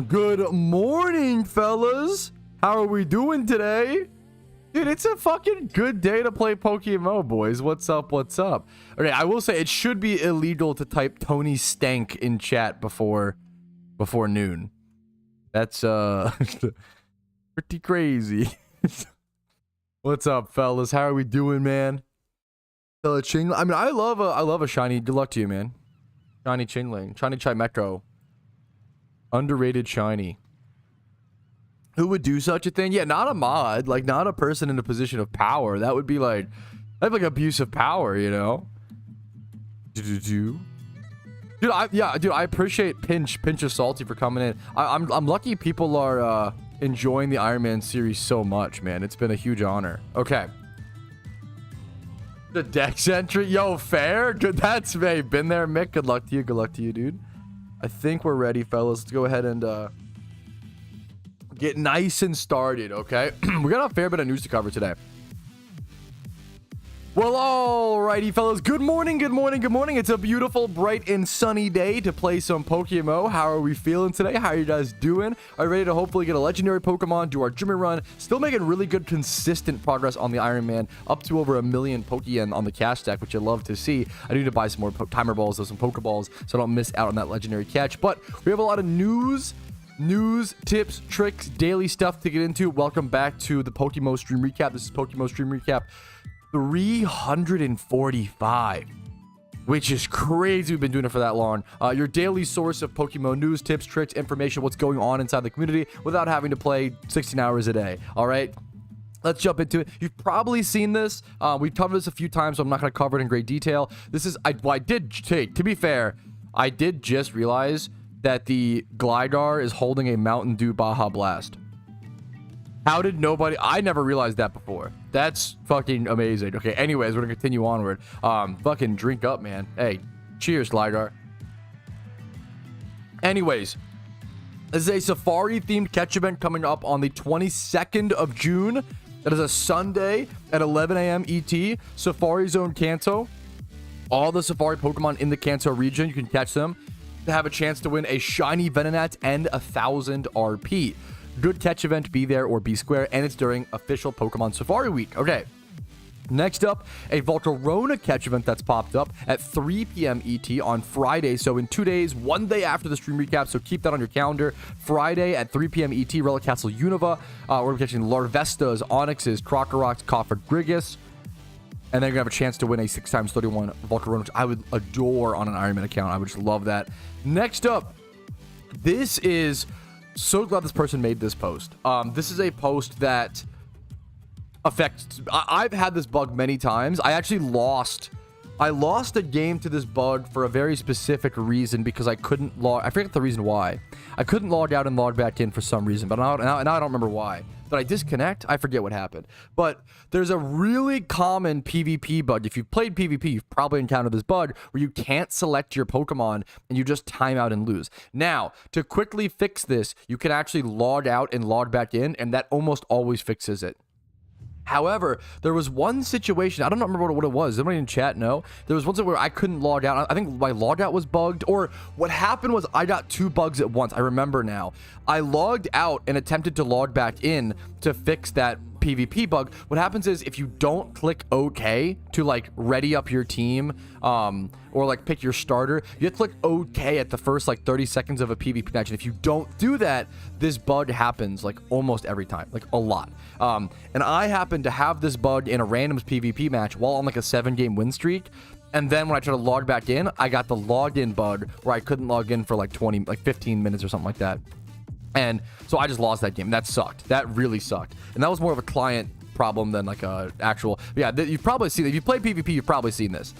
Good morning, fellas. How are we doing today? Dude, it's a fucking good day to play PokeMMO, boys. What's up? What's up? Okay, I will say it should be illegal to type Tony Stank in chat before noon. That's pretty crazy. What's up, fellas? How are we doing, man? I mean, I love a shiny. Good luck to you, man. Shiny Chingling, shiny Chimetro. Underrated shiny. Who would do such a thing? Yeah, not a mod, like not a person in a position of power. That would be like, that'd be like abuse of power, you know? Dude, I appreciate Pinch of Salty for coming in. I'm lucky people are enjoying the Iron Man series so much, man. It's been a huge honor. Okay. The Dex entry, yo, fair. Good, that's me. Been there, Mick. Good luck to you. Good luck to you, dude. I think we're ready, fellas. Let's go ahead and get nice and started, okay? We got a fair bit of news to cover today. Well, alrighty, fellas. Good morning, good morning, good morning. It's a beautiful, bright, and sunny day to play some PokeMMO. How are we feeling today? How are you guys doing? Are you ready to hopefully get a legendary Pokemon, do our Jimmy run? Still making really good, consistent progress on the Iron Man, up to over 1 million Pokeyen on the cash stack, which I love to see. I need to buy some more timer balls, some Pokeballs, so I don't miss out on that legendary catch. But we have a lot of news, tips, tricks, daily stuff to get into. Welcome back to the PokeMMO Stream Recap. This is PokeMMO Stream Recap 345, which is crazy. We've been doing it for that long. Your daily source of Pokemon news, tips, tricks, information, what's going on inside the community without having to play 16 hours a day. All right, let's jump into it. You've probably seen this. We've covered this a few times, so I'm not going to cover it in great detail. This is, I did take, to be fair, I did just realize that the Gligar is holding a Mountain Dew Baja Blast. How did nobody... I never realized that before. That's fucking amazing. Okay, anyways, we're gonna continue onward. Fucking drink up, man. Hey, cheers, Gligar. Anyways, this is a Safari-themed catch event coming up on the 22nd of June. That is a Sunday at 11 a.m. ET. Safari Zone Kanto. All the Safari Pokemon in the Kanto region, you can catch them to have a chance to win a shiny Venonat and 1,000 RP. Good catch event, be there or be square, and it's during official Pokemon Safari Week. Okay, next up, a Volcarona catch event that's popped up at 3 p.m. ET on Friday. So in 2 days, 1 day after the stream recap, so keep that on your calendar. Friday at 3 p.m. ET, Relic Castle Unova. We're catching Larvestas, Onyxes, Crocorox, Cofagrigus. And then you're going to have a chance to win a 6x31 Volcarona, which I would adore on an Iron Man account. I would just love that. Next up, this is... so glad this person made this post. This is a post that affects... I've had this bug many times. I actually lost a game to this bug for a very specific reason because I couldn't log... I forget the reason why. I couldn't log out and log back in for some reason, but now I don't remember why. Did I disconnect? I forget what happened. But there's a really common PvP bug. If you've played PvP, you've probably encountered this bug where you can't select your Pokemon and you just time out and lose. Now, to quickly fix this, you can actually log out and log back in, and that almost always fixes it. However, there was one situation, I don't remember what it was. Does anybody in chat know? There was one where I couldn't log out. I think my logout was bugged, or what happened was I got 2 bugs at once. I remember now. I logged out and attempted to log back in to fix that PvP bug. What happens is if you don't click OK to like ready up your team or like pick your starter, you have to click OK at the first like 30 seconds of a PvP match. And if you don't do that, this bug happens like almost every time, like a lot. And I happened to have this bug in a randoms PvP match while on like a 7-game win streak. And then when I tried to log back in, I got the login bug where I couldn't log in for like 15 minutes or something like that. And so I just lost that game. That sucked. That really sucked. And that was more of a client problem than like a actual... Yeah, you've probably seen it. If you play PvP, you've probably seen this.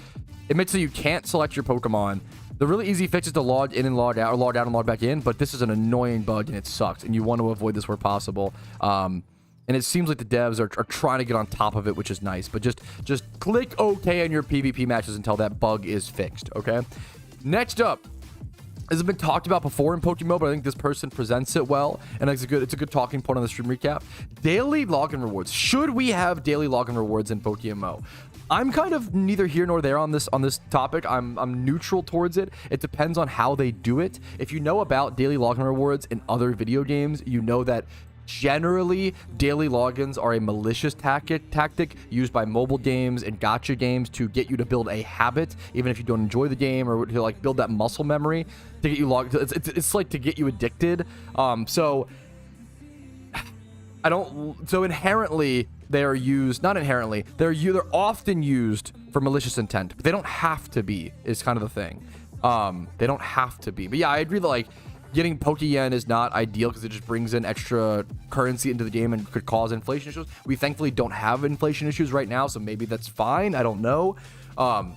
It makes so you can't select your Pokemon. The really easy fix is to log in and log out, or log out and log back in. But this is an annoying bug and it sucks. And you want to avoid this where possible. And it seems like the devs are trying to get on top of it, which is nice. But just click OK on your PvP matches until that bug is fixed, okay? Next up, this has been talked about before in PokeMMO, but I think this person presents it well, and it's a good talking point on the stream recap. Daily login rewards. Should we have daily login rewards in PokeMMO? I'm kind of neither here nor there on this topic. I'm neutral towards it. It depends on how they do it. If you know about daily login rewards in other video games, you know that generally daily logins are a malicious tactic used by mobile games and gacha games to get you to build a habit, even if you don't enjoy the game, or to like build that muscle memory to get you logged. It's like to get you addicted. So inherently they are used, not inherently, they're often used for malicious intent, but they don't have to be, is kind of the thing. They don't have to be. But yeah, I agree that like getting Pokeyen is not ideal because it just brings in extra currency into the game and could cause inflation issues. We thankfully don't have inflation issues right now, so maybe that's fine. I don't know. But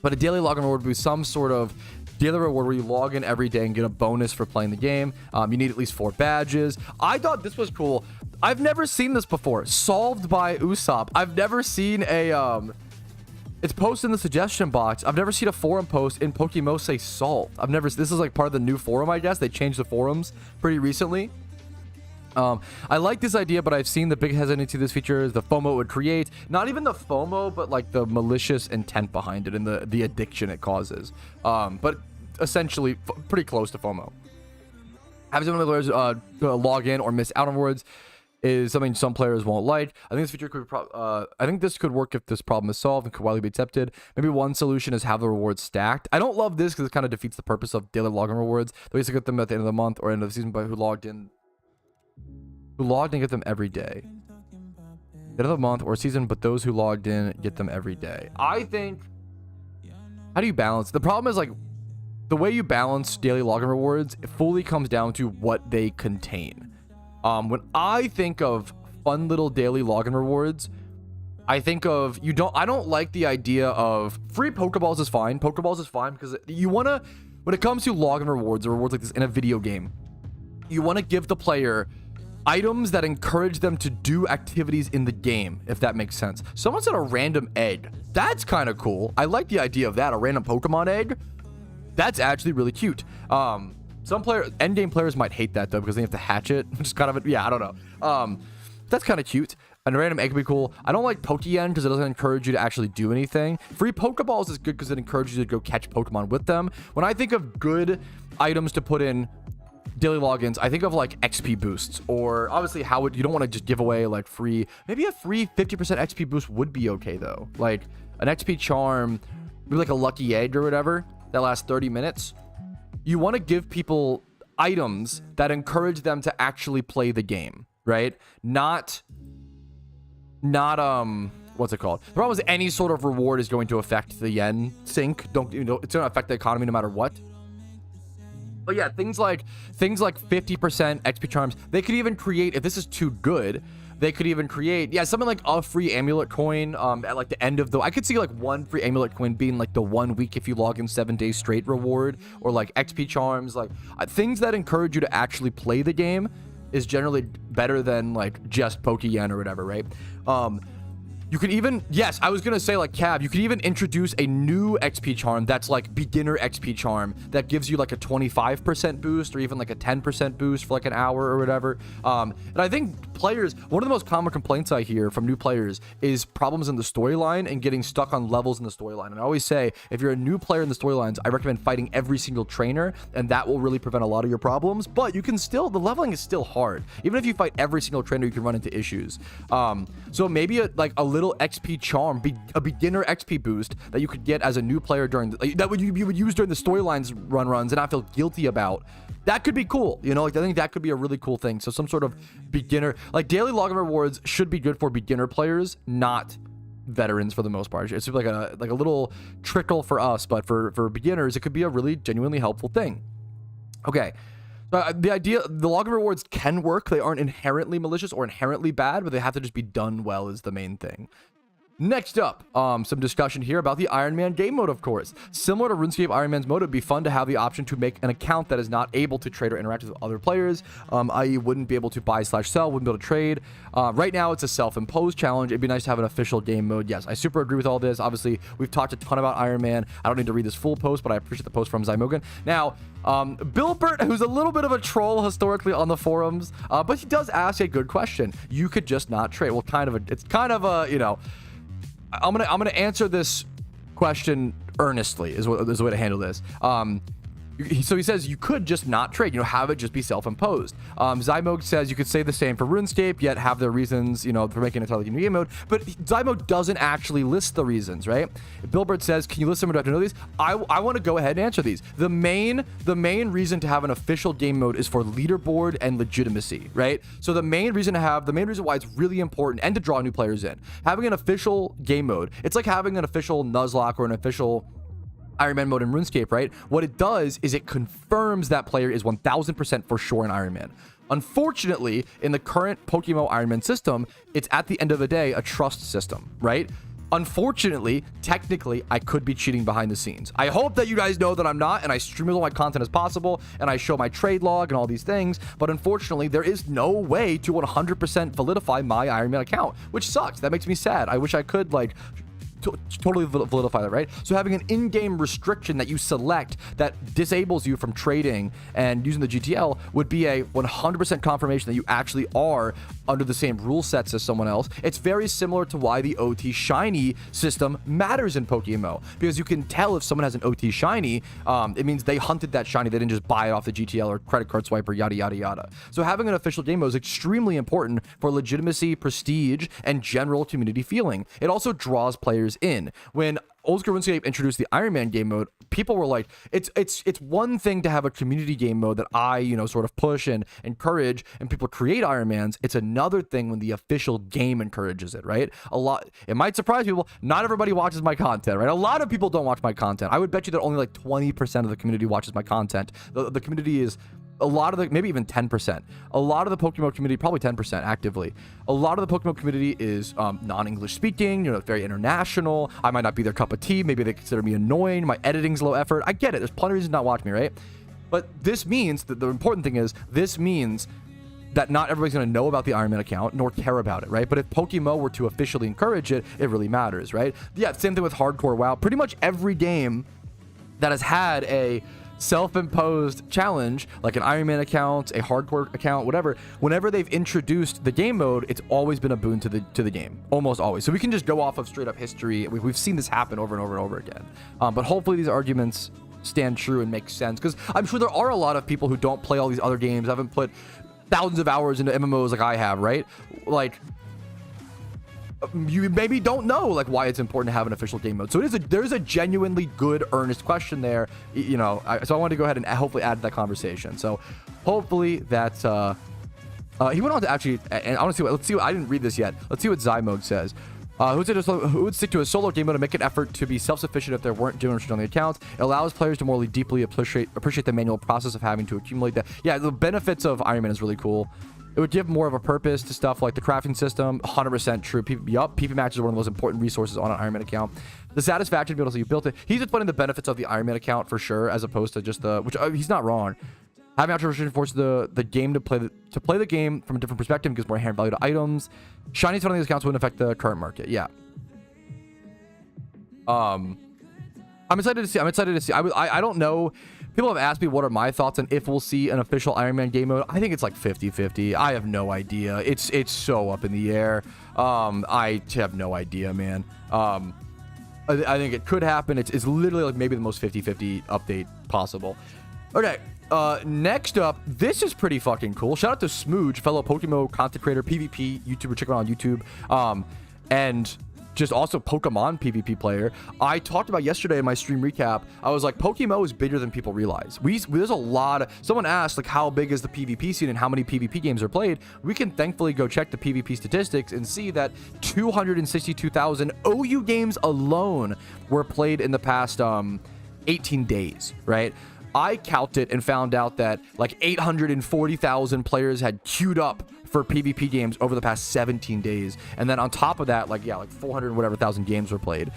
a daily login reward would be some sort of daily reward where you log in every day and get a bonus for playing the game. You need at least 4 badges. I thought this was cool. I've never seen this before. Solved by Usopp. I've never seen a it's posted in the suggestion box. I've never seen a forum post in PokeMMO say solved. This is like part of the new forum, I guess. They changed the forums pretty recently. I like this idea, but I've seen the big hesitancy to this feature is the FOMO it would create. Not even the FOMO, but like the malicious intent behind it and the addiction it causes. But essentially pretty close to FOMO. Having some of the players log in or miss out on rewards is something some players won't like. I think this feature could I think this could work if this problem is solved and could widely be accepted. Maybe one solution is have the rewards stacked. I don't love this because it kind of defeats the purpose of daily login rewards. They used to get them at the end of the month or end of the season, but who logged in get them every day. End of the month or season, but those who logged in get them every day. I think, how do you balance? The problem is like the way you balance daily login rewards, it fully comes down to what they contain. When I think of fun little daily login rewards, I think of I don't like the idea of free Pokeballs is fine. Pokeballs is fine because you want to, when it comes to login rewards or rewards like this in a video game, you want to give the player items that encourage them to do activities in the game, if that makes sense. Someone said a random egg. That's kind of cool. I like the idea of that, a random Pokemon egg. That's actually really cute. Some endgame players might hate that though because they have to hatch it, which is kind of I don't know. That's kind of cute. A random egg would be cool. I don't like Pokeyen because it doesn't encourage you to actually do anything. Free Pokeballs is good because it encourages you to go catch Pokemon with them. When I think of good items to put in daily logins, I think of like XP boosts, or obviously you don't want to just give away like free. Maybe a free 50% XP boost would be okay though. Like an XP charm, maybe like a lucky egg or whatever that lasts 30 minutes. You want to give people items that encourage them to actually play the game, right? Not what's it called? The problem is any sort of reward is going to affect the yen sink. It's going to affect the economy no matter what. But yeah, things like 50% XP charms. They could even create, if this is too good, they could even create, something like a free amulet coin at like the end of I could see like one free amulet coin being like the 1 week if you log in 7 days straight reward, or like XP charms, like things that encourage you to actually play the game is generally better than like just Pokeyen or whatever, right? You could even, I was gonna say like Cab, you could even introduce a new XP charm that's like beginner XP charm that gives you like a 25% boost or even like a 10% boost for like an hour or whatever. And I think players, one of the most common complaints I hear from new players is problems in the storyline and getting stuck on levels in the storyline. And I always say, if you're a new player in the storylines, I recommend fighting every single trainer, and that will really prevent a lot of your problems. But you can still, the leveling is still hard. Even if you fight every single trainer, you can run into issues. So maybe a little XP charm, a beginner XP boost that you could get as a new player during you would use during the storylines runs and not feel guilty about. That could be cool, I think that could be a really cool thing. So some sort of beginner, like daily login rewards should be good for beginner players, not veterans for the most part. It's like a little trickle for us, but for beginners, it could be a really genuinely helpful thing. Okay. The login rewards can work. They aren't inherently malicious or inherently bad, but they have to just be done well is the main thing. Next up, some discussion here about the Iron Man game mode, of course. Similar to RuneScape Iron Man's mode, it'd be fun to have the option to make an account that is not able to trade or interact with other players, i.e. wouldn't be able to buy/sell, wouldn't be able to trade. Right now, it's a self-imposed challenge. It'd be nice to have an official game mode. Yes, I super agree with all this. Obviously, we've talked a ton about Iron Man. I don't need to read this full post, but I appreciate the post from Zymogan. Now, Bill Burt, who's a little bit of a troll historically on the forums, but he does ask a good question. You could just not trade. Well, it's kind of a, I'm gonna answer this question earnestly is the way to handle this. So he says you could just not trade, have it just be self-imposed. Zymo says you could say the same for RuneScape, yet have their reasons, for making an entirely new game mode. But Zymo doesn't actually list the reasons, right? Billboard says, can you list them or do I have to know these? I want to go ahead and answer these. The main reason to have an official game mode is for leaderboard and legitimacy, right? So the main reason why it's really important and to draw new players in, having an official game mode, it's like having an official Nuzlocke or an official Iron Man mode in RuneScape, right? What it does is it confirms that player is 1000% for sure in Iron Man. Unfortunately, in the current PokeMMO Iron Man system, it's at the end of the day a trust system, right? Unfortunately, technically, I could be cheating behind the scenes. I hope that you guys know that I'm not, and I stream as all my content as possible, and I show my trade log and all these things, but unfortunately, there is no way to 100% validify my Iron Man account, which sucks. That makes me sad. I wish I could, totally validify that, right? So having an in-game restriction that you select that disables you from trading and using the GTL would be a 100% confirmation that you actually are under the same rule sets as someone else. It's very similar to why the OT shiny system matters in PokeMMO, because you can tell if someone has an OT shiny, it means they hunted that shiny. They didn't just buy it off the GTL or credit card swipe or yada yada yada. So having an official game mode is extremely important for legitimacy, prestige, and general community feeling. It also draws players in. When Old School RuneScape introduced the Iron Man game mode, people were like, it's one thing to have a community game mode that I, sort of push and encourage, and people create Iron Mans. It's another thing when the official game encourages it, right? It mimight surprise people. Not everybody watches my content, right? A lot of people don't watch my content. I would bet you that only 20% of the community watches my content. The community is maybe even 10%. A lot of the PokeMMO community, probably 10% actively. A lot of the PokeMMO community is non-English speaking, very international. I might not be their cup of tea. Maybe they consider me annoying. My editing's low effort. I get it. There's plenty of reasons to not watch me, right? But this means that the important thing is this means that not everybody's going to know about the Iron Man account nor care about it, right? But if PokeMMO were to officially encourage it, it really matters, right? Yeah, same thing with hardcore WoW. Pretty much every game that has had a self-imposed challenge, like an Iron Man account, a hardcore account, whatever, whenever they've introduced the game mode, it's always been a boon to the game, almost always. So we can just go off of straight up history. We've seen this happen over and over and over again. But hopefully these arguments stand true and make sense, because I'm sure there are a lot of people who don't play all these other games, haven't put thousands of hours into MMOs like I have, right? You maybe don't know why it's important to have an official game mode. So there's a genuinely good, earnest question there, so I wanted to go ahead and hopefully add to that conversation. So hopefully that's he went on to actually, and I want to see let's see what, I didn't read this yet. Let's see what Zymode says. Who would stick to a solo game mode and make an effort to be self-sufficient if there weren't doing on the accounts? It allows players to more deeply appreciate the manual process of having to accumulate that. Yeah, the benefits of Iron Man is really cool. It would give more of a purpose to stuff like the crafting system. 100% true. PvP matches are one of the most important resources on an Iron Man account. The satisfaction to be able to say you built it. He's explaining the benefits of the Iron Man account for sure, as opposed to just which he's not wrong. Having attribution forces the game to play the game from a different perspective, gives more inherent value to items. Shiny on these accounts wouldn't affect the current market. Yeah. I'm excited to see. I don't know. People have asked me what are my thoughts on if we'll see an official Iron Man game mode. I think it's 50-50. I have no idea. It's so up in the air. I have no idea, man. I think it could happen. It's literally maybe the most 50-50 update possible. Okay. Next up, this is pretty fucking cool. Shout out to Smooge, fellow PokeMMO content creator, PvP YouTuber. Check him out on YouTube. And just also Pokemon PvP player. I talked about yesterday in my stream recap. I was like, PokeMMO is bigger than people realize. There's a lot of, someone asked how big is the PvP scene and how many PvP games are played. We can thankfully go check the PvP statistics and see that 262,000 OU games alone were played in the past 18 days, right? I counted and found out that 840,000 players had queued up for PvP games over the past 17 days. And then on top of that, 400 whatever thousand games were played.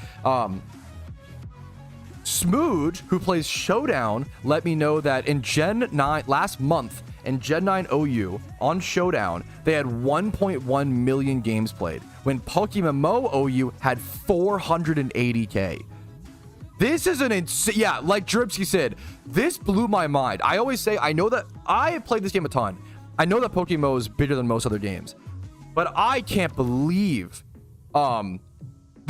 Smooge, who plays Showdown, let me know that in Gen 9, last month, in Gen 9 OU, on Showdown, they had 1.1 million games played, when PokeMMO OU had 480K. This is an insane, yeah, like Dripsky said, this blew my mind. I always say, I know that I have played this game a ton. I know that PokeMMO is bigger than most other games, but I can't believe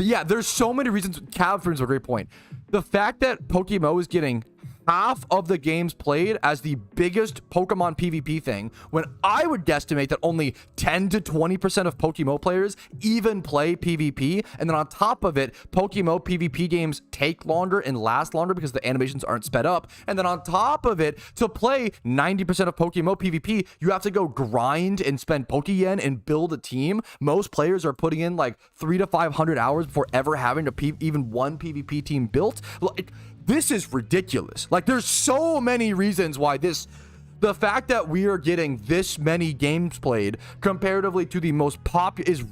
Yeah, there's so many reasons. Cav brings a great point. The fact that PokeMMO is getting half of the games played as the biggest Pokemon PvP thing, when I would guesstimate that only 10 to 20% of PokeMMO players even play PvP. And then on top of it, PokeMMO PvP games take longer and last longer because the animations aren't sped up. And then on top of it, to play 90% of PokeMMO PvP, you have to go grind and spend Pokeyen and build a team. Most players are putting in like 300 to 500 hours before ever having even one PvP team built. Like, this is ridiculous. Like, there's so many reasons why the fact that we are getting this many games played comparatively to the most popular is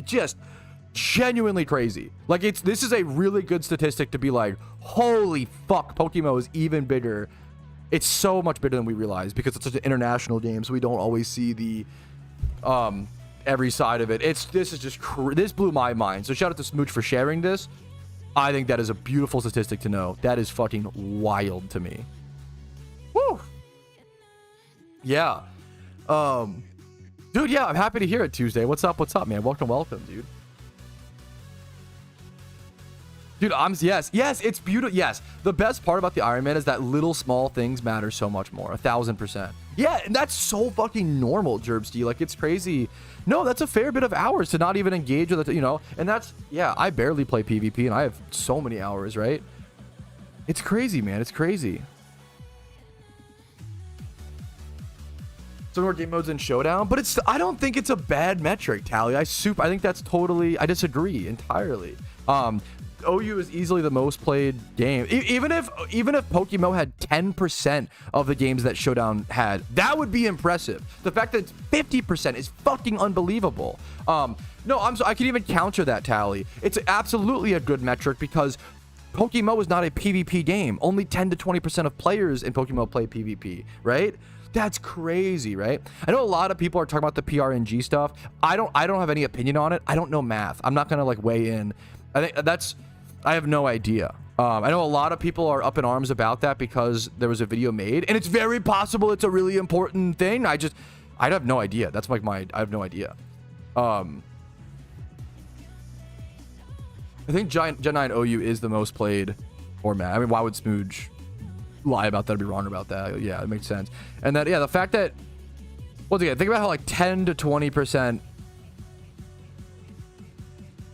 just genuinely crazy. Like, this is a really good statistic to be like, holy fuck, PokeMMO is even bigger. It's so much bigger than we realize because it's such an international game, so we don't always see the every side of it. This blew my mind. So shout out to Smooch for sharing this. I think that is a beautiful statistic to know. That is fucking wild to me. Woo. Yeah. Dude, yeah, I'm happy to hear it, Tuesday. What's up, man? Welcome, dude. Dude, yes, it's beautiful. Yes, the best part about the Iron Man is that little small things matter so much more. 1000%. Yeah, and that's so fucking normal, Jerbsty. Like, it's crazy. No, that's a fair bit of hours to not even engage with it, you know? And that's, yeah, I barely play PvP and I have so many hours, right? It's crazy, man. It's crazy. Some more game modes in Showdown, but I don't think it's a bad metric, Tally. I think that's totally, I disagree entirely. OU is easily the most played game. Even if PokeMMO had 10% of the games that Showdown had, that would be impressive. The fact that it's 50% is fucking unbelievable. No, I can even counter that, Tally. It's absolutely a good metric because PokeMMO is not a PvP game. Only 10 to 20% of players in PokeMMO play PvP, right? That's crazy, right? I know a lot of people are talking about the PRNG stuff. I don't have any opinion on it. I don't know math. I'm not gonna like weigh in. I have no idea. I know a lot of people are up in arms about that because there was a video made, and it's very possible it's a really important thing. I have no idea. That's like I have no idea. I think Gen 9 OU is the most played format. I mean, why would Smooge lie about that or be wrong about that? Yeah, it makes sense. And that, yeah, the fact that, once again, think about how like 10 to 20%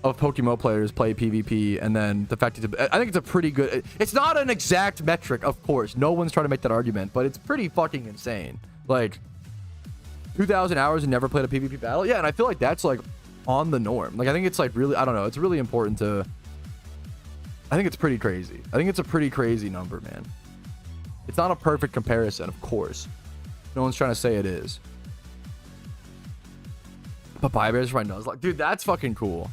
of PokeMMO players play PvP, and then the fact I think it's a pretty good, it's not an exact metric, of course. No one's trying to make that argument, but it's pretty fucking insane. Like, 2,000 hours and never played a PvP battle? Yeah, and I feel like that's like on the norm. Like, I think it's like really, I don't know, it's really important to, I think it's pretty crazy. I think it's a pretty crazy number, man. It's not a perfect comparison, of course. No one's trying to say it is. Papaya Bears right now is like, dude, that's fucking cool.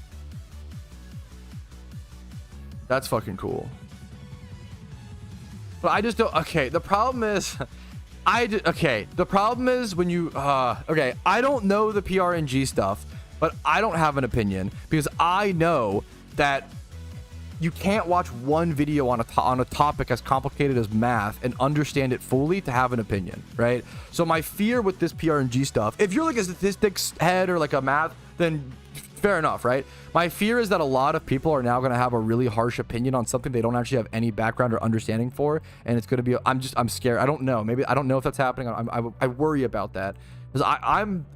That's fucking cool. But I just don't, okay, the problem is, the problem is when you, okay, I don't know the PRNG stuff, but I don't have an opinion because I know that you can't watch one video on a topic as complicated as math and understand it fully to have an opinion, right? So my fear with this PRNG stuff, if you're like a statistics head or like a math, then fair enough, right? My fear is that a lot of people are now going to have a really harsh opinion on something they don't actually have any background or understanding for, and it's going to be, I'm scared. I don't know. Maybe I don't know if that's happening. I worry about that because I'm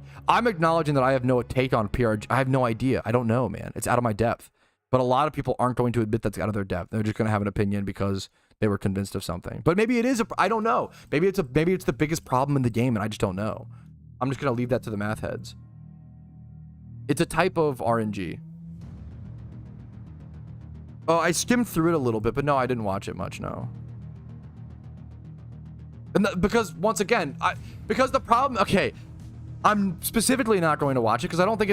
acknowledging that I have no take on PRNG. I have no idea. I don't know, man. It's out of my depth. But a lot of people aren't going to admit that's out of their depth. They're just going to have an opinion because they were convinced of something. But maybe it is I don't know. Maybe it's the biggest problem in the game and I just don't know. I'm just going to leave that to the math heads. It's a type of RNG. Oh, I skimmed through it a little bit, but no, I didn't watch it much, no. And because once again, because the problem, okay, I'm specifically not going to watch it because I don't think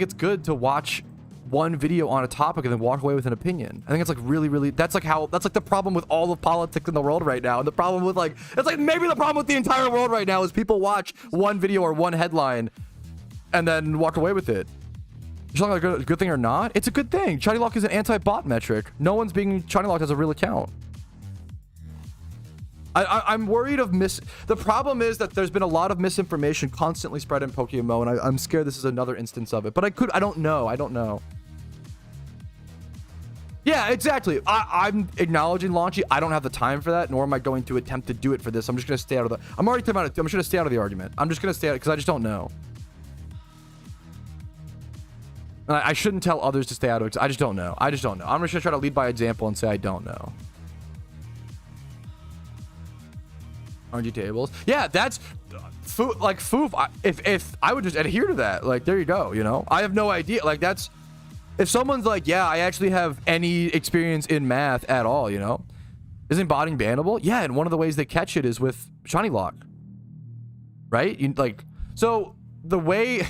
it's good to watch one video on a topic and then walk away with an opinion. I think it's like really, that's like the problem with all of politics in the world right now. And the problem with it's like maybe the problem with the entire world right now is people watch one video or one headline and then walk away with it. You're talking about a good thing or not? It's a good thing. Shiny Lock is an anti-bot metric. No one's being Shiny Locked as a real account. I'm worried of the problem is that there's been a lot of misinformation constantly spread in PokeMMO, and I'm scared this is another instance of it. But I don't know. Yeah, exactly. I'm acknowledging Launchy. I don't have the time for that, nor am I going to attempt to do it for this. I'm just going to stay out of the... I'm already talking about it. I'm just going to stay out of the argument. I'm just going to stay out because I just don't know. And I shouldn't tell others to stay out of it because I just don't know. I just don't know. I'm just going to try to lead by example and say I don't know. RNG tables. Yeah, that's... Like, foof. If I would just adhere to that, like, there you go, you know? I have no idea. Like, that's... If someone's like, yeah, I actually have any experience in math at all, you know? Isn't botting bannable? Yeah, and one of the ways they catch it is with Shiny Lock. Right? So, the way...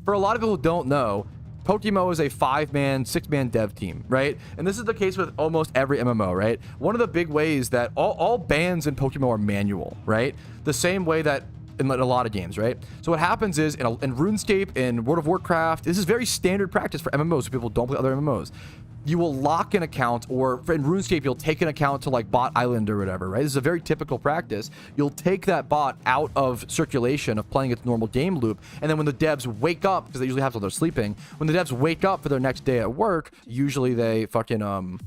For a lot of people who don't know, PokeMMO is a 5-man, 6-man dev team, right? And this is the case with almost every MMO, right? One of the big ways that all bans in PokeMMO are manual, right? The same way that in a lot of games, right? So what happens is in RuneScape, in World of Warcraft, this is very standard practice for MMOs, so people don't play other MMOs. You will lock an account, or in RuneScape, you'll take an account to like Bot Island or whatever, right? This is a very typical practice. You'll take that bot out of circulation of playing its normal game loop, and then when the devs wake up, because they usually have till they're sleeping, when the devs wake up for their next day at work, usually they fucking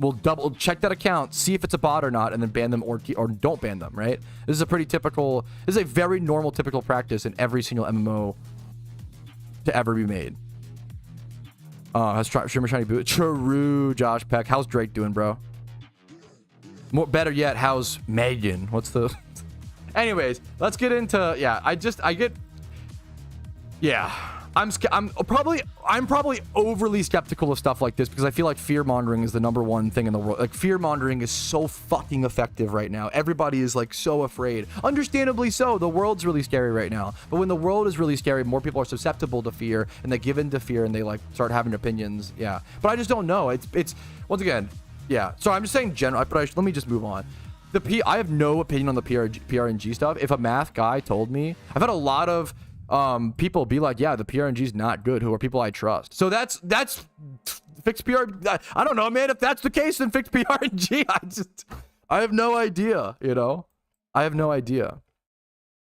will double check that account, see if it's a bot or not, and then ban them or don't ban them, right? This is a pretty typical, this is a very normal, typical practice in every single MMO to ever be made. Has Shimmer Shiny Boot? True, Josh Peck. How's Drake doing, bro? Better yet, how's Megan? What's the... Anyways, let's get into... Yeah, I'm probably overly skeptical of stuff like this because I feel like fear mongering is the #1 thing in the world. Like, fear mongering is so fucking effective right now. Everybody is like so afraid. Understandably so. The world's really scary right now. But when the world is really scary, more people are susceptible to fear and they give in to fear and they like start having opinions. Yeah. But I just don't know. It's once again, yeah. So I'm just saying general, but let me just move on. I have no opinion on the PRNG stuff. If a math guy told me, I've had a lot of people be like, yeah, the PRNG is not good, who are people I trust. So that's fix PR. I don't know, man. If that's the case, then fix PRNG. I have no idea, you know? I have no idea.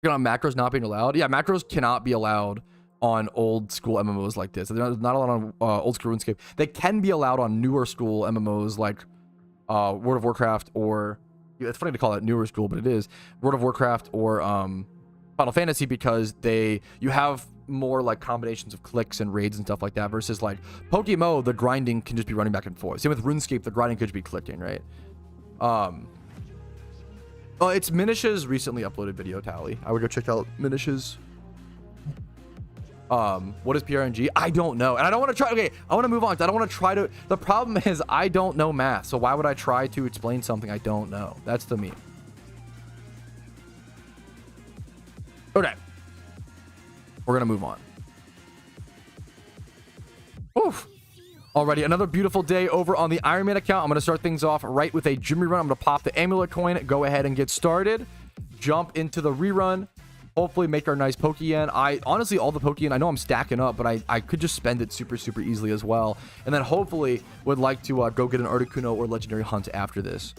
You know, macros not being allowed. Yeah, macros cannot be allowed on old school MMOs like this. They're not allowed on old school RuneScape. They can be allowed on newer school MMOs like World of Warcraft, or it's funny to call it newer school, but it is World of Warcraft or Final Fantasy, because you have more like combinations of clicks and raids and stuff like that, versus like PokeMMO, the grinding can just be running back and forth. Same with RuneScape, the grinding could just be clicking, right? It's Minish's recently uploaded video tally. I would go check out Minish's. What is PRNG? I don't know, and I don't want to try. Okay, I want to move on. I don't want to try to. The problem is I don't know math, so why would I try to explain something I don't know? That's the meme. Okay, we're gonna move on. Oof. Alrighty, another beautiful day over on the Iron Man account. I'm gonna start things off right with a gym rerun. I'm gonna pop the amulet coin, go ahead and get started, jump into the rerun, hopefully make our nice Pokeyen. Honestly, all the Pokeyen, I know I'm stacking up, but I could just spend it super easily as well, and then hopefully would like to go get an Articuno or Legendary Hunt after this.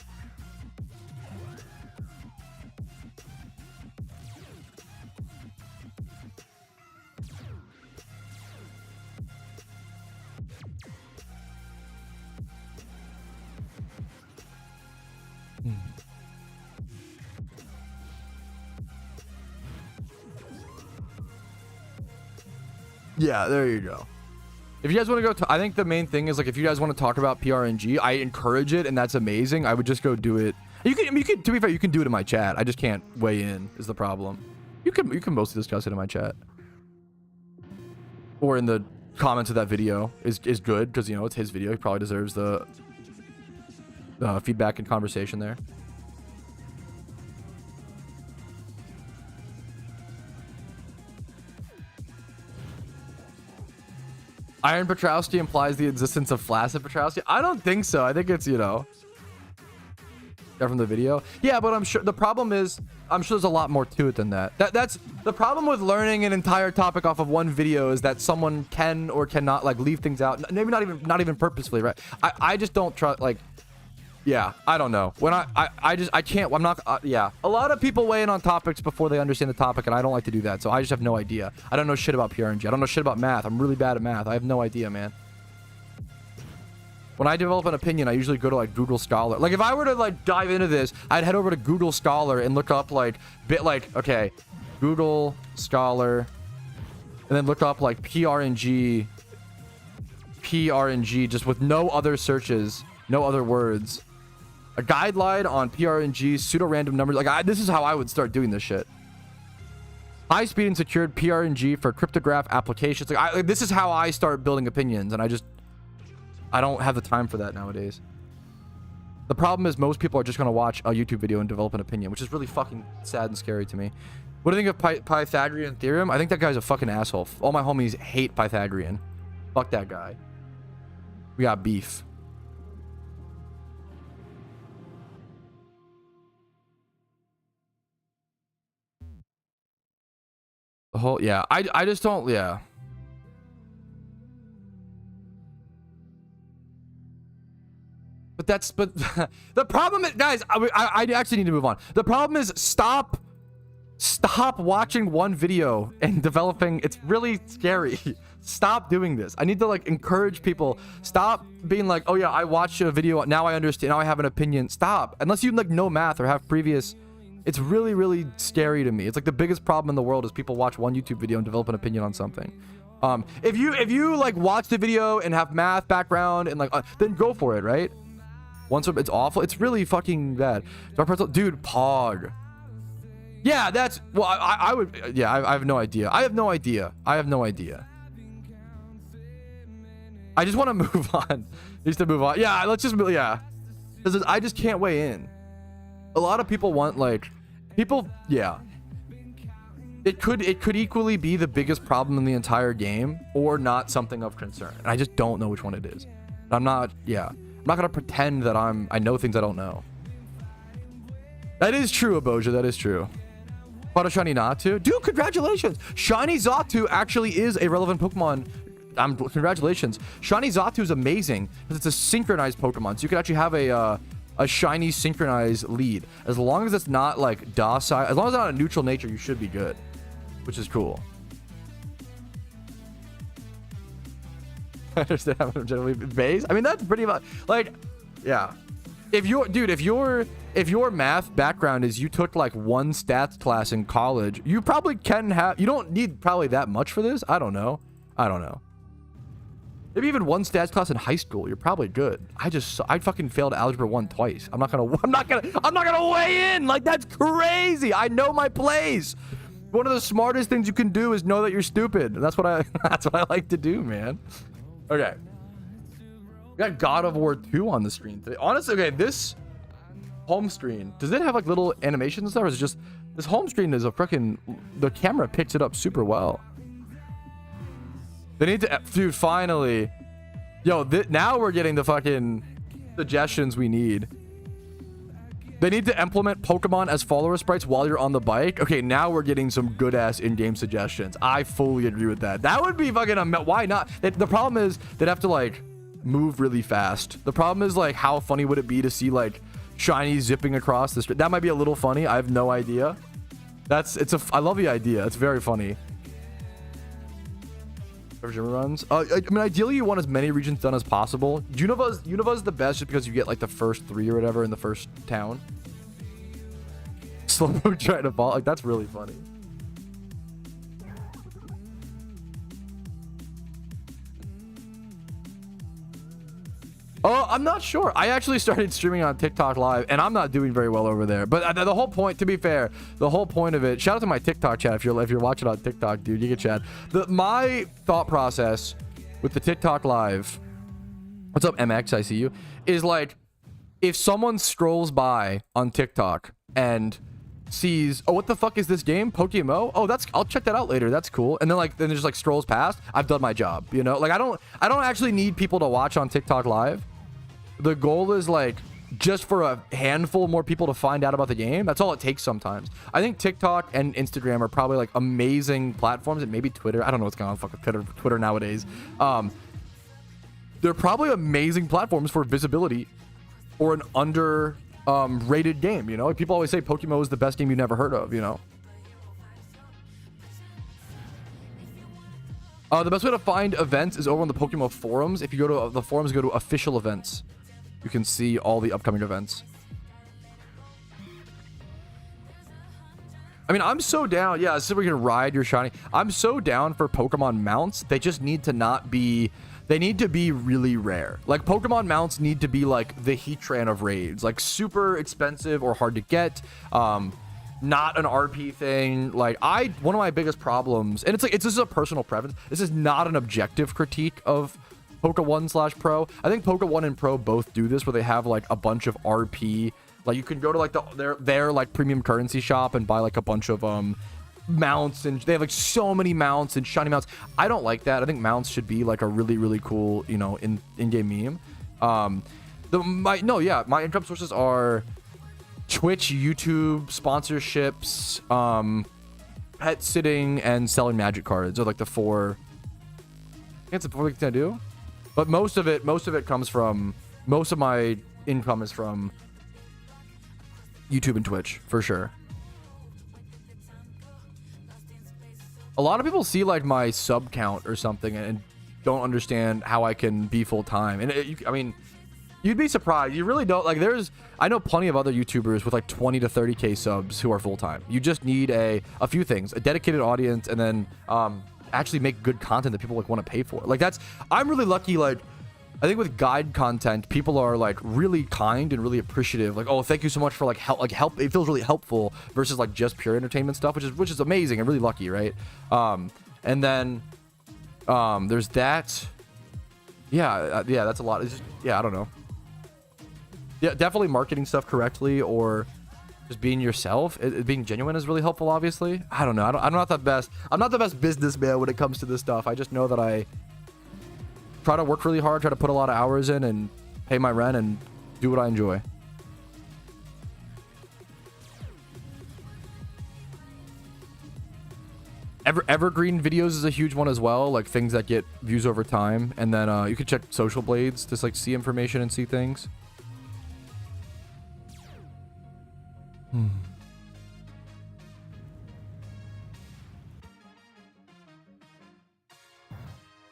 Yeah, there you go. If you guys want to go, I think the main thing is like if you guys want to talk about PRNG, I encourage it, and that's amazing. I would just go do it. You can. To be fair, you can do it in my chat. I just can't weigh in. Is the problem? You can mostly discuss it in my chat, or in the comments of that video is good, because you know it's his video. He probably deserves the feedback and conversation there. Iron Patrouski implies the existence of flaccid Patrouski. I don't think so. I think it's, you know, from the video. Yeah, but I'm sure the problem is, I'm sure there's a lot more to it than that. That's the problem with learning an entire topic off of one video, is that someone can or cannot like leave things out. Maybe not even purposefully, right? I just don't trust, like, yeah, I don't know. When I can't, I'm not, yeah. A lot of people weigh in on topics before they understand the topic, and I don't like to do that, so I just have no idea. I don't know shit about PRNG. I don't know shit about math. I'm really bad at math. I have no idea, man. When I develop an opinion, I usually go to like Google Scholar. Like if I were to like dive into this, I'd head over to Google Scholar and look up like okay, Google Scholar, and then look up like PRNG, just with no other searches, no other words. A guideline on PRNG, pseudo-random numbers. Like this is how I would start doing this shit. High-speed and secured PRNG for cryptograph applications. Like this is how I start building opinions, and I don't have the time for that nowadays. The problem is most people are just gonna watch a YouTube video and develop an opinion, which is really fucking sad and scary to me. What do you think of Pythagorean theorem? I think that guy's a fucking asshole. All my homies hate Pythagorean. Fuck that guy. We got beef. The whole, yeah, I just don't, yeah. But the problem is, guys, I actually need to move on. The problem is stop watching one video and developing. It's really scary. Stop doing this. I need to like encourage people. Stop being like, oh yeah, I watched a video, now I understand, now I have an opinion. Stop. Unless you like know math or have previous. It's really, really scary to me. It's like the biggest problem in the world is people watch one YouTube video and develop an opinion on something. If you like watch the video and have math background and like, then go for it, right? Once it's awful. It's really fucking bad. Dude, Pog. Yeah, that's, well, I would, yeah, I have no idea. I have no idea. I just want to move on. Just to move on. Yeah, let's just, yeah. Because I just can't weigh in. A lot of people want like, yeah. It could equally be the biggest problem in the entire game or not something of concern. And I just don't know which one it is. I'm not gonna pretend that I know things I don't know. That is true, Aboja. That is true. What a shiny Natu. Dude, congratulations. Shiny Xatu actually is a relevant Pokemon. Congratulations. Shiny Xatu is amazing because it's a synchronized Pokemon. So you could actually have a shiny synchronized lead. As long as it's not like docile, as long as it's not a neutral nature, you should be good, which is cool. I understand how I'm generally base. I mean, that's pretty much like, yeah. If your math background is you took like one stats class in college, you probably can have, you don't need probably that much for this. I don't know. Maybe even one stats class in high school, you're probably good. I fucking failed algebra 1 twice. I'm not gonna weigh in. Like, that's crazy. I know my place. One of the smartest things you can do is know that you're stupid. And that's what I like to do, man. Okay. We got God of War 2 on the screen today. Honestly, okay, this home screen, does it have like little animations and stuff, or is it just, this home screen is a freaking, the camera picks it up super well. They need to, dude, finally. Yo, now we're getting the fucking suggestions we need. They need to implement Pokemon as follower sprites while you're on the bike. Okay, now we're getting some good ass in-game suggestions. I fully agree with that. That would be fucking, why not? The problem is they'd have to like move really fast. The problem is like, how funny would it be to see like shiny zipping across the street? That might be a little funny. I have no idea. I love the idea. It's very funny. Runs. I mean, ideally you want as many regions done as possible. Unova's the best just because you get like the first 3 or whatever in the first town. Slow mo trying to fall. Like, that's really funny. Oh, I'm not sure. I actually started streaming on TikTok live, and I'm not doing very well over there. But the whole point, to be fair, the whole point of it. Shout out to my TikTok chat if you're watching on TikTok, dude. You can chat. My thought process with the TikTok live. What's up, MX? I see you. Is like, if someone scrolls by on TikTok and sees, oh, what the fuck is this game? PokeMMO? Oh, I'll check that out later. That's cool. And then it just like scrolls past. I've done my job. You know, like I don't actually need people to watch on TikTok live. The goal is like just for a handful more people to find out about the game. That's all it takes sometimes. I think TikTok and Instagram are probably like amazing platforms, and maybe Twitter. I don't know what's going on fucking Twitter nowadays. They're probably amazing platforms for visibility or an rated game, you know? Like, people always say PokeMMO is the best game you've never heard of, you know? The best way to find events is over on the PokeMMO forums. If you go to the forums, go to official events. You can see all the upcoming events. I mean, I'm so down. Yeah, so we can ride your shiny. I'm so down for Pokemon mounts. They just need to not be... They need to be really rare. Like, Pokemon mounts need to be like the Heatran of raids. Like, super expensive or hard to get. Not an RP thing. Like, one of my biggest problems... And it's like, this is a personal preference. This is not an objective critique of Poke1/Pro. I think Poke1 and Pro both do this, where they have, like, a bunch of RP... Like, you can go to, like, their like, premium currency shop and buy, like, a bunch of, mounts, and they have, like, so many mounts and shiny mounts. I don't like that. I think mounts should be, like, a really, really cool, you know, in-game meme. My income sources are Twitch, YouTube, sponsorships, pet sitting, and selling magic cards are, like, the four... I think it's the four things I do. But most of it comes from... Most of my income is from... YouTube and Twitch, for sure. A lot of people see like my sub count or something and don't understand how I can be full-time. And I mean, you'd be surprised. You really don't. Like, I know plenty of other YouTubers with like 20 to 30k subs who are full-time. You just need a few things: a dedicated audience, and then actually make good content that people like want to pay for. Like, I'm really lucky. Like, I think with guide content, people are like really kind and really appreciative. Like, oh, thank you so much for like help. It feels really helpful versus like just pure entertainment stuff, which is amazing and really lucky, right? And then there's that. Yeah, that's a lot. It's just, yeah, I don't know. Yeah, definitely marketing stuff correctly, or just being yourself. Being genuine is really helpful. Obviously, I don't know. I'm not the best. I'm not the best businessman when it comes to this stuff. I just know that I try to work really hard, try to put a lot of hours in, and pay my rent and do what I enjoy. Evergreen videos is a huge one as well, like things that get views over time. And then you can check Social Blades to like see information and see things.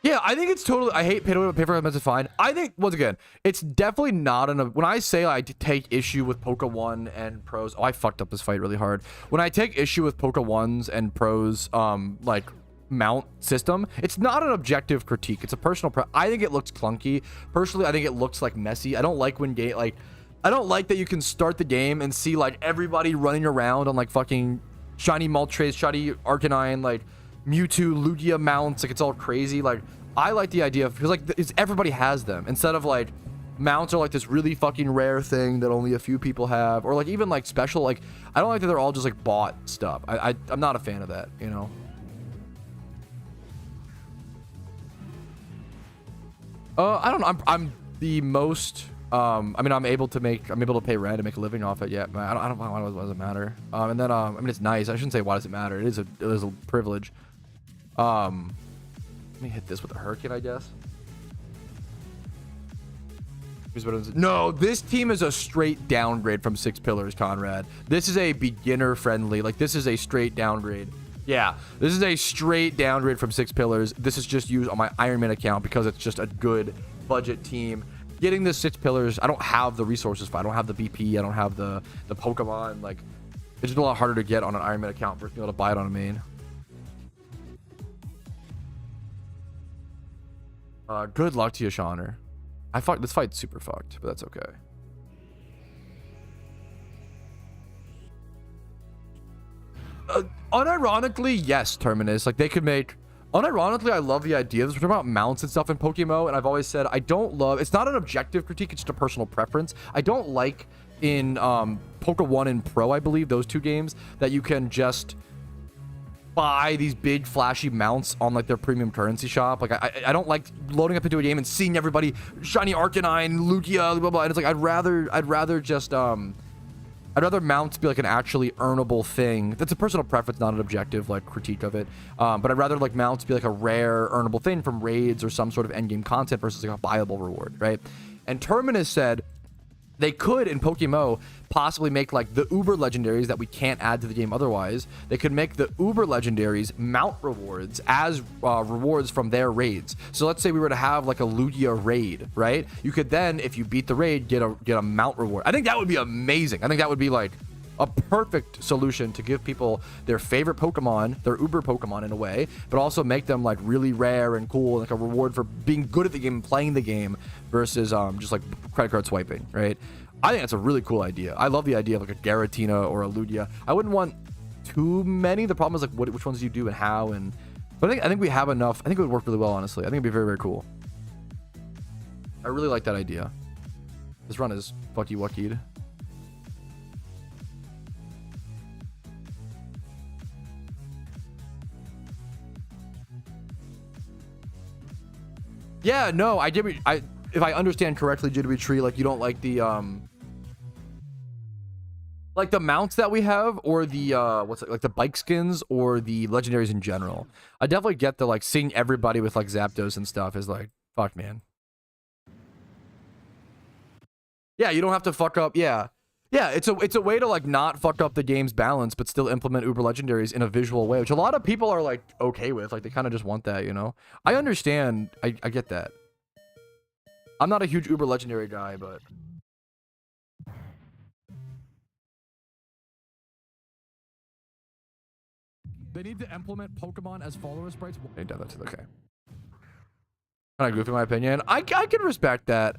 Yeah, I think it's totally... I hate pay for events, it's fine. I think, once again, it's definitely not when I say I take issue with Poke1 and Pros... Oh, I fucked up this fight really hard. When I take issue with Poke1's and Pros, like, mount system, it's not an objective critique. It's a personal... I think it looks clunky. Personally, I think it looks, like, messy. I don't like when game... Like, I don't like that you can start the game and see, like, everybody running around on, like, fucking shiny Moltres, shiny Arcanine, like... Mewtwo, Lugia mounts, like, it's all crazy. Like, I like the idea of, because like everybody has them, instead of like mounts are like this really fucking rare thing that only a few people have, or like even like special. Like, I don't like that they're all just like bought stuff. I'm not a fan of that, you know. I don't know. I'm the most I mean, I'm able to pay rent and make a living off it. Yeah, I don't why does it matter? And then I mean, it's nice. I shouldn't say why does it matter. It is a privilege. Let me hit this with a hurricane, I guess. No, this team is a straight downgrade from 6 Pillars, Conrad. This is a beginner friendly. Like, this is a straight downgrade. Yeah, this is a straight downgrade from 6 Pillars. This is just used on my Ironman account because it's just a good budget team. Getting the 6 Pillars, I don't have the resources for. I don't have the BP. I don't have the Pokemon. Like, it's just a lot harder to get on an Ironman account versus being able to buy it on a main. Good luck to you, Shauner. This fight's super fucked, but that's okay. Unironically, yes, Terminus. Like, they could make... Unironically, I love the idea. We're talking about mounts and stuff in PokeMMO, and I've always said I don't love... It's not an objective critique, it's just a personal preference. I don't like in Poke1 and Pro, I believe, those two games, that you can just buy these big flashy mounts on like their premium currency shop. Like, I don't like loading up into a game and seeing everybody shiny Arcanine, Lugia, blah blah. And it's like I'd rather just I'd rather mounts be like an actually earnable thing. That's a personal preference, not an objective like critique of it. But I'd rather like mounts be like a rare earnable thing from raids or some sort of endgame content versus like a buyable reward, right? And Terminus said, They could in PokeMMO possibly make like the Uber legendaries that we can't add to the game otherwise. They could make the Uber legendaries mount rewards as rewards from their raids. So let's say we were to have like a Lugia raid, right? You could then, if you beat the raid, get a mount reward. I think that would be amazing. I think that would be like a perfect solution to give people their favorite Pokemon, their Uber Pokemon in a way, but also make them like really rare and cool, like a reward for being good at the game and playing the game versus just like credit card swiping, right? I think that's a really cool idea. I love the idea of like a Garatina or a Lugia. I wouldn't want too many. The problem is like which ones do you do and how, and but I think we have enough. I think it would work really well, honestly. I think it'd be very, very cool. I really like that idea. This run is fucky wuckied. Yeah, no, if I understand correctly, JW Tree, like you don't like the mounts that we have, or the what's it, like the bike skins or the legendaries in general. I definitely get the like seeing everybody with like Zapdos and stuff is like fuck, man. Yeah, you don't have to fuck up. Yeah, it's a way to like not fuck up the game's balance, but still implement Uber legendaries in a visual way, which a lot of people are like okay with. Like they kind of just want that, you know. I understand. I get that. I'm not a huge Uber legendary guy, but they need to implement Pokemon as follower sprites. They did that too. Okay. Kind of goofy, in my opinion. I can respect that.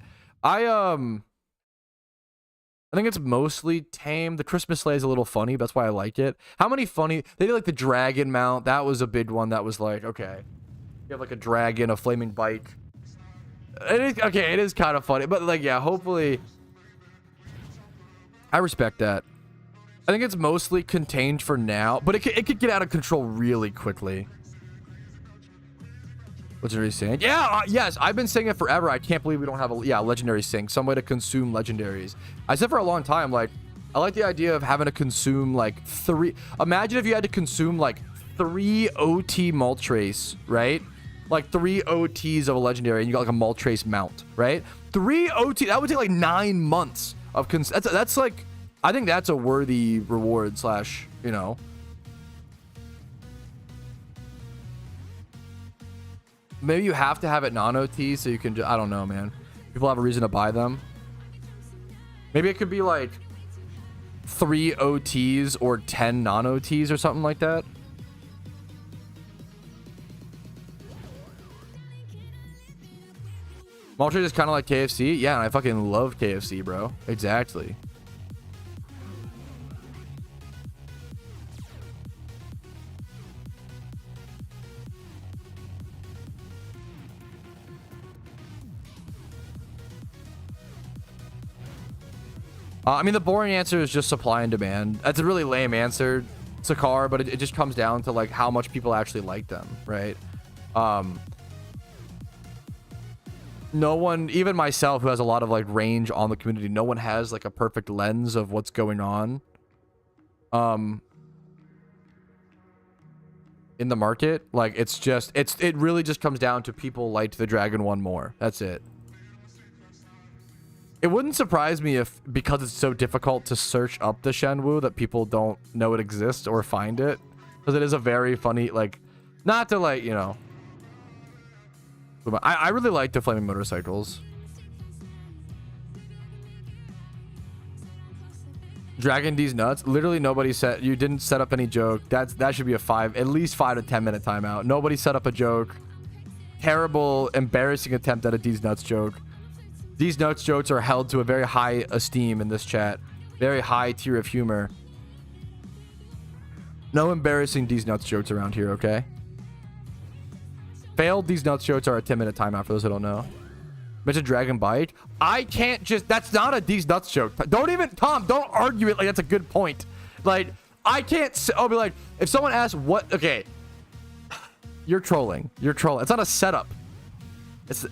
I think it's mostly tame. The Christmas sleigh is a little funny, but that's why I like it. How many funny... They did like the dragon mount. That was a big one that was like, okay. You have like a dragon, a flaming bike. Okay, it is kind of funny. But like, yeah, hopefully... I respect that. I think it's mostly contained for now, but it could get out of control really quickly. What's it really saying? Yeah, yes, I've been saying it forever. I can't believe we don't have a legendary sync, some way to consume legendaries. I said for a long time, like, I like the idea of having to consume like 3. Imagine if you had to consume like 3 OT Moltres, right? Like 3 OTs of a legendary, and you got like a Moltres mount, right? 3 OT, that would take like 9 months of that's like, I think that's a worthy reward slash, you know. Maybe you have to have it non-OT so you can I don't know, man. People have a reason to buy them. Maybe it could be like 3 OTs or 10 non-OTs or something like that. Moltres is kind of like KFC. Yeah, and I fucking love KFC, bro. Exactly. I mean, the boring answer is just supply and demand. That's a really lame answer, Sakar, but it just comes down to like how much people actually like them, right? No one, even myself, who has a lot of like range on the community, no one has like a perfect lens of what's going on in the market. Like it really just comes down to people liked the Dragon one more. That's it. It wouldn't surprise me if, because it's so difficult to search up the Shenwu, that people don't know it exists or find it. Because it is a very funny, like, not to like, you know. I really like the flaming motorcycles. Dragon D's nuts. Literally nobody said, you didn't set up any joke. That should be a at least 5 to 10 minute timeout. Nobody set up a joke. Terrible, embarrassing attempt at a D's nuts joke. These nuts jokes are held to a very high esteem in this chat. Very high tier of humor. No embarrassing These nuts jokes around here, okay? Failed These nuts jokes are a 10-minute timeout for those who don't know. Mention Dragon Bite. I can't just... That's not a These nuts joke. Don't even... Tom, don't argue it like that's a good point. Like, I can't... I'll be like... If someone asks what... Okay. You're trolling. You're trolling. It's not a setup.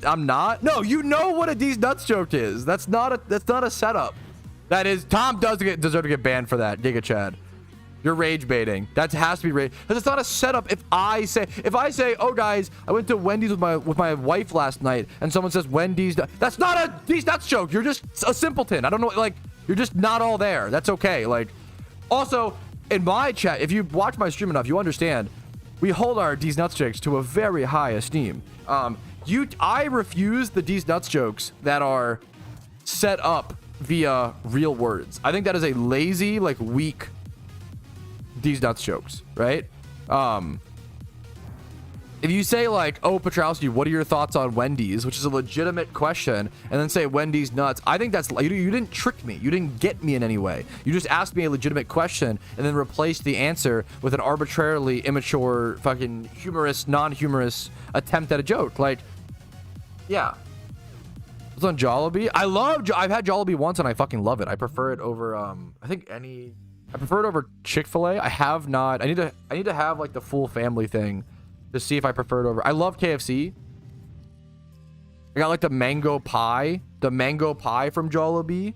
I'm not. No, you know what a D's nuts joke is. That's not a setup. That is, Tom does deserve to get banned for that. Giga Chad. You're rage baiting. That has to be rage, because it's not a setup. If I say, oh guys, I went to Wendy's with my wife last night, and someone says Wendy's, that's not a these nuts joke. You're just a simpleton. I don't know, like, you're just not all there. That's okay. Like, also in my chat, if you watch my stream enough, you understand we hold our D's nuts jokes to a very high esteem. I refuse the D's nuts jokes that are set up via real words. I think that is a lazy, like, weak D's nuts jokes, right? If you say like, oh, Patrouski, what are your thoughts on Wendy's, which is a legitimate question, and then say Wendy's nuts, I think that's, you didn't trick me. You didn't get me in any way. You just asked me a legitimate question and then replaced the answer with an arbitrarily immature, fucking humorous, non-humorous attempt at a joke. Like, yeah. It's on Jollibee. I've had Jollibee once and I fucking love it. I prefer it over, I prefer it over Chick-fil-A. I have not. I need to have like the full family thing to see if I prefer it over. I love KFC. I got like the mango pie from Jollibee.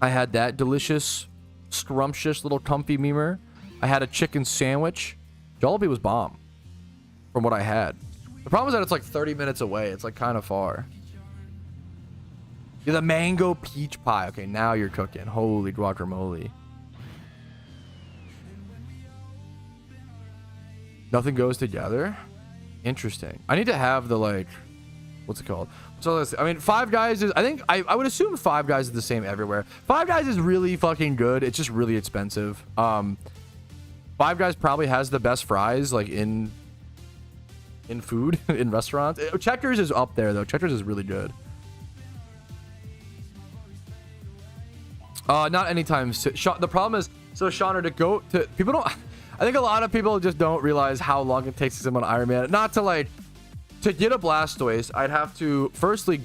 I had that delicious, scrumptious little comfy memer. I had a chicken sandwich. Jollibee was bomb from what I had. The problem is that it's like 30 minutes away. It's like kind of far. Yeah, the mango peach pie. Okay, now you're cooking. Holy guacamole. Nothing goes together? Interesting. I need to have the, like, what's it called? So I mean, Five Guys is, I think, I would assume Five Guys is the same everywhere. Five Guys is really fucking good. It's just really expensive. Five Guys probably has the best fries, like, in food, in restaurants. Checkers is up there, though. Checkers is really good. Not anytime soon. The problem is, so Shauna, to go to, people don't, I think a lot of people just don't realize how long it takes to summon Iron Man. Not to, like, to get a Blastoise, I'd have to firstly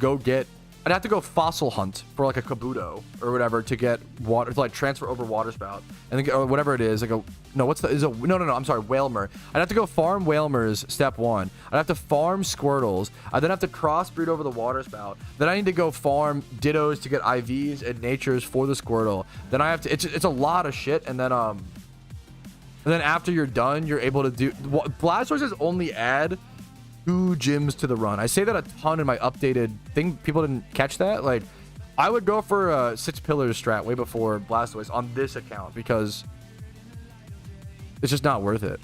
I'd have to go fossil hunt for like a Kabuto or whatever to get water, to like transfer over Water Spout, and then, or whatever it is, like a, no, I'm sorry, Whalmer. I'd have to go farm Whalmers, step 1. I'd have to farm Squirtles. I'd then have to crossbreed over the Water Spout. Then I need to go farm Dittos to get IVs and Natures for the Squirtle. Then I have to, it's a lot of shit, and then after you're done, you're able to do, Blastoises only add 2 gyms to the run. I say that a ton in my updated thing. People didn't catch that. Like, I would go for a 6 pillars strat way before Blastoise on this account because it's just not worth it.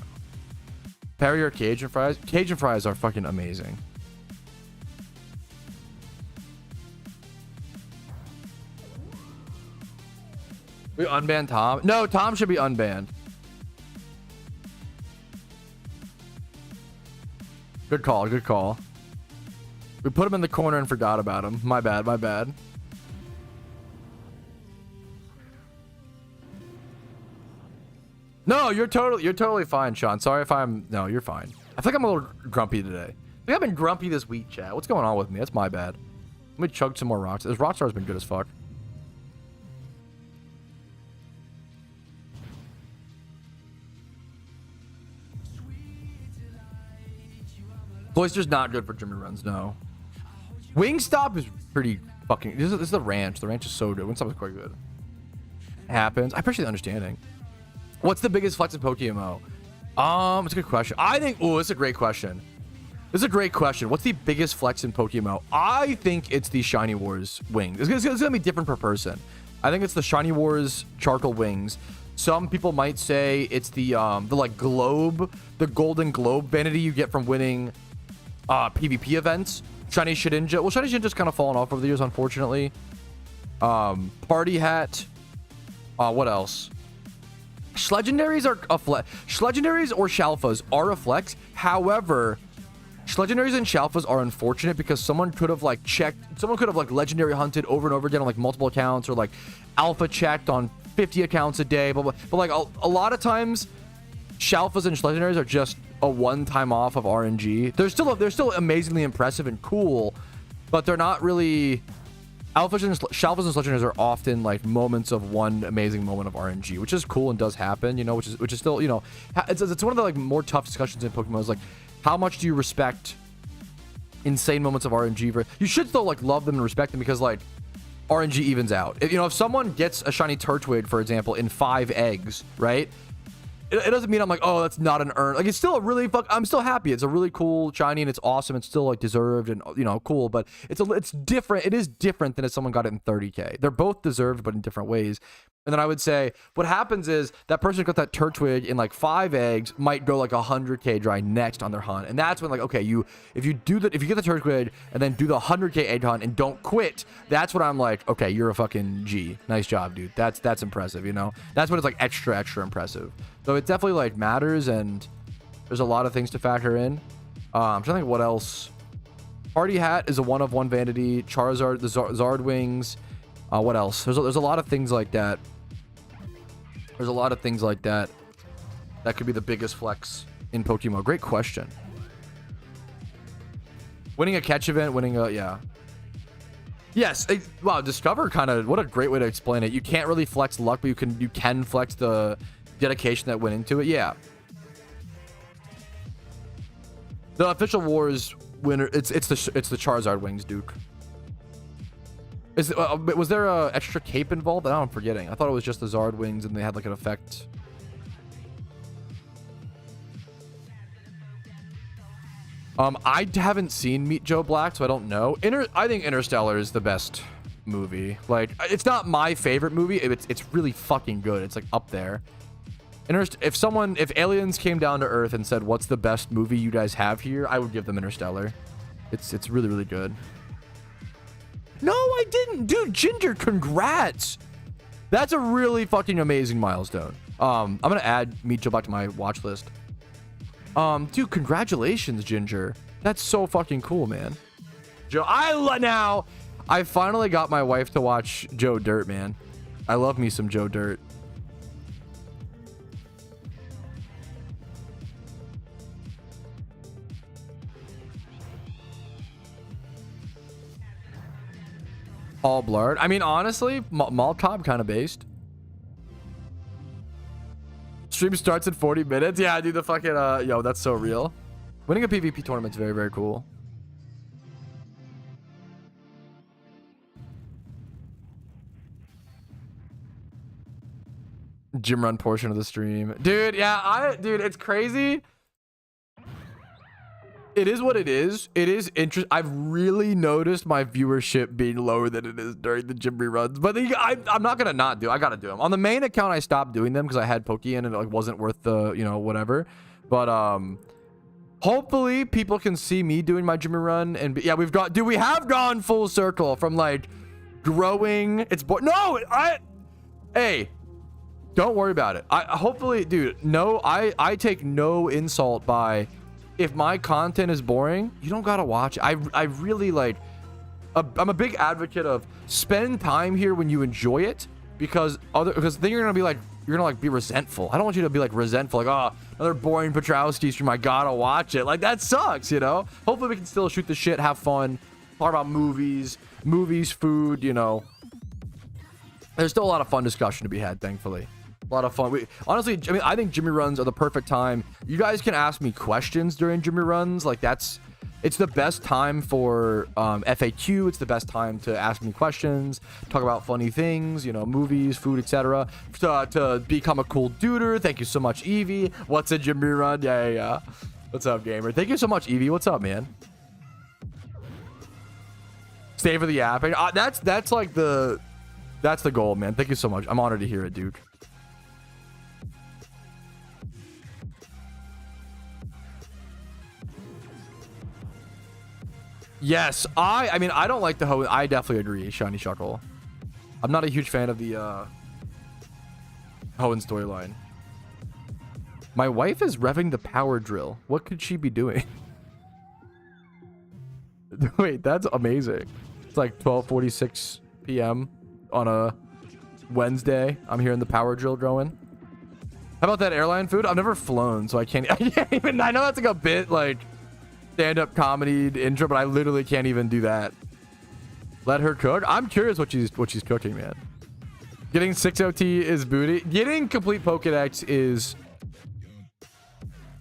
Parry or Cajun fries? Cajun fries are fucking amazing. We unban Tom? No, Tom should be unbanned. Good call, good call. We put him in the corner and forgot about him. My bad, my bad. No, you're totally fine, Sean. Sorry if no, you're fine. I think I'm a little grumpy today. I think I've been grumpy this week, chat. What's going on with me? That's my bad. Let me chug some more rocks. This Rockstar's been good as fuck. Cloister's not good for Jimmy runs, no. Wingstop is pretty fucking, this is the ranch. The ranch is so good. Wingstop is quite good. It happens. I appreciate the understanding. What's the biggest flex in PokeMMO? It's a good question. I think, oh, it's a great question. This is a great question. What's the biggest flex in PokeMMO? I think it's the Shiny Wars wings. It's gonna be different per person. I think it's the Shiny Wars charcoal wings. Some people might say it's the like globe, the golden globe vanity you get from winning PvP events. Shiny Shedinja. Well, Shiny Shedinja's kind of fallen off over the years, unfortunately. Party hat. What else? Legendaries are a flex. Legendaries or Shalfas are a flex. However, Legendaries and Shalfas are unfortunate because someone could have like legendary hunted over and over again on like multiple accounts, or like alpha checked on 50 accounts a day. But like a lot of times, Shalfas and Legendaries are just a one-time off of RNG. They're still amazingly impressive and cool, but they're not really. Shalfas and Legendaries are often like moments of one amazing moment of RNG, which is cool and does happen, you know, which is still, you know, it's one of the like more tough discussions in Pokemon. Is like, how much do you respect insane moments of RNG? You should still like love them and respect them, because like RNG evens out. If, you know, if someone gets a shiny Turtwig, for example, in 5 eggs, right? It doesn't mean I'm like, oh, that's not an earn. Like, it's still a really I'm still happy. It's a really cool shiny and it's awesome. It's still like deserved and, you know, cool, but it's different. It is different than if someone got it in 30K. They're both deserved, but in different ways. And then I would say what happens is that person who got that Turtwig in like 5 eggs might go like 100K dry next on their hunt. And that's when, like, okay, if you get the Turtwig and then do the 100K egg hunt and don't quit, that's when I'm like, okay, you're a fucking G. Nice job, dude. That's impressive, you know? That's when it's like extra impressive. So it definitely like matters, and there's a lot of things to factor in. I'm trying to think what else. Party Hat is a 1/1 vanity. Charizard, the Zard Wings. What else? There's a lot of things like that. There's a lot of things like that that could be the biggest flex in PokeMMO. Great question. Winning a catch event, winning a, yeah. Yes, wow, Discover kind of, what a great way to explain it. You can't really flex luck, but you can flex the dedication that went into it. Yeah. The official wars winner, it's the Charizard Wings, Duke. Was there a extra cape involved? I'm forgetting. I thought it was just the Zard Wings and they had like an effect. I haven't seen Meet Joe Black, so I don't know. I think Interstellar is the best movie. Like, it's not my favorite movie. It's really fucking good. It's like up there. If aliens came down to Earth and said, "What's the best movie you guys have here?" I would give them Interstellar. It's really, really good. No, I didn't. Dude, Ginger, congrats. That's a really fucking amazing milestone. I'm going to add Meet Joe Black to my watch list. Dude, congratulations, Ginger. That's so fucking cool, man. Joe, I finally got my wife to watch Joe Dirt, man. I love me some Joe Dirt. All blurred. I mean, honestly, Mall Top kind of based. Stream starts in 40 minutes. Yeah, dude, the fucking yo, that's so real. Winning a PvP tournament's very, very cool. Gym run portion of the stream, dude. Yeah, dude, it's crazy. It is what it is. It is interesting. I've really noticed my viewership being lower than it is during the gym reruns. But I'm not gonna not do. I gotta do them on the main account. I stopped doing them because I had Pokeyen and it like wasn't worth the, you know, whatever. But hopefully people can see me doing my gym run. And yeah, we have gone full circle from like growing. Hey, don't worry about it. Hopefully, dude. No, I take no insult by. If my content is boring, you don't gotta watch it. I really like. I'm a big advocate of spend time here when you enjoy it, because then you're gonna be resentful. I don't want you to be like resentful, like, oh, another boring Patrouski stream. I gotta watch it. Like, that sucks, you know. Hopefully we can still shoot the shit, have fun, talk about movies, food. You know, there's still a lot of fun discussion to be had. Thankfully. A lot of fun. Honestly, I mean, I think Jimmy runs are the perfect time. You guys can ask me questions during Jimmy runs. Like, it's the best time for FAQ. It's the best time to ask me questions, talk about funny things, you know, movies, food, etc. To become a cool duder. Thank you so much, Evie. What's a Jimmy run? Yeah. What's up, gamer? Thank you so much, Evie. What's up, man? Stay for the app. That's like that's the goal, man. Thank you so much. I'm honored to hear it, dude. Yes, I mean, I don't like the Hoenn. I definitely agree, Shiny Shuckle. I'm not a huge fan of the Hoenn storyline. My wife is revving the power drill. What could she be doing? Wait, that's amazing. It's like 12:46 p.m. on a Wednesday. I'm hearing the power drill going. How about that airline food? I've never flown, so I can't even. I know that's like a bit like stand-up comedy intro, but I literally can't even do that. Let her cook. I'm curious what she's cooking, man. Getting 6 OT is booty. Getting complete Pokedex is,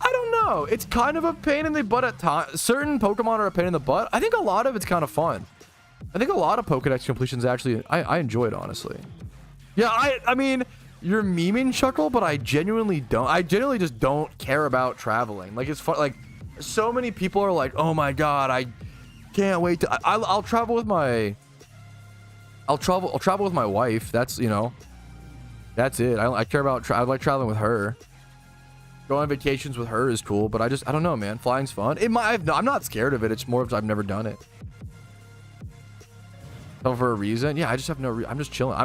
I don't know. It's kind of a pain in the butt at times. Certain Pokemon are a pain in the butt. I think a lot of it's kind of fun. I think a lot of Pokedex completions actually, I enjoy it, honestly. Yeah, I mean, you're memeing, Chuckle, but I genuinely don't. I genuinely just don't care about traveling. Like, it's fun. Like, so many people are like, oh my God, I can't wait to, I'll travel with my, I'll travel with my wife. That's, you know, that's it. I care about, I like traveling with her. Going on vacations with her is cool, but I don't know, man. Flying's fun. I'm not scared of it. It's more of I've never done it. So for a reason, yeah, I just have no. I'm just chilling.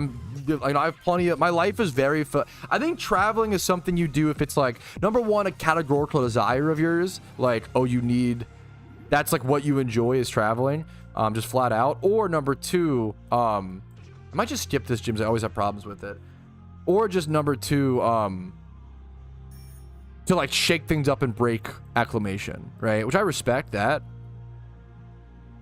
I have plenty of. My life is very. I think traveling is something you do if it's like number one, a categorical desire of yours, like oh you need. That's like what you enjoy is traveling, just flat out. Or number two, I might just skip this gym. I always have problems with it. Or just number two, to like shake things up and break acclimation, right? Which I respect that.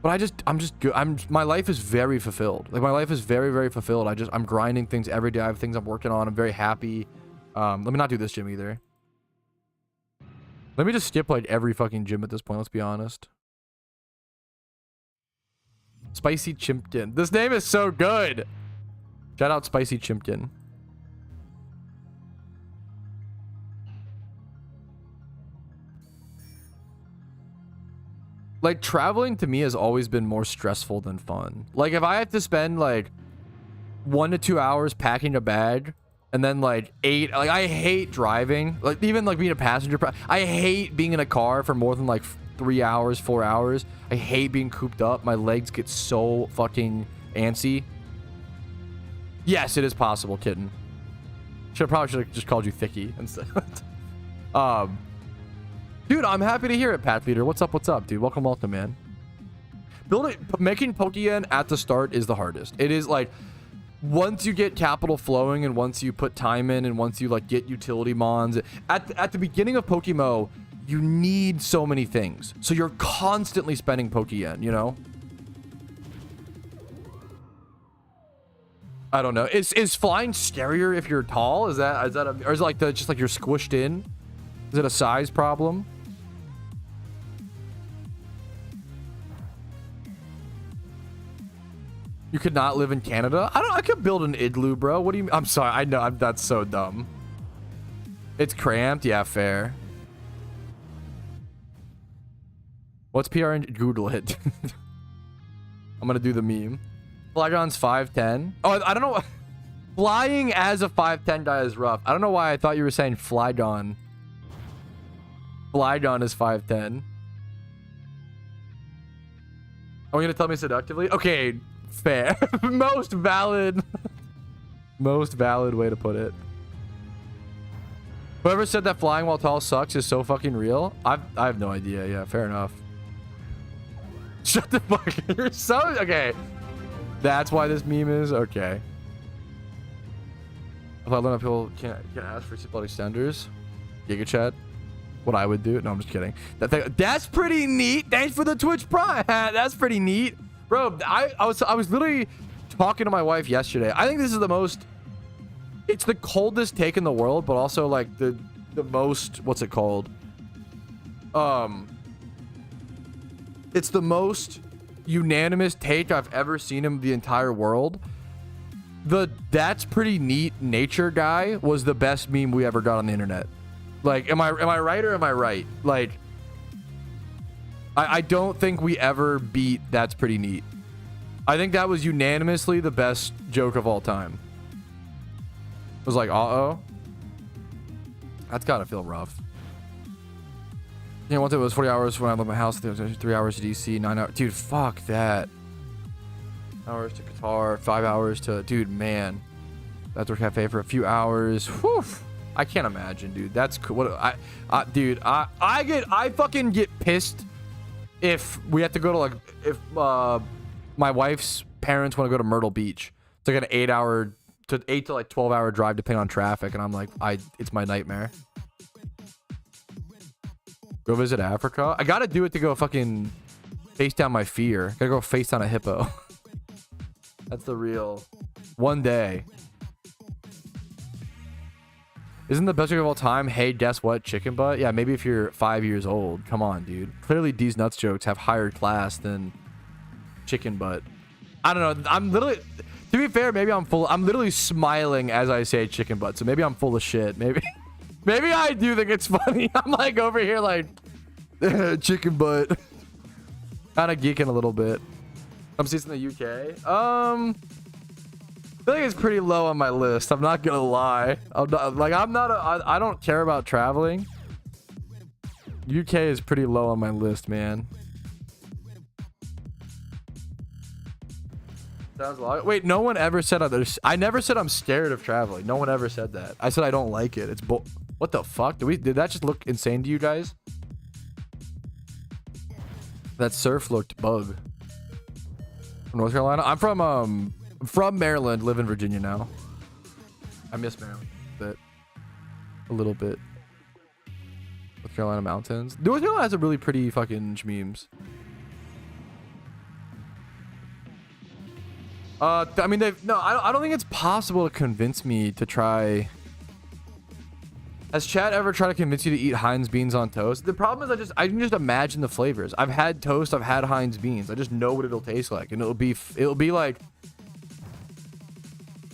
But I'm just good. My life is very fulfilled. Like my life is very, very fulfilled. I'm grinding things every day. I have things I'm working on. I'm very happy. Let me not do this gym either. Let me just skip like every fucking gym at this point. Let's be honest. Spicy Chimpkin. This name is so good. Shout out Spicy Chimpkin. Like traveling to me has always been more stressful than fun. Like if I have to spend like 1 to 2 hours packing a bag and then like 8, like I hate driving, like even like being a passenger. I hate being in a car for more than like 3 hours, 4 hours. I hate being cooped up. My legs get so fucking antsy. Yes, it is possible, kitten. Probably should have just called you Thicky instead. Dude, I'm happy to hear it, Path Leader. What's up, dude? Welcome, man. Making Pokeyen at the start is the hardest. It is like, once you get capital flowing and once you put time in and once you like get utility mons, at the beginning of PokeMMO, you need so many things. So you're constantly spending Pokeyen, you know? I don't know. Is flying scarier if you're tall? Or is it like just like you're squished in? Is it a size problem? You could not live in Canada? I could build an igloo, bro. What do you mean? I'm sorry. I know. That's so dumb. It's cramped. Yeah, fair. What's PRNG? Google it. I'm going to do the meme. Flygon's 5'10". Oh, I don't know. Flying as a 5'10" guy is rough. I don't know why I thought you were saying Flygon. Flygon is 5'10". Are we going to tell me seductively? Okay. Fair. Most valid way to put it. Whoever said that flying while tall sucks is so fucking real. I have no idea. Yeah, fair enough. Shut the fuck. You're so okay. That's why this meme is okay. If I learn that people can't ask for seatbelt extenders, Giga Chat. What I would do? No, I'm just kidding. That's pretty neat. Thanks for the Twitch Prime. That's pretty neat. Bro, I was literally talking to my wife yesterday. I think this is the most, it's the coldest take in the world, but also like the most, what's it called? It's the most unanimous take I've ever seen in the entire world. The that's pretty neat nature guy was the best meme we ever got on the internet. Like, am I right or am I right? Like, I don't think we ever beat That's Pretty Neat. I think that was unanimously the best joke of all time. It was like, uh-oh. That's gotta feel rough. Yeah, once it was 40 hours when I left my house. There was 3 hours to DC, 9 hours. Dude, fuck that. Hours to Qatar, 5 hours to... Dude, man. Outdoor Cafe for a few hours. Whew. I can't imagine, dude. That's cool. What dude, I fucking get pissed if we have to go to like if my wife's parents want to go to Myrtle Beach. It's like an 8 to like 12 hour drive depending on traffic, and I'm like, it's my nightmare. Go visit Africa. I gotta do it to go fucking face down my fear. Gotta go face down a hippo. That's the real one day. Isn't the best joke of all time, hey, guess what, chicken butt? Yeah, maybe if you're 5 years old. Come on, dude. Clearly, these nuts jokes have higher class than chicken butt. I don't know. I'm literally, to be fair, maybe I'm literally smiling as I say chicken butt. So maybe I'm full of shit. Maybe I do think it's funny. I'm like over here like chicken butt. Kind of geeking a little bit. I'm seeing in the UK. I think it's pretty low on my list. I'm not gonna lie. I don't care about traveling. UK is pretty low on my list, man. Sounds long. Wait, no one ever said others. I never said I'm scared of traveling. No one ever said that. I said I don't like it. It's what the fuck? Did that just look insane to you guys? That surf looked bug. From North Carolina. I'm from Maryland. Live in Virginia now. I miss Maryland a little bit. North Carolina mountains. North Carolina has a really pretty fucking memes. I mean, I don't think it's possible to convince me to try. Has Chad ever tried to convince you to eat Heinz beans on toast? The problem is I can just imagine the flavors. I've had toast, I've had Heinz beans. I just know what it'll taste like, and it'll be like.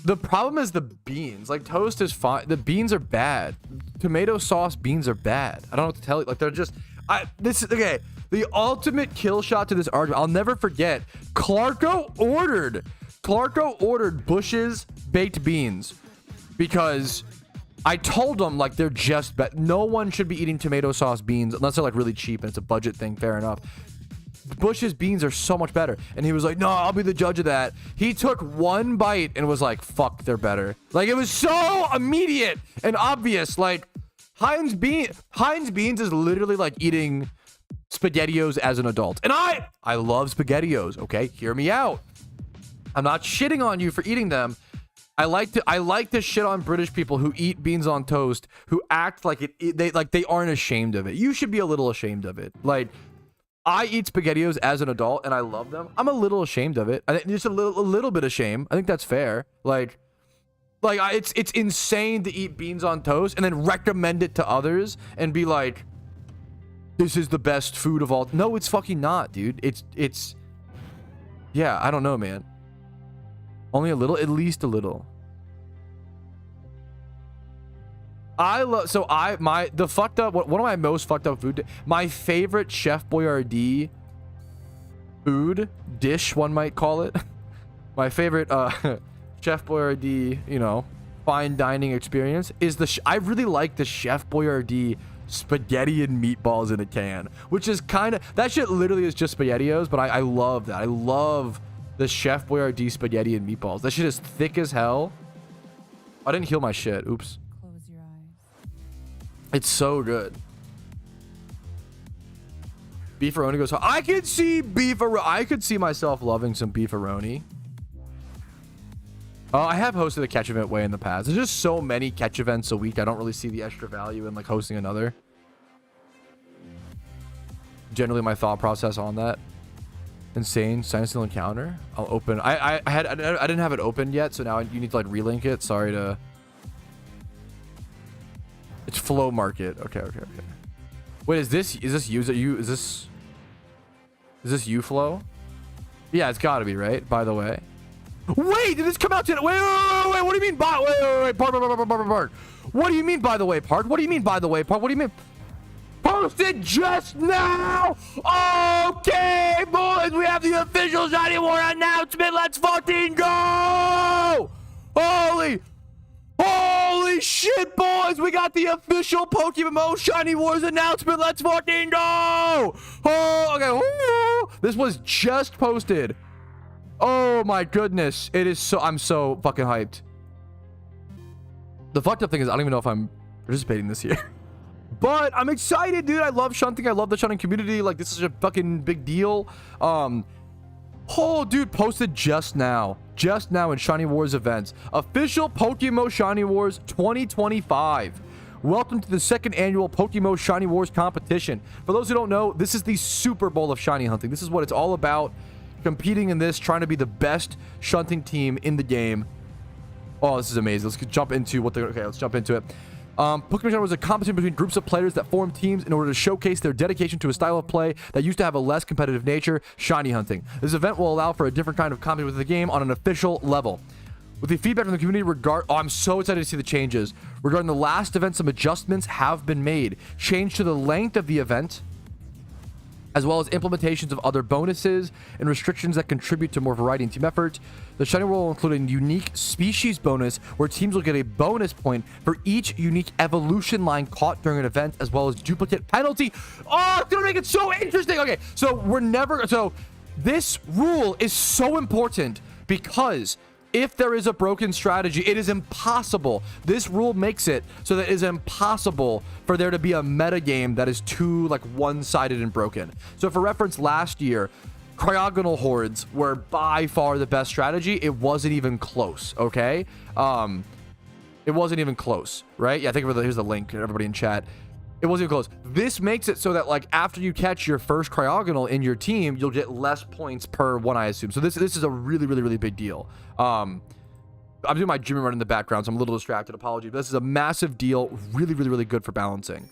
The problem is the beans. Like, toast is fine. The beans are bad. Tomato sauce beans are bad. I don't know what to tell you. Like, they're just. This is okay. The ultimate kill shot to this argument. I'll never forget. Clarko ordered Bush's baked beans because I told him like they're just no one should be eating tomato sauce beans unless they're like really cheap and it's a budget thing. Fair enough. Bush's beans are so much better, and he was like, no, I'll be the judge of that. He took one bite and was like, fuck, they're better. Like, it was so immediate and obvious. Like, Heinz beans is literally like eating SpaghettiOs as an adult, and I love SpaghettiOs. Okay, hear me out. I'm not shitting on you for eating them. I like to shit on British people who eat beans on toast, who act like they aren't ashamed of it. You should be a little ashamed of it. Like, I eat SpaghettiOs as an adult and I love them. I'm a little ashamed of it. I think just a little bit of shame. I think that's fair. It's insane to eat beans on toast and then recommend it to others and be like, this is the best food of all. No, it's fucking not, dude. It's yeah, I don't know, man. Only a little, at least a little. One of my most fucked up food, my favorite Chef Boyardee food dish, one might call it. My favorite Chef Boyardee, fine dining experience is I really like the Chef Boyardee spaghetti and meatballs in a can, which is that shit literally is just SpaghettiOs, but I love that. I love the Chef Boyardee spaghetti and meatballs. That shit is thick as hell. I didn't heal my shit. Oops. Close your eyes. It's so good. Beefaroni goes. I could see myself loving some beefaroni. I have hosted a catch event way in the past. There's just so many catch events a week. I don't really see the extra value in like hosting another. Generally, my thought process on that. Insane Sentinel encounter. I'll open. I didn't have it opened yet, so now you need to like relink it. Sorry to. It's Flow Market. Okay. Wait, is this you Flow? Yeah, it's got to be, right? By the way. Wait, did this come out today? Wait. What do you mean by wait? Part. What do you mean by the way, Part? What do you mean by the way, Part? What do you mean? Posted just now. Okay, boys, we have the official Shiny War announcement. Let's fucking go! Holy shit, boys! We got the official PokeMMO Shiny Wars announcement. Let's fucking go! Oh, okay. This was just posted. Oh my goodness, it is so. I'm so fucking hyped. The fucked up thing is I don't even know if I'm participating this year. But I'm excited, dude. I love shunting. I love the shunting community. Like, this is a fucking big deal. Dude, posted just now in Shiny Wars events. Official PokeMMO Shiny Wars 2025. Welcome to the second annual PokeMMO Shiny Wars competition. For those who don't know, this is the Super Bowl of shiny hunting. This is what it's all about. Competing in this, trying to be the best shunting team in the game. Oh, this is amazing. Let's jump into let's jump into it. PokeMMO Shiny was a competition between groups of players that formed teams in order to showcase their dedication to a style of play that used to have a less competitive nature, shiny hunting. This event will allow for a different kind of competition with the game on an official level. With the feedback from the community I'm so excited to see the changes. Regarding the last event, some adjustments have been made. Change to the length of the event, as well as implementations of other bonuses and restrictions that contribute to more variety in team effort. The Shiny World will include a unique species bonus where teams will get a bonus point for each unique evolution line caught during an event, as well as duplicate penalty. Oh, it's gonna make it so interesting. Okay, so this rule is so important because if there is a broken strategy, it is impossible. This rule makes it so that it is impossible for there to be a meta game that is too like one-sided and broken. So for reference, last year, Cryogonal Hordes were by far the best strategy. It wasn't even close, okay? It wasn't even close, right? Yeah, I think here's the link, everybody in chat. It wasn't even close. This makes it so that like after you catch your first Cryogonal in your team, you'll get less points per one, I assume. So this is a really big deal. I'm doing my gym run in the background, so I'm a little distracted. Apologies. But this is a massive deal. Really good for balancing.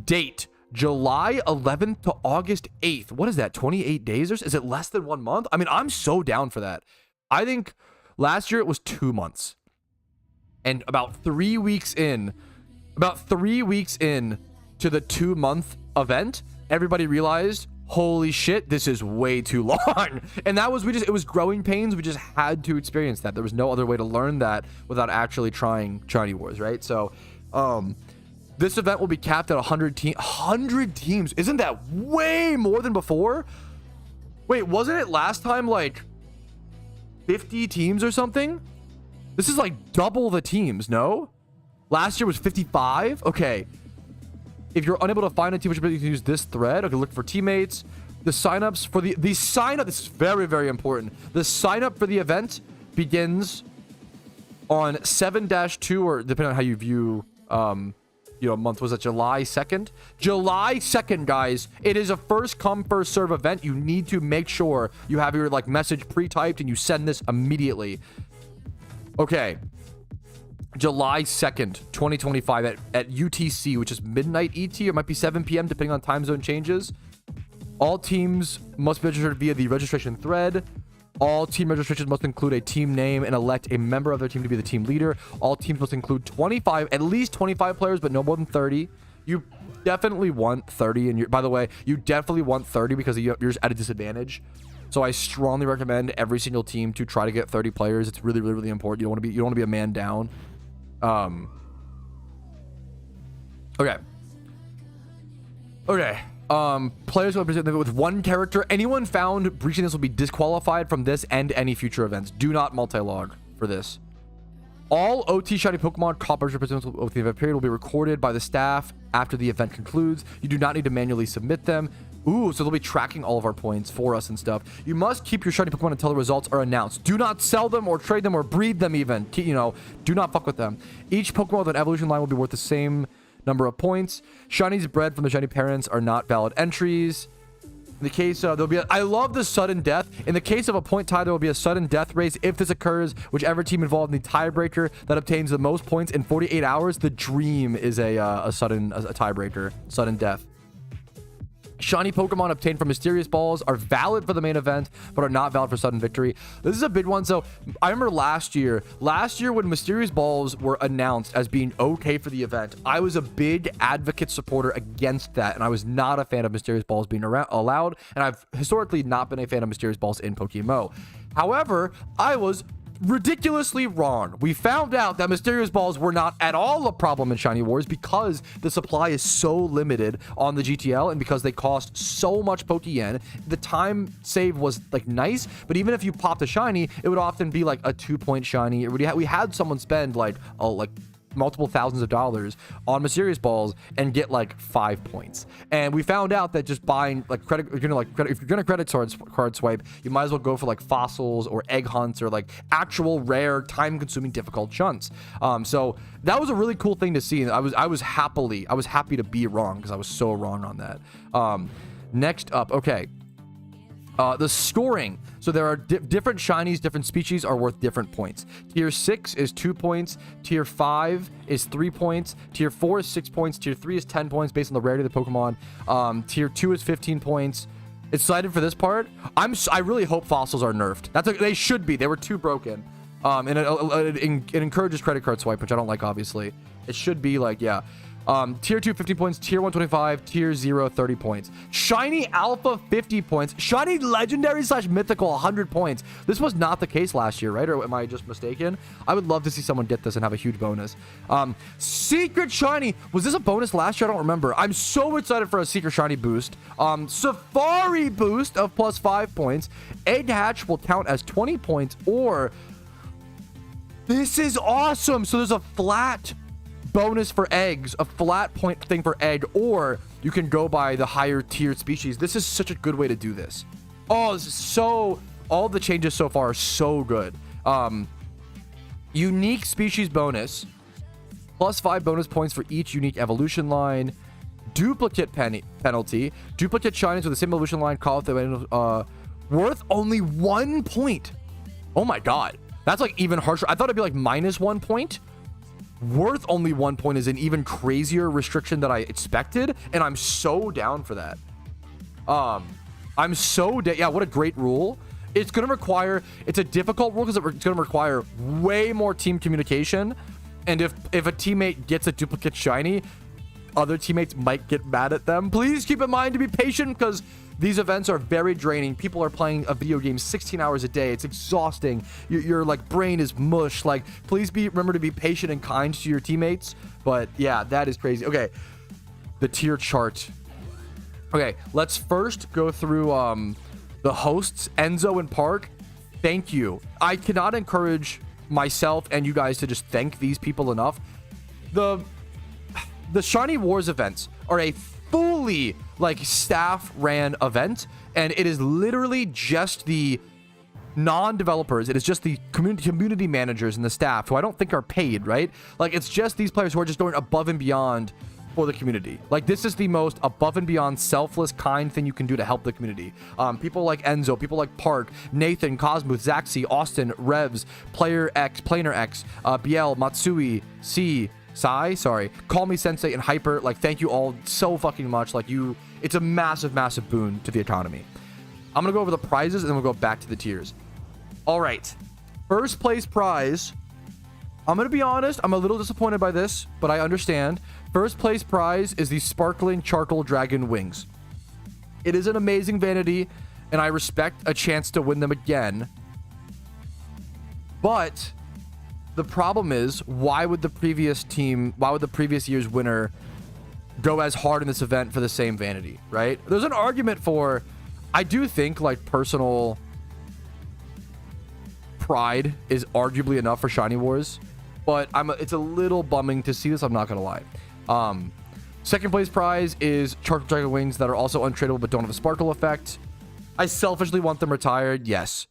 Date July 11th to August 8th. What is that? 28 days? Or is it less than 1 month? I mean, I'm so down for that. I think last year it was 2 months, and about 3 weeks in to the 2-month event, everybody realized, holy shit, this is way too long. And that was, it was growing pains. We just had to experience that. There was no other way to learn that without actually trying Shiny Wars, right? So, this event will be capped at 100 teams. Isn't that way more than before? Wait, wasn't it last time like 50 teams or something? This is like double the teams, no? Last year was 55? Okay. If you're unable to find a team, you can use this thread. Okay, look for teammates. The signups for the sign up. This is very important. The sign up for the event begins on 7-2, or depending on how you view, month. Was it July 2nd? July 2nd, guys. It is a first come, first serve event. You need to make sure you have your like message pre-typed and you send this immediately. Okay. July 2nd, 2025 at UTC, which is midnight ET. It might be 7 p.m. depending on time zone changes. All teams must be registered via the registration thread. All team registrations must include a team name and elect a member of their team to be the team leader. All teams must include at least 25 players, but no more than 30. You definitely want 30. And by the way, you definitely want 30 because you're just at a disadvantage. So I strongly recommend every single team to try to get 30 players. It's really important. You don't want to be a man down. Okay. Players will present with one character. Anyone found breaching this will be disqualified from this and any future events. Do not multi-log for this. All OT Shiny Pokemon caught by representatives of the event period will be recorded by the staff after the event concludes. You do not need to manually submit them. Ooh, so they'll be tracking all of our points for us and stuff. You must keep your shiny Pokemon until the results are announced. Do not sell them or trade them or breed them even. Do not fuck with them. Each Pokemon with an evolution line will be worth the same number of points. Shinies bred from the shiny parents are not valid entries. In the case of, I love the sudden death. In the case of a point tie, there will be a sudden death race. If this occurs, whichever team involved in the tiebreaker that obtains the most points in 48 hours, the dream is a tiebreaker, sudden death. Shiny Pokemon obtained from Mysterious Balls are valid for the main event, but are not valid for sudden victory. This is a big one. So I remember last year when Mysterious Balls were announced as being okay for the event, I was a big advocate supporter against that, and I was not a fan of Mysterious Balls being allowed, and I've historically not been a fan of Mysterious Balls in PokeMMO. However, I was ridiculously wrong. We found out that Mysterious Balls were not at all a problem in Shiny Wars because the supply is so limited on the GTL and because they cost so much Pokeyen. The time save was like nice, but even if you popped a shiny, it would often be like a 2-point shiny. We had someone spend like multiple thousands of dollars on Mysterious Balls and get like 5 points. And we found out that just buying like if you're gonna credit card swipe, you might as well go for like fossils or egg hunts or like actual rare time-consuming difficult shunts. So that was a really cool thing to see. I was happy to be wrong because I was so wrong on that. Next up, okay. The scoring. So there are different shinies, different species are worth different points. Tier 6 is 2 points. Tier 5 is 3 points. Tier 4 is 6 points. Tier 3 is 10 points based on the rarity of the Pokemon. Tier 2 is 15 points. Excited for this part. I really hope fossils are nerfed. They should be. They were too broken. And it encourages credit card swipe, which I don't like, obviously. It should be like, yeah. Tier 2, 50 points. Tier 1, 25. Tier 0, 30 points. Shiny Alpha, 50 points. Shiny Legendary / Mythical, 100 points. This was not the case last year, right? Or am I just mistaken? I would love to see someone get this and have a huge bonus. Secret Shiny. Was this a bonus last year? I don't remember. I'm so excited for a Secret Shiny boost. Safari boost of plus 5 points. Egg Hatch will count as 20 points, or... This is awesome. So there's a flat bonus for eggs, a flat point thing for egg, or you can go by the higher tiered species. This is such a good way to do this. Oh, this is so... All the changes so far are so good. Unique species bonus. Plus 5 bonus points for each unique evolution line. Duplicate penalty. Duplicate shinies with the same evolution line call if they worth only 1 point. Oh my god. That's like even harsher. I thought it'd be like minus 1 point. Worth only 1 point is an even crazier restriction that I expected, and I'm so down for that. I'm so yeah, what a great rule. It's gonna require, it's a difficult rule because it's gonna require way more team communication, and if a teammate gets a duplicate shiny, other teammates might get mad at them. Please keep in mind to be patient, because these events are very draining. People are playing a video game 16 hours a day. It's exhausting. Your like brain is mush. Like, please remember to be patient and kind to your teammates. But yeah, that is crazy. Okay, the tier chart. Okay, let's first go through the hosts, Enzo and Park. Thank you. I cannot encourage myself and you guys to just thank these people enough. The Shiny Wars events are a fully like staff ran event, and it is literally just the non-developers. It is just the community managers and the staff, who I don't think are paid, right? Like, it's just these players who are just going above and beyond for the community. Like, this is the most above and beyond selfless, kind thing you can do to help the community. People like Enzo, people like Park, Nathan, Cosmuth, Zaxi, Austin, Revs, Planer X, BL, Matsui, C, Sai, sorry, Call Me Sensei, and Hyper. Like, thank you all so fucking much. Like, it's a massive boon to the economy. I'm gonna go over the prizes, and then we'll go back to the tiers. All right, first place prize. I'm gonna be honest, I'm a little disappointed by this, but I understand. First place prize is the Sparkling Charcoal Dragon Wings. It is an amazing vanity, and I respect a chance to win them again. But the problem is, why would the previous year's winner go as hard in this event for the same vanity, right? There's an argument for, I do think like personal pride is arguably enough for Shiny Wars, but it's a little bumming to see this, I'm not gonna lie. Second place prize is Charcoal Dragon Wings that are also untradeable but don't have a sparkle effect. I selfishly want them retired, yes.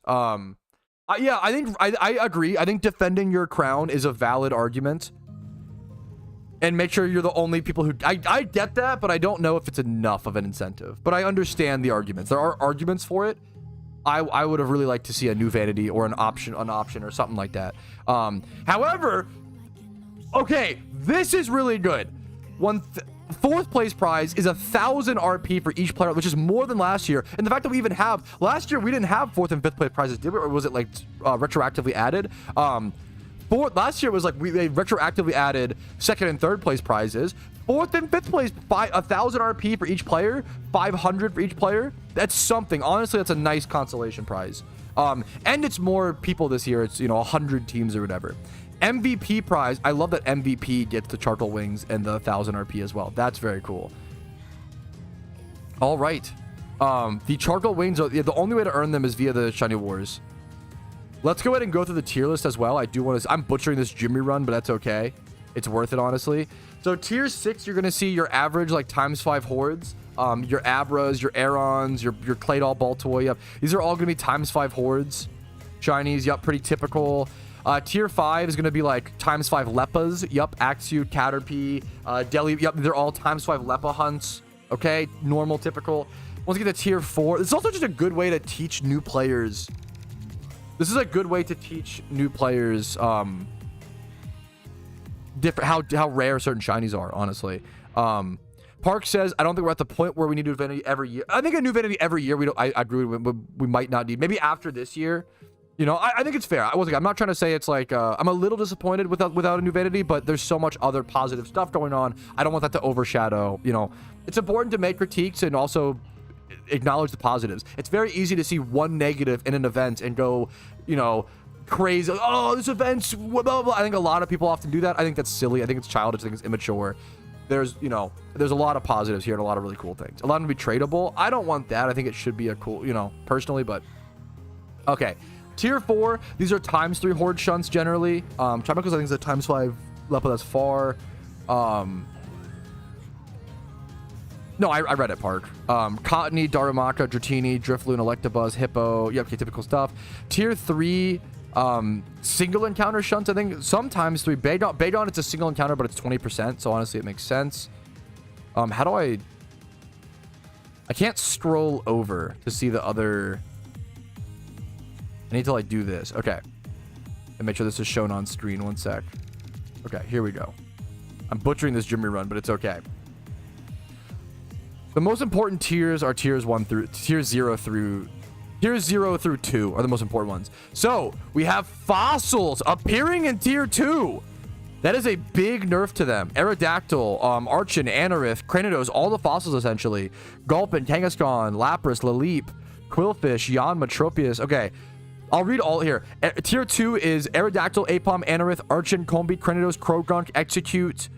Yeah, I agree. I think defending your crown is a valid argument. And make sure you're the only people who... I get that, but I don't know if it's enough of an incentive. But I understand the arguments. There are arguments for it. I would have really liked to see a new vanity or an option or something like that. However, okay, this is really good. Fourth place prize is 1,000 RP for each player, which is more than last year. And the fact that we even have... Last year, we didn't have fourth and fifth place prizes, did we? Or was it, like, retroactively added? Last year was, like, they retroactively added second and third place prizes. Fourth and fifth place, 1,000 RP for each player, 500 for each player. That's something. Honestly, that's a nice consolation prize. And it's more people this year. It's, 100 teams or whatever. MVP prize. I love that MVP gets the Charcoal Wings and the 1,000 RP as well. That's very cool. All right. The Charcoal Wings are the only way to earn them is via the Shiny Wars. Let's go ahead and go through the tier list as well. I do want to... I'm butchering this Jimmy run, but that's okay. It's worth it, honestly. So tier 6, you're going to see your average like ×5 hordes. Your Abras, your Arons, your Claydol Baltoy. Yep. These are all going to be ×5 hordes. Shinies, yep, pretty typical. Tier 5 is going to be like ×5 Leppas. Yup, Axew, Caterpie, Deli. Yup, they're all ×5 Leppa hunts. Okay, normal, typical. Once you get to tier 4, this is also just a good way to teach new players. This is a good way to teach new players different how rare certain shinies are, honestly. Park says, I don't think we're at the point where we need a new vanity every year. I think a new vanity every year, I agree with, we might not need. Maybe after this year. You know, I think it's fair. I'm not trying to say it's like, I'm a little disappointed without a new vanity, but there's so much other positive stuff going on. I don't want that to overshadow, you know. It's important to make critiques and also acknowledge the positives. It's very easy to see one negative in an event and go, you know, crazy. Oh, this event's blah, blah, blah. I think a lot of people often do that. I think that's silly. I think it's childish. I think it's immature. There's, you know, there's a lot of positives here and a lot of really cool things. A lot of them be tradable. I don't want that. I think it should be a cool, you know, personally, but okay. Tier 4, these are ×3 horde shunts generally. Chimicles, I think, is a ×5 level that's far. No, I read it, Park. Cottony, Darumaka, Dratini, Drifloon, Electabuzz, Hippo. Yeah, okay, typical stuff. Tier 3, single encounter shunts, I think. Sometimes 3. Baydon, it's a single encounter, but it's 20%, so honestly, it makes sense. How do I can't scroll over to see the other... I need to like do this. Okay. And make sure this is shown on screen. One sec. Okay, here we go. I'm butchering this Jimmy run, but it's okay. The most important tiers are tier 0 through 2 are the most important ones. So we have fossils appearing in tier 2. That is a big nerf to them. Aerodactyl, Archon, Anorith, Cranidos, all the fossils essentially. Gulpin, Kangaskhan, Lapras, Laleep, Quillfish, Yanma, Tropius. Okay. I'll read all here. Tier 2 is Aerodactyl, Apom, Anorith, Archon, Combee, Cranidos, Croagunk, Execute,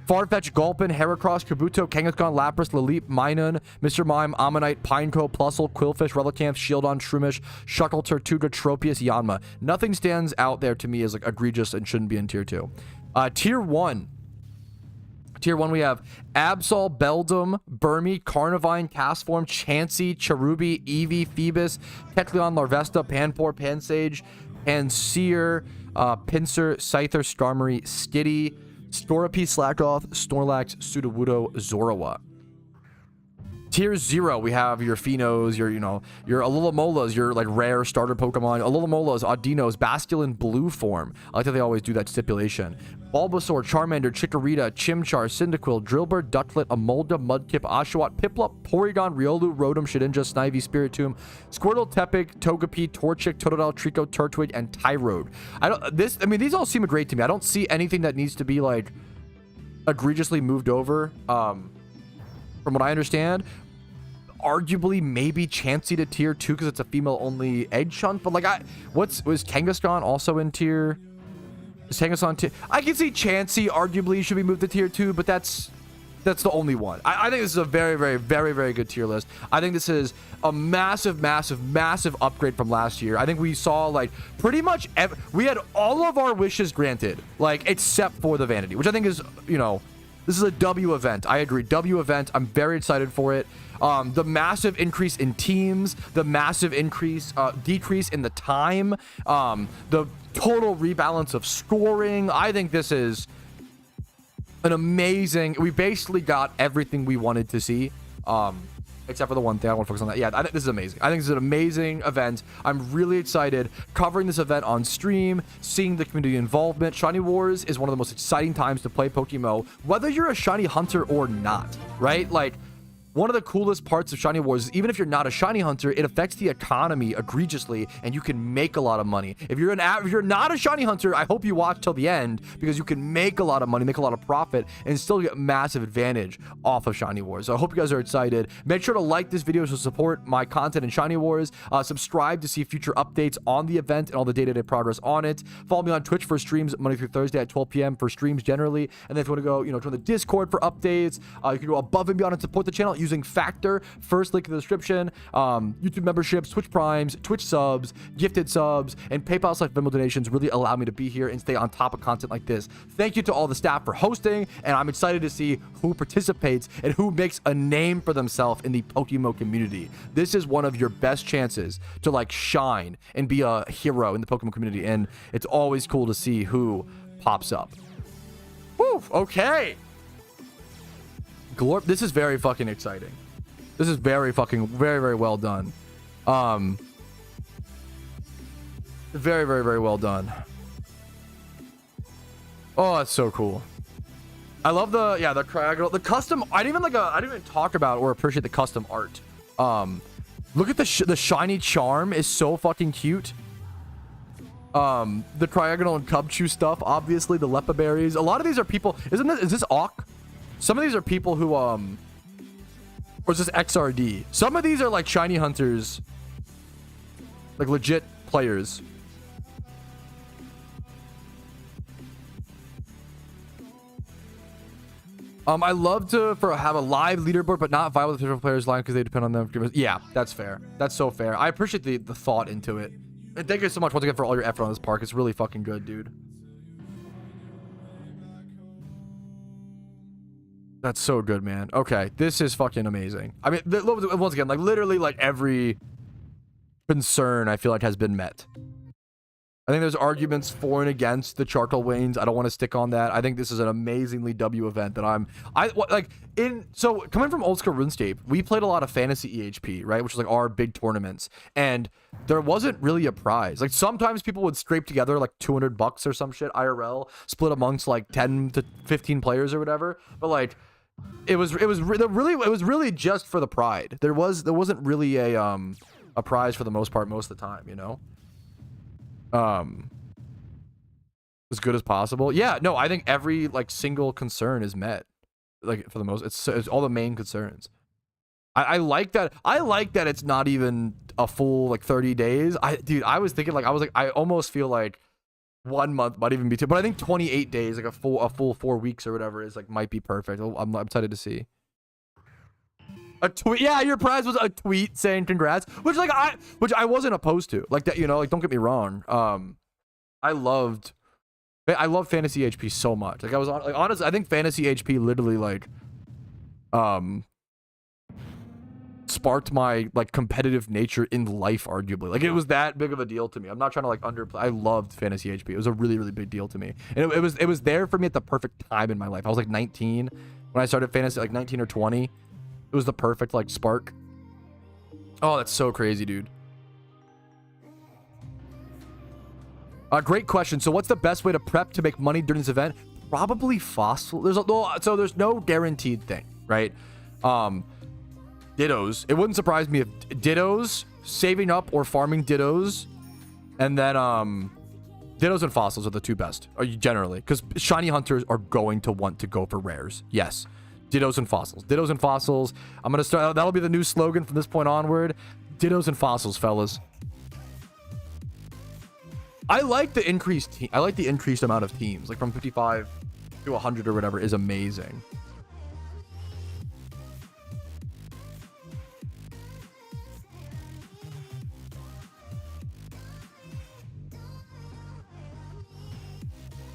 Farfetch, Gulpin, Heracross, Kabuto, Kangaskhan, Lapras, Laleep, Minun, Mr. Mime, Ammonite, Pineco, Plusle, Quillfish, Relicanth, Shieldon, Shroomish, Shuckle, Tortuga, Tropius, Yanma. Nothing stands out there to me as like egregious and shouldn't be in tier 2. Tier 1. Tier 1, we have Absol, Beldum, Burmy, Carnivine, Castform, Chansey, Cherubi, Eevee, Phoebus, Kecleon, Larvesta, Panpour, Pansage, Panseer, Pinsir, Scyther, Starmie, Skitty, Storapi, Slackoth, Snorlax, Sudowoodo, Zorua. Tier 0, we have your Phenos, your Alomolas, your like rare starter Pokemon, Alomolas, Audinos, Basculin, Blue form. I like that they always do that stipulation. Bulbasaur, Charmander, Chikorita, Chimchar, Cyndaquil, Drillbur, Ducklet, Amolga, Mudkip, Oshawott, Piplup, Porygon, Riolu, Rotom, Shedinja, Snivy, Spiritomb, Squirtle, Tepig, Togepi, Torchic, Totodile, Trico, Turtwig, and Tyrode. These all seem great to me. I don't see anything that needs to be like egregiously moved over. From what I understand, arguably maybe Chansey to tier 2 because it's a female only egg shunt, but like was Kangaskhan also in tier? Is Kangaskhan tier? I can see Chansey arguably should be moved to tier 2, but that's the only one. I think this is a very, very, very, very good tier list. I think this is a massive, massive, massive upgrade from last year. I think we saw like pretty much we had all of our wishes granted, like except for the vanity, which I think is, you know, this is a W event. I agree. W event. I'm very excited for it. The massive increase in teams, the massive decrease in the time, the total rebalance of scoring. I think this is an amazing... We basically got everything we wanted to see. Except for the one thing. I want to focus on that. Yeah, I think this is amazing. I think this is an amazing event. I'm really excited covering this event on stream, seeing the community involvement. Shiny Wars is one of the most exciting times to play PokeMMO, whether you're a shiny hunter or not, right? Like, one of the coolest parts of Shiny Wars is even if you're not a shiny hunter, it affects the economy egregiously and you can make a lot of money. If you're not a shiny hunter, I hope you watch till the end because you can make a lot of money, make a lot of profit, and still get massive advantage off of Shiny Wars. So I hope you guys are excited. Make sure to like this video to support my content in Shiny Wars. Subscribe to see future updates on the event and all the day-to-day progress on it. Follow me on Twitch for streams Monday through Thursday at 12 p.m. for streams generally. And then if you want to go, join the Discord for updates, you can go above and beyond and support the channel using Factor. First link in the description. YouTube memberships, Twitch Primes, Twitch subs, gifted subs, and PayPal/Venmo donations really allow me to be here and stay on top of content like this. Thank you to all the staff for hosting, and I'm excited to see who participates and who makes a name for themselves in the PokeMMO community. This is one of your best chances to like shine and be a hero in the PokeMMO community, and it's always cool to see who pops up. Woo, okay. This is very fucking exciting. This is very fucking very well done. Very well done. Oh, that's so cool. I love the triangle, the custom. I didn't even talk about or appreciate the custom art. Look at the shiny charm is so fucking cute. The triangle and Cubchoo stuff, obviously the Lepa berries. A lot of these are people. Is this Awk? Some of these are people who or is this XRD? Some of these are like shiny hunters, like legit players. I love to have a live leaderboard, but not viable with official players line because they depend on them. Yeah, that's fair. That's so fair. I appreciate the thought into it. And thank you so much once again for all your effort on this park. It's really fucking good, dude. That's so good, man. Okay, this is fucking amazing. I mean, once again, like literally like every concern I feel like has been met. I think there's arguments for and against the charcoal wains. I don't want to stick on that. I think this is an amazingly W event that so coming from old school RuneScape, we played a lot of fantasy EHP, right? Which is like our big tournaments. And there wasn't really a prize. Like sometimes people would scrape together like $200 or some shit IRL, split amongst like 10 to 15 players or whatever. But like it was really just for the pride. There wasn't really a prize for the most part most of the time, you know? As good as possible. Yeah, no, I think every like single concern is met, like for the most. It's all the main concerns. I like that. I like that it's not even a full like 30 days. Dude, I was thinking I almost feel like 1 month might even be too, but I think 28 days, like a full 4 weeks or whatever is like might be perfect. I'm excited to see. A tweet, yeah, your prize was a tweet saying congrats, which I wasn't opposed to, like that, you know, like don't get me wrong. I love fantasy HP so much. Like I was like honestly, I think fantasy HP literally like sparked my like competitive nature in life, arguably. Like it was that big of a deal to me. I'm not trying to like underplay. I loved fantasy HP. It was a really big deal to me, and it was there for me at the perfect time in my life. I was like 19 when I started fantasy, like 19 or 20. It was the perfect like spark. Oh, that's so crazy, dude. Great question. So what's the best way to prep to make money during this event? Probably fossil. There's no guaranteed thing, right? Dittos. It wouldn't surprise me if dittos, saving up or farming dittos, and then dittos and fossils are the two best, generally, because shiny hunters are going to want to go for rares. Yes. Dittos and fossils. Dittos and fossils. I'm gonna start. That'll be the new slogan from this point onward. Dittos and fossils, fellas. I like the increased amount of teams, like from 55 to 100 or whatever, is amazing.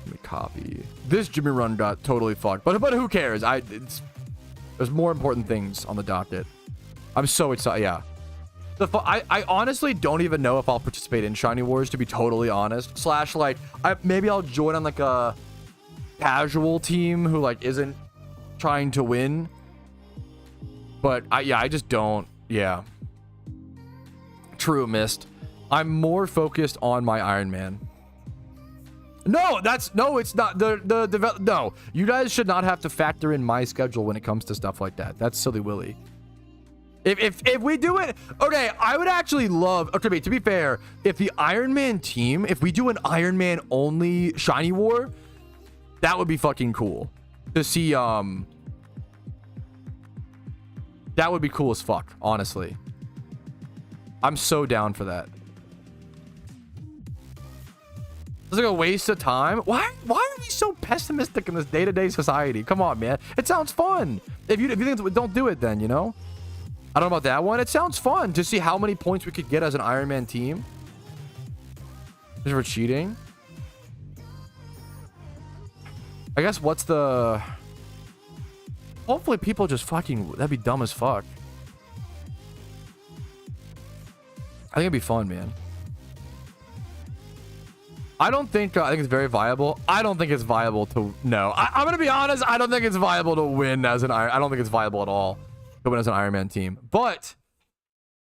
Let me copy. This Jimmy run got totally fucked, but who cares? There's more important things on the docket. I'm so excited. Yeah. I honestly don't even know if I'll participate in Shiny Wars, to be totally honest. Slash, like, maybe I'll join on like a casual team who like isn't trying to win. But I just don't. Yeah. True, Mist. I'm more focused on my Iron Man. No, it's not. No, you guys should not have to factor in my schedule when it comes to stuff like that. That's silly willy. If we do it, okay, I would actually love, okay, to be fair, if the Iron Man team, if we do an Iron Man only Shiny War, that would be fucking cool to see. That would be cool as fuck, honestly. I'm so down for that. It's like a waste of time. Why are we so pessimistic in this day-to-day society? Come on, man. It sounds fun. If you think it's, don't do it then, you know? I don't know about that one. It sounds fun to see how many points we could get as an Iron Man team. Just for cheating. I guess what's the... Hopefully people just fucking... That'd be dumb as fuck. I think it'd be fun, man. I think it's very viable. I don't think it's viable to... No. I'm gonna be honest. I don't think it's viable to win as an Iron... I don't think it's viable at all. to win as an Iron Man team. But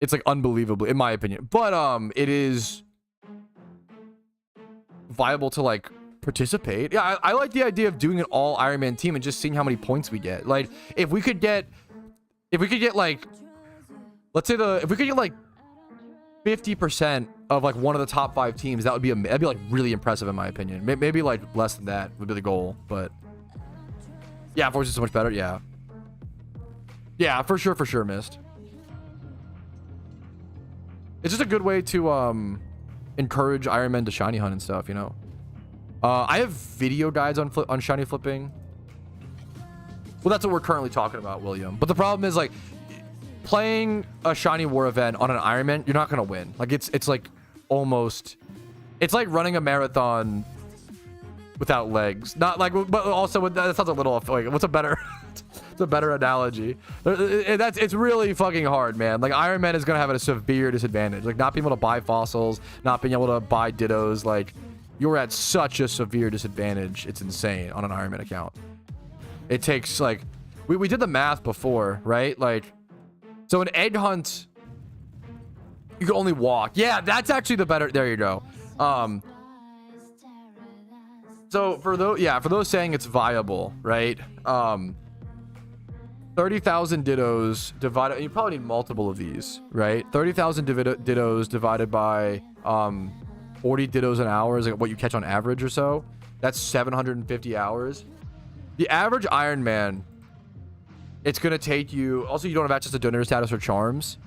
it's like unbelievable, in my opinion. But it is viable to like participate. Yeah, I like the idea of doing an all Iron Man team and just seeing how many points we get. Like, if we could get like, let's say if we could get like 50% of like one of the top 5 teams, that'd be like really impressive in my opinion. Maybe like less than that would be the goal, but yeah, Force is so much better. Yeah, for sure, Mist. It's just a good way to encourage Iron Men to shiny hunt and stuff, you know. I have video guides on shiny flipping. Well, that's what we're currently talking about, William. But the problem is, like, playing a shiny war event on an Iron Man, you're not gonna win. Like, it's like almost, it's like running a marathon without legs. Not like, but also that sounds a little like, what's a better it's a better analogy. It's really fucking hard, man. Like, Iron Man is gonna have a severe disadvantage. Like, not being able to buy fossils, not being able to buy dittos. Like, you're at such a severe disadvantage. It's insane on an Iron Man account. It takes like, we did the math before, right? Like, so an egg hunt, you can only walk. Yeah, that's actually the better. There you go. So for those saying it's viable, right? 30,000 dittos divided. You probably need multiple of these, right? 30,000 dittos divided by 40 dittos an hour is like what you catch on average or so. That's 750 hours. The average Iron Man, it's gonna take you. Also, you don't have access to donor status or charms.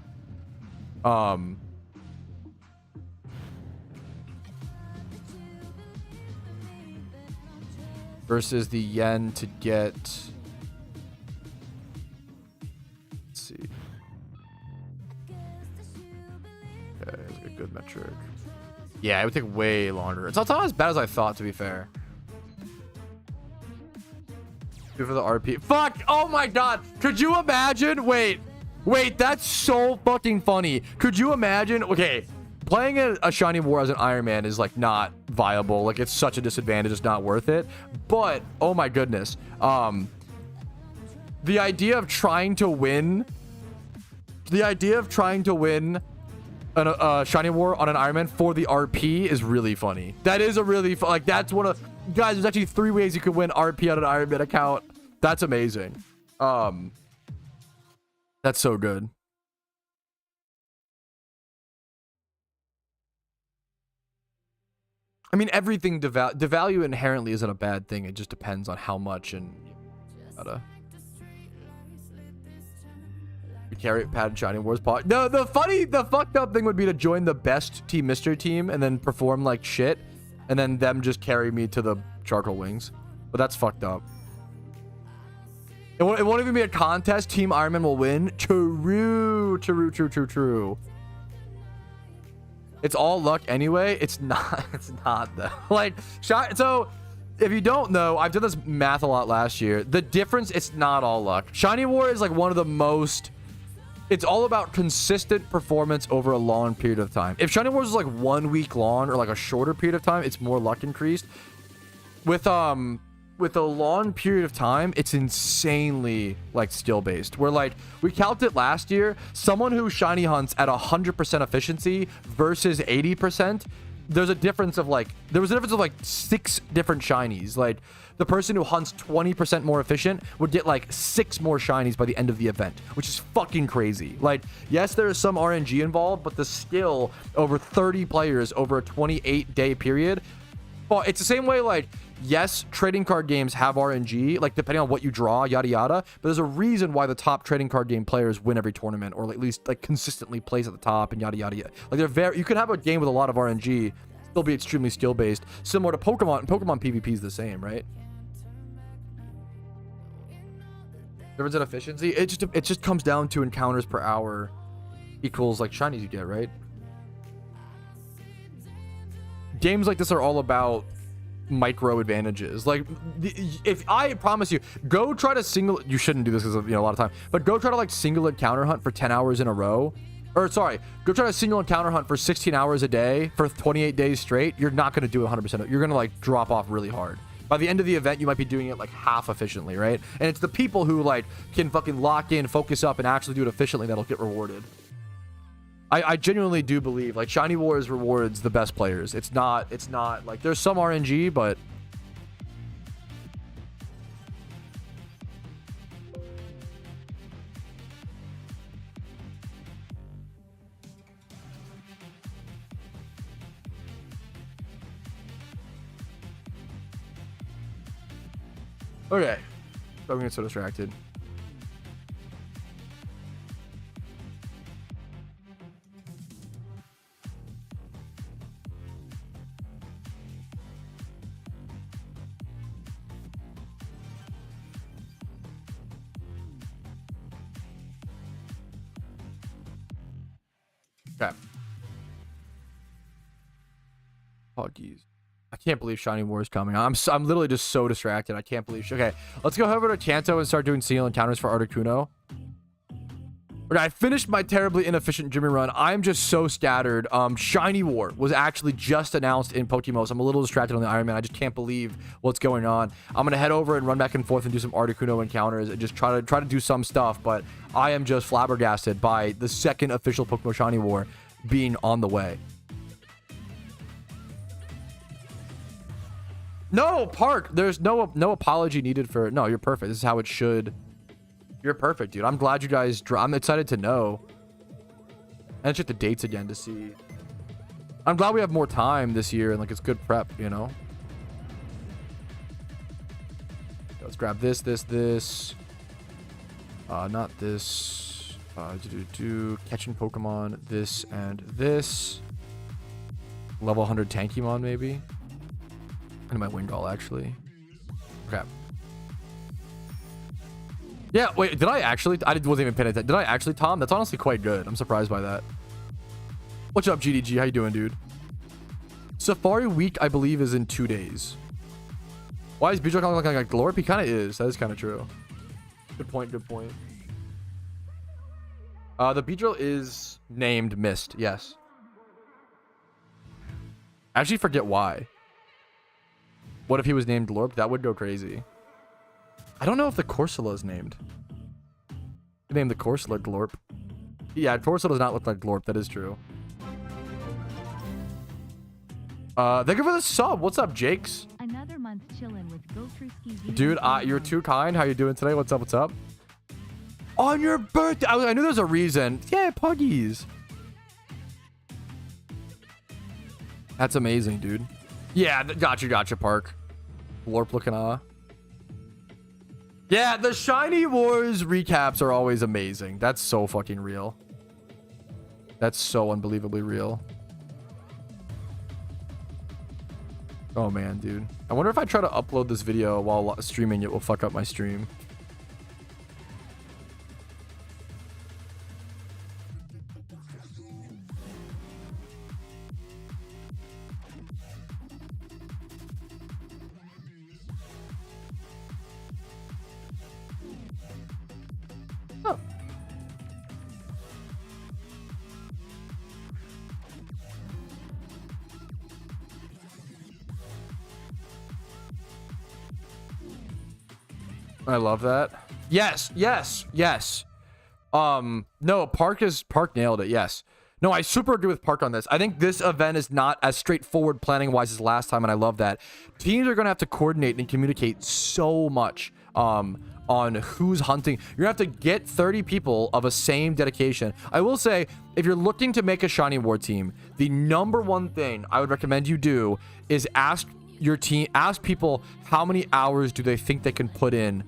Versus the yen to get. Let's see. Okay, that's a good metric. Yeah, it would take way longer. It's not as bad as I thought, to be fair. Good for the RP. Fuck! Oh my god! Could you imagine? Wait, that's so fucking funny. Could you imagine? Okay, playing a shiny war as an Iron Man is like not viable. Like, it's such a disadvantage. It's not worth it. But oh my goodness, the idea of trying to win a shiny war on an Iron Man for the RP is really funny. That is a really like, that's one of, guys, there's actually 3 ways you could win RP on an Iron Man account. That's amazing. That's so good. I mean, everything devalue inherently isn't a bad thing. It just depends on how much and we carry padded shiny wars pot. No, the fucked up thing would be to join the best team mystery team and then perform like shit, and then them just carry me to the charcoal wings. But that's fucked up. It won't even be a contest. Team Iron Man will win. True. It's all luck anyway. It's not though. Like, so if you don't know, I've done this math a lot last year. The difference, it's not all luck. Shiny War is like one of the most, it's all about consistent performance over a long period of time. If Shiny Wars is like 1 week long or like a shorter period of time, it's more luck increased. With a long period of time, it's insanely like skill based. Where like we calculated last year, someone who shiny hunts at 100% efficiency versus 80%, there was a difference of like 6 different shinies. Like, the person who hunts 20% more efficient would get like 6 more shinies by the end of the event, which is fucking crazy. Like, yes, there is some RNG involved, but the skill over 30 players over a 28-day period, well, it's the same way. Like, yes, trading card games have RNG, like depending on what you draw, yada yada, but there's a reason why the top trading card game players win every tournament, or at least like consistently plays at the top, and yada yada yada. Like, you could have a game with a lot of RNG, still be extremely skill based, similar to Pokemon. And Pokemon PvP is the same, right? Difference in efficiency, it just comes down to encounters per hour equals like shinies you get, right? Games like this are all about micro advantages. Like, if I promise you, go try to you shouldn't do this because, you know, a lot of time, but go try to like single encounter hunt for 10 hours in a row, or sorry, go try to single encounter hunt for 16 hours a day for 28 days straight. You're not going to do 100%. You're going to like drop off really hard. By the end of the event, you might be doing it like half efficiently, right? And it's the people who like can fucking lock in, focus up, and actually do it efficiently that'll get rewarded. I genuinely do believe like Shiny Wars rewards the best players. It's not like there's some RNG, but okay. I'm getting so distracted. Okay. Puggies. I can't believe Shiny War is coming. I'm literally just so distracted. I can't believe. Okay, let's go over to Kanto and start doing single encounters for Articuno. Okay, I finished my terribly inefficient Jimmy run. I'm just so scattered. Shiny War was actually just announced in PokeMMO, so I'm a little distracted on the Iron Man. I just can't believe what's going on. I'm gonna head over and run back and forth and do some Articuno encounters and just try to do some stuff. But I am just flabbergasted by the second official PokeMMO Shiny War being on the way. No, Park. There's no apology needed for. No, you're perfect. This is how it should. You're perfect, dude. I'm glad you guys. I'm excited to know. And check the dates again to see. I'm glad we have more time this year and like it's good prep, you know. Let's grab this. Not this. Catching Pokemon. This and this. Level 100 Tankymon maybe. And my Wingull actually. Okay. Yeah, wait, did I actually? Wasn't even paying attention. Did I actually, Tom? That's honestly quite good. I'm surprised by that. What's up, GDG? How you doing, dude? Safari Week, I believe, is in 2 days. Why is Beedrill looking like a Glorp? He kind of is. That is kind of true. Good point, good point. The Beedrill is named Mist, yes. I actually forget why. What if he was named Glorp? That would go crazy. I don't know if the Corsola is named. They named the Corsola Glorp. Yeah, Corsola does not look like Glorp. That is true. Thank you for the sub. What's up, Jakes? Another month chilling with Patrouski. Dude, you're too kind. How you doing today? What's up? What's up? On your birthday. I knew there's a reason. Yeah, Puggies. That's amazing, dude. Yeah, gotcha, Park. Glorp looking Yeah, the Shiny Wars recaps are always amazing. That's so fucking real. That's so unbelievably real. Oh man, dude. I wonder if I try to upload this video while streaming it will fuck up my stream. I love that. Yes. No, Park nailed it. Yes. No, I super agree with Park on this. I think this event is not as straightforward planning wise as last time, and I love that. Teams are going to have to coordinate and communicate so much on who's hunting. You're going to have to get 30 people of a same dedication. I will say, if you're looking to make a Shiny War team, the #1 thing I would recommend you do is ask your team, ask people how many hours do they think they can put in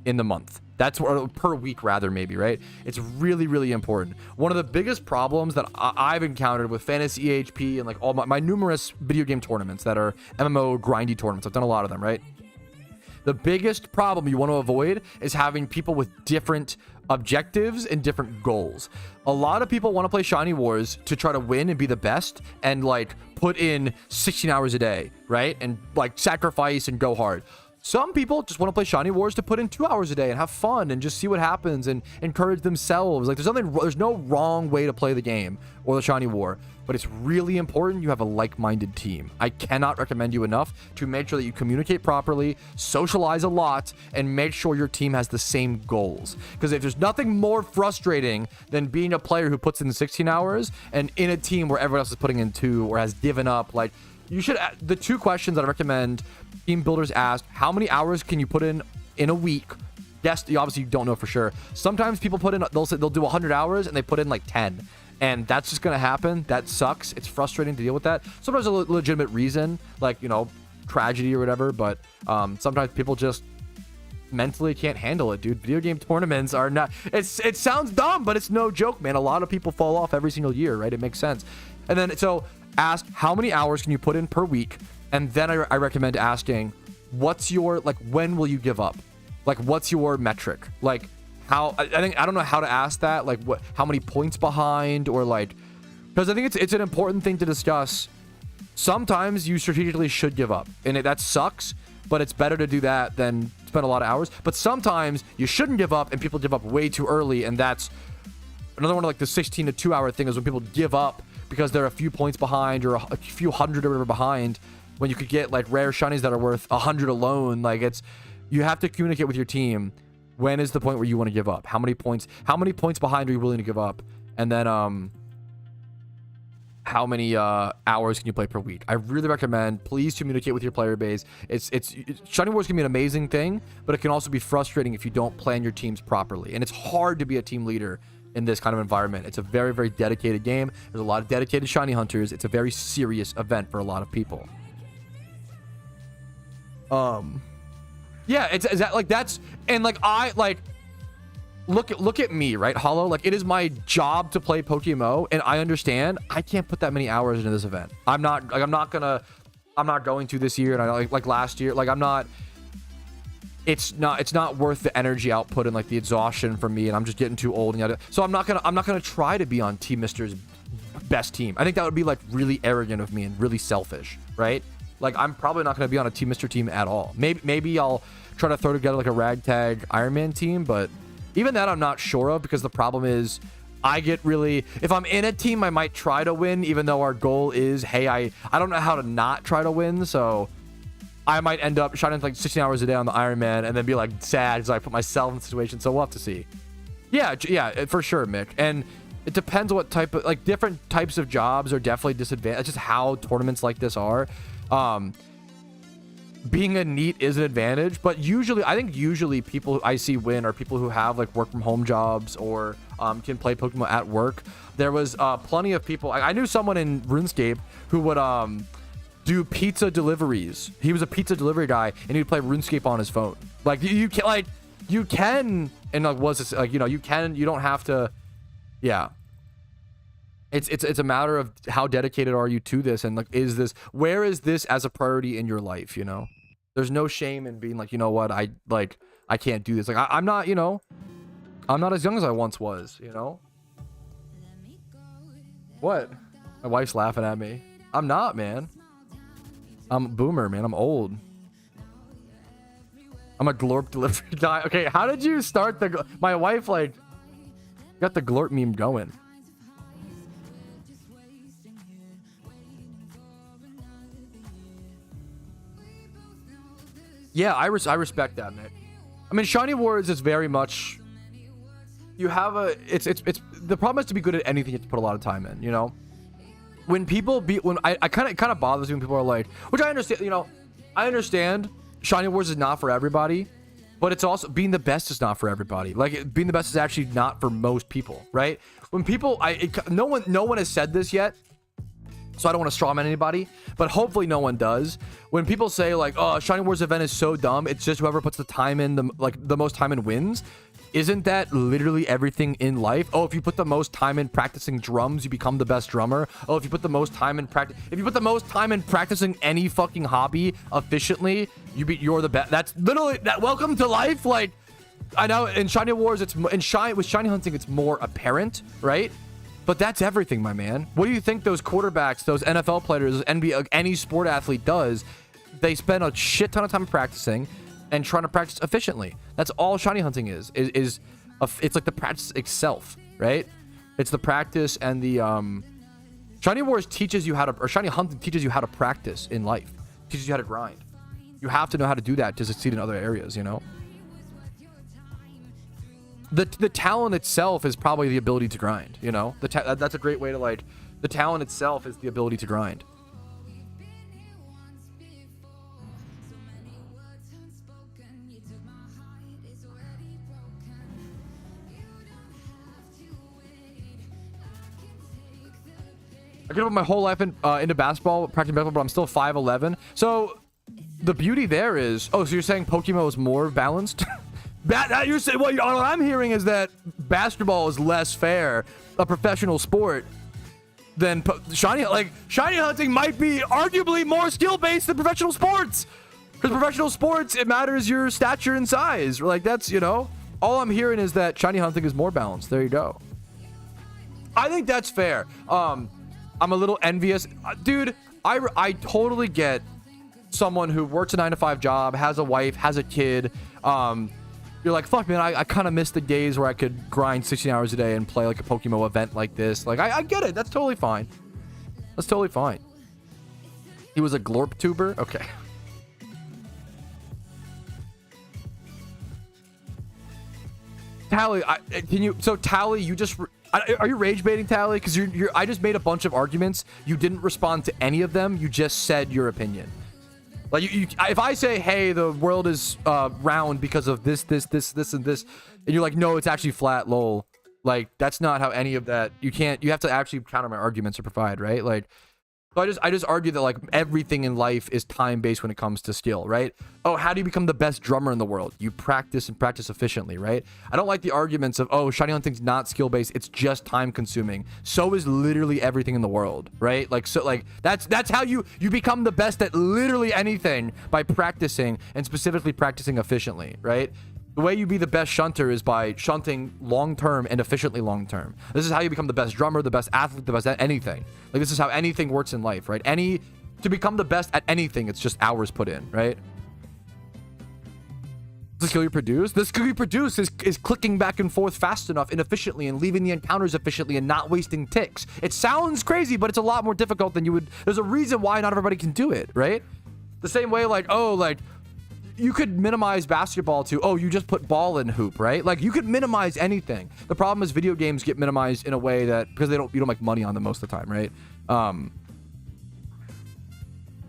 the month. That's what, per week rather, maybe, right? It's really, really important. One of the biggest problems that I've encountered with Fantasy EHP and like all my numerous video game tournaments that are MMO grindy tournaments, I've done a lot of them, right? The biggest problem you want to avoid is having people with different objectives and different goals. A lot of people want to play Shiny Wars to try to win and be the best and like put in 16 hours a day, right? And like sacrifice and go hard. Some people just want to play Shiny Wars to put in 2 hours a day and have fun and just see what happens and encourage themselves. Like there's no wrong way to play the game or the Shiny War, but it's really important you have a like-minded team. I cannot recommend you enough to make sure that you communicate properly, socialize a lot, and make sure your team has the same goals. Because if there's nothing more frustrating than being a player who puts in 16 hours and in a team where everyone else is putting in 2 or has given up, like, you should, the 2 questions that I recommend team builders ask: how many hours can you put in a week? Yes, you obviously don't know for sure. Sometimes people put in, they'll do 100 hours and they put in like 10, and that's just gonna happen. That sucks. It's frustrating to deal with that. Sometimes a legitimate reason, like, you know, tragedy or whatever, but sometimes people just mentally can't handle it, dude. Video game tournaments are not, it sounds dumb, but it's no joke, man. A lot of people fall off every single year, right? It makes sense. And then so ask how many hours can you put in per week, and then I recommend asking, what's your, like, when will you give up? Like, what's your metric? Like, how, I don't know how to ask that, like, what, how many points behind, or like, because I think it's an important thing to discuss. Sometimes you strategically should give up, and that sucks, but it's better to do that than spend a lot of hours. But sometimes you shouldn't give up, and people give up way too early, and that's another one of like the 16 to 2 hour thing, is when people give up because they're a few points behind or a few hundred or whatever behind, when you could get like rare shinies that are worth 100 alone. Like, it's, you have to communicate with your team. When is the point where you want to give up? How many points behind are you willing to give up? And then how many hours can you play per week? I really recommend, please communicate with your player base. It's Shiny Wars can be an amazing thing, but it can also be frustrating if you don't plan your teams properly. And it's hard to be a team leader in this kind of environment. It's a very, very dedicated game. There's a lot of dedicated shiny hunters. It's a very serious event for a lot of people. Yeah, it's that, like, that's, and like, I like, look at me, right, Hollow? Like, it is my job to play PokeMMO, and I understand I can't put that many hours into this event. I'm not going to this year, and I like last year, like, it's not worth the energy output and like the exhaustion for me, and I'm just getting too old, and so I'm not gonna try to be on Team Mister's best team. I think that would be like really arrogant of me and really selfish, right? Like, I'm probably not gonna be on a Team Mister team at all. Maybe I'll try to throw together like a ragtag Iron Man team, but even that I'm not sure of, because the problem is I get really, if I'm in a team, I might try to win, even though our goal is, hey, I don't know how to not try to win, so I might end up shining like 16 hours a day on the Iron Man and then be like sad because I put myself in the situation. So we'll have to see. Yeah, for sure, Mick. And it depends on what type of, like, different types of jobs are definitely disadvantaged. It's just how tournaments like this are. Being a NEET is an advantage, but I think usually people I see win are people who have like work from home jobs or can play Pokemon at work. There was plenty of people. I knew someone in RuneScape who would do pizza deliveries. He was a pizza delivery guy, and he'd play RuneScape on his phone. Like, you can, and like, was this, like, you know, you don't have to. Yeah, it's a matter of how dedicated are you to this, and like, where is this as a priority in your life? You know, there's no shame in being like, you know what, I can't do this. Like, I'm not, you know, I'm not as young as I once was. You know, what? My wife's laughing at me. I'm not, man. I'm a boomer, man. I'm old. I'm a glorp delivery guy. Okay, how did you start my wife, like, got the glorp meme going. Yeah, I respect that, Nick. I mean, Shiny Wars is very much, you have it's the problem is, to be good at anything, you have to put a lot of time in, you know? When people I kind of bothers me when people are like, which I understand, you know, I understand Shiny Wars is not for everybody, but it's also, being the best is not for everybody. Like, being the best is actually not for most people, right? When people, no one has said this yet, so I don't want to strawman anybody, but hopefully no one does. When people say like, oh, Shiny Wars event is so dumb, it's just whoever puts the time in, the most time in wins. Isn't that literally everything in life? Oh, if you put the most time in practicing drums, you become the best drummer. Oh, if you put the most time in practicing any fucking hobby efficiently, you're the best. That's literally that. Welcome to life. Like, I know in Shiny Wars, with shiny hunting, it's more apparent, right? But that's everything, my man. What do you think those quarterbacks, those NFL players, NBA, any sport athlete does? They spend a shit ton of time practicing. and trying to practice efficiently. That's all shiny hunting is it's like the practice itself, right? It's the practice and the shiny wars teaches you how to, or shiny hunting teaches you how to practice in life, teaches you how to grind. You have to know how to do that to succeed in other areas, you know. The talent itself is probably the ability to grind, you know. That's a great way to, like, the talent itself is the ability to grind. I could put my whole life into basketball, practicing basketball, but I'm still 5'11". So the beauty there is, oh, so you're saying PokeMMO is more balanced? You're saying, well, all I'm hearing is that basketball is less fair, a professional sport, than shiny. Like, shiny hunting might be arguably more skill-based than professional sports. Because professional sports, it matters your stature and size. Like, that's, you know, all I'm hearing is that shiny hunting is more balanced. There you go. I think that's fair. I'm a little envious. Dude, I totally get someone who works a 9-to-5 job, has a wife, has a kid. You're like, fuck, man, I kind of miss the days where I could grind 16 hours a day and play like a PokeMMO event like this. Like, I get it. That's totally fine. That's totally fine. He was a glorp tuber? Okay. Tally, can you... So, Tally, you just... Are you rage baiting, Tally? Because I just made a bunch of arguments. You didn't respond to any of them. You just said your opinion. Like, if I say, hey, the world is round because of this, and this, and you're like, no, it's actually flat, lol. Like, that's not how any of that... You have to actually counter my arguments to provide, right? Like... So I just argue that, like, everything in life is time-based when it comes to skill, right? Oh, how do you become the best drummer in the world? You practice and practice efficiently, right? I don't like the arguments of, oh, shiny hunting's not skill-based, it's just time-consuming. So is literally everything in the world, right? Like, so, like, that's how you become the best at literally anything, by practicing, and specifically practicing efficiently, right? The way you be the best shunter is by shunting long-term and efficiently long-term. This is how you become the best drummer, the best athlete, the best at anything. Like, this is how anything works in life, right? To become the best at anything, it's just hours put in, right? The skill you produce? The skill you produce is clicking back and forth fast enough and efficiently and leaving the encounters efficiently and not wasting ticks. It sounds crazy, but it's a lot more difficult than you would... There's a reason why not everybody can do it, right? The same way, like, oh, like... You could minimize basketball to, oh, you just put ball in hoop, right? Like, you could minimize anything. The problem is video games get minimized in a way that, because you don't make money on them most of the time, right?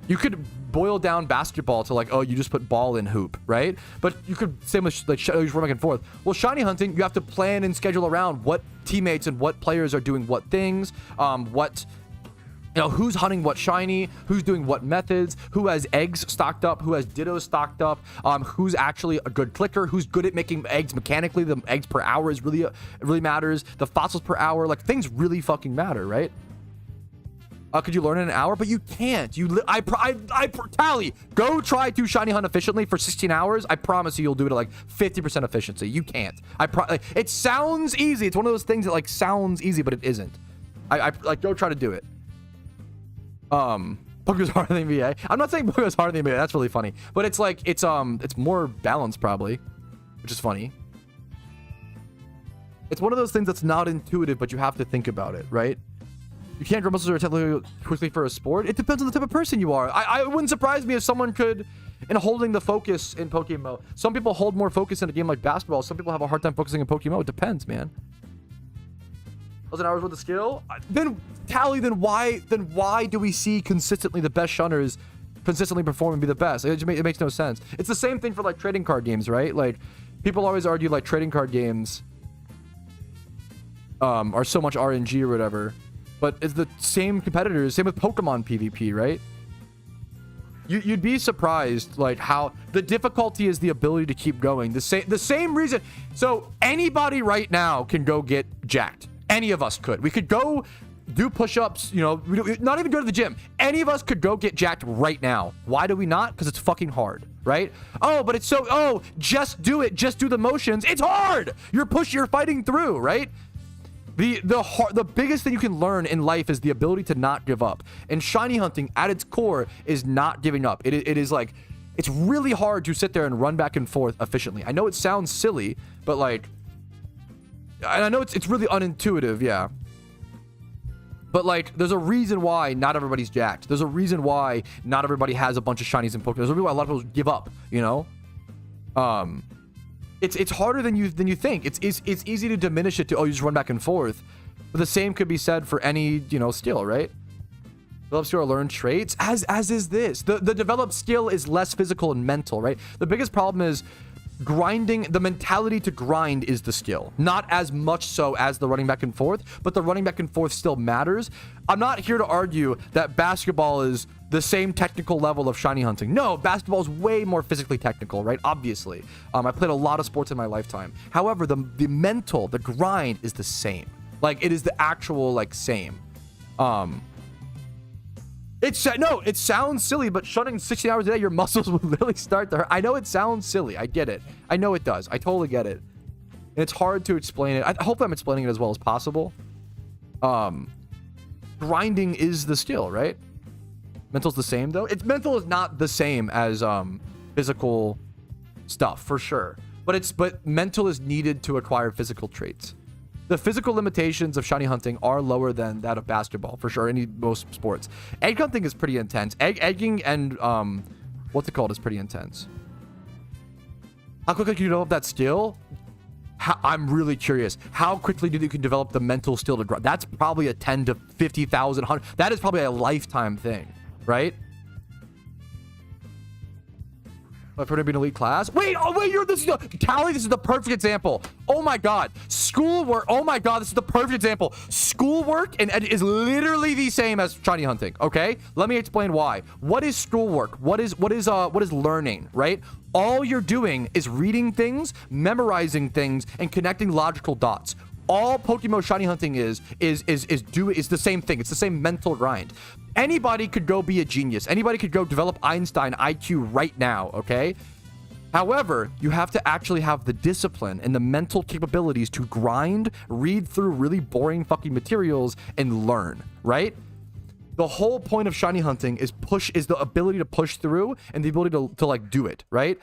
You could boil down basketball to, like, oh, you just put ball in hoop, right? But you could, same with, like, you run back and forth. Well, shiny hunting, you have to plan and schedule around what teammates and what players are doing what things, you know, who's hunting what shiny, who's doing what methods, who has eggs stocked up, who has dittos stocked up, who's actually a good clicker, who's good at making eggs mechanically. The eggs per hour is really matters. The fossils per hour, like, things really fucking matter, right? Could you learn in an hour? But you can't. Tally, go try to shiny hunt efficiently for 16 hours. I promise you'll do it at like 50% efficiency. You can't. It sounds easy. It's one of those things that, like, sounds easy, but it isn't. Like, go try to do it. PokeMMO's harder than NBA. I'm not saying PokeMMO's harder than NBA. That's really funny. But it's like, it's more balanced probably, which is funny. It's one of those things that's not intuitive, but you have to think about it, right? You can't grow muscles or technically quickly for a sport. It depends on the type of person you are. It wouldn't surprise me if someone could, in holding the focus in PokeMMO. Some people hold more focus in a game like basketball. Some people have a hard time focusing in PokeMMO. It depends, man. 1,000 hours worth of skill? Then, Tally, then why do we see consistently the best shunners consistently perform and be the best? It makes no sense. It's the same thing for, like, trading card games, right? Like, people always argue, like, trading card games are so much RNG or whatever, but it's the same competitors, same with Pokemon PvP, right? You'd be surprised, like, how the difficulty is the ability to keep going. The same reason. So anybody right now can go get jacked. Any of us could. We could go do push-ups, you know, not even go to the gym. Any of us could go get jacked right now. Why do we not? Because it's fucking hard, right? Oh, but it's so, oh, just do it. Just do the motions. It's hard. You're fighting through, right? The biggest thing you can learn in life is the ability to not give up. And shiny hunting at its core is not giving up. It is like, It's really hard to sit there and run back and forth efficiently. I know it sounds silly, but like, and I know it's really unintuitive, yeah. But like, there's a reason why not everybody's jacked. There's a reason why not everybody has a bunch of shinies in Pokemon. There's a reason why a lot of people give up, you know? It's harder than you think. It's easy to diminish it to, oh, you just run back and forth. But the same could be said for any, you know, skill, right? Develop skill or learn traits, as is this. The developed skill is less physical and mental, right? The biggest problem is grinding. The mentality to grind is the skill, not as much so as the running back and forth, but the running back and forth still matters. I'm not here to argue that basketball is the same technical level of shiny hunting. No, basketball is way more physically technical, right? Obviously. I played a lot of sports in my lifetime. However, the mental, the grind is the same. Like, it is the actual, like, same. It sounds silly, but shunning 60 hours a day, your muscles will literally start to hurt. I know it sounds silly. I get it. I know it does. I totally get it. And it's hard to explain it. I hope I'm explaining it as well as possible. Grinding is the skill, right? Mental's the same, though. Mental is not the same as physical stuff, for sure. But mental is needed to acquire physical traits. The physical limitations of shiny hunting are lower than that of basketball, for sure, in most sports. Egg hunting is pretty intense. Egging and, what's it called, is pretty intense. How quickly can you develop that skill? I'm really curious. How quickly do you can develop the mental skill to grind? That's probably a 10 to 50,000. That is probably a lifetime thing, right? For to be an elite class. Wait, this is the perfect example. Oh my god. Schoolwork. Oh my god, this is the perfect example. Schoolwork is literally the same as shiny hunting. Okay, let me explain why. What is schoolwork? What is learning, right? All you're doing is reading things, memorizing things, and connecting logical dots. All PokeMMO shiny hunting is the same thing. It's the same mental grind. Anybody could go be a genius. Anybody could go develop Einstein IQ right now, okay? However, you have to actually have the discipline and the mental capabilities to grind, read through really boring fucking materials, and learn, right? The whole point of shiny hunting is the ability to push through and the ability to like do it, right?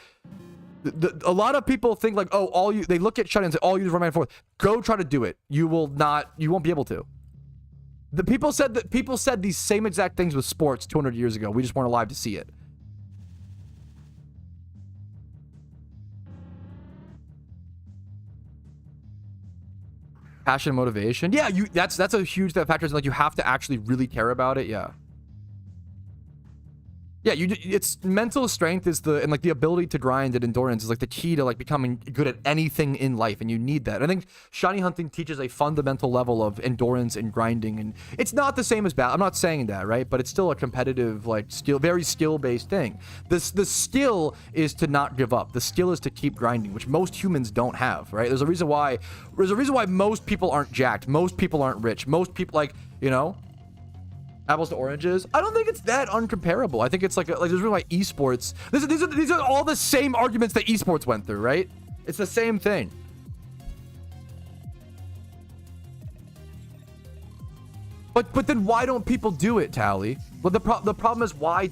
A lot of people think like, oh, they look at shiny and say, all you do is run back and forth. Go try to do it. You won't be able to. The people said these same exact things with sports 200 years ago. We just weren't alive to see it. Passion and motivation. Yeah, that's a huge factor. Like, you have to actually really care about it. Yeah. Yeah, it's mental strength and like the ability to grind and endurance is like the key to like becoming good at anything in life, and you need that. I think shiny hunting teaches a fundamental level of endurance and grinding, and it's not the same as I'm not saying that, right? But it's still a competitive, like, very skill-based thing. The skill is to not give up. The skill is to keep grinding, which most humans don't have, right? There's a reason why most people aren't jacked. Most people aren't rich. Most people, like, you know, apples to oranges. I don't think it's that uncomparable. I think it's like there's a reason why esports. These are all the same arguments that esports went through, right? It's the same thing. But then why don't people do it, Tally? Well, the problem is, why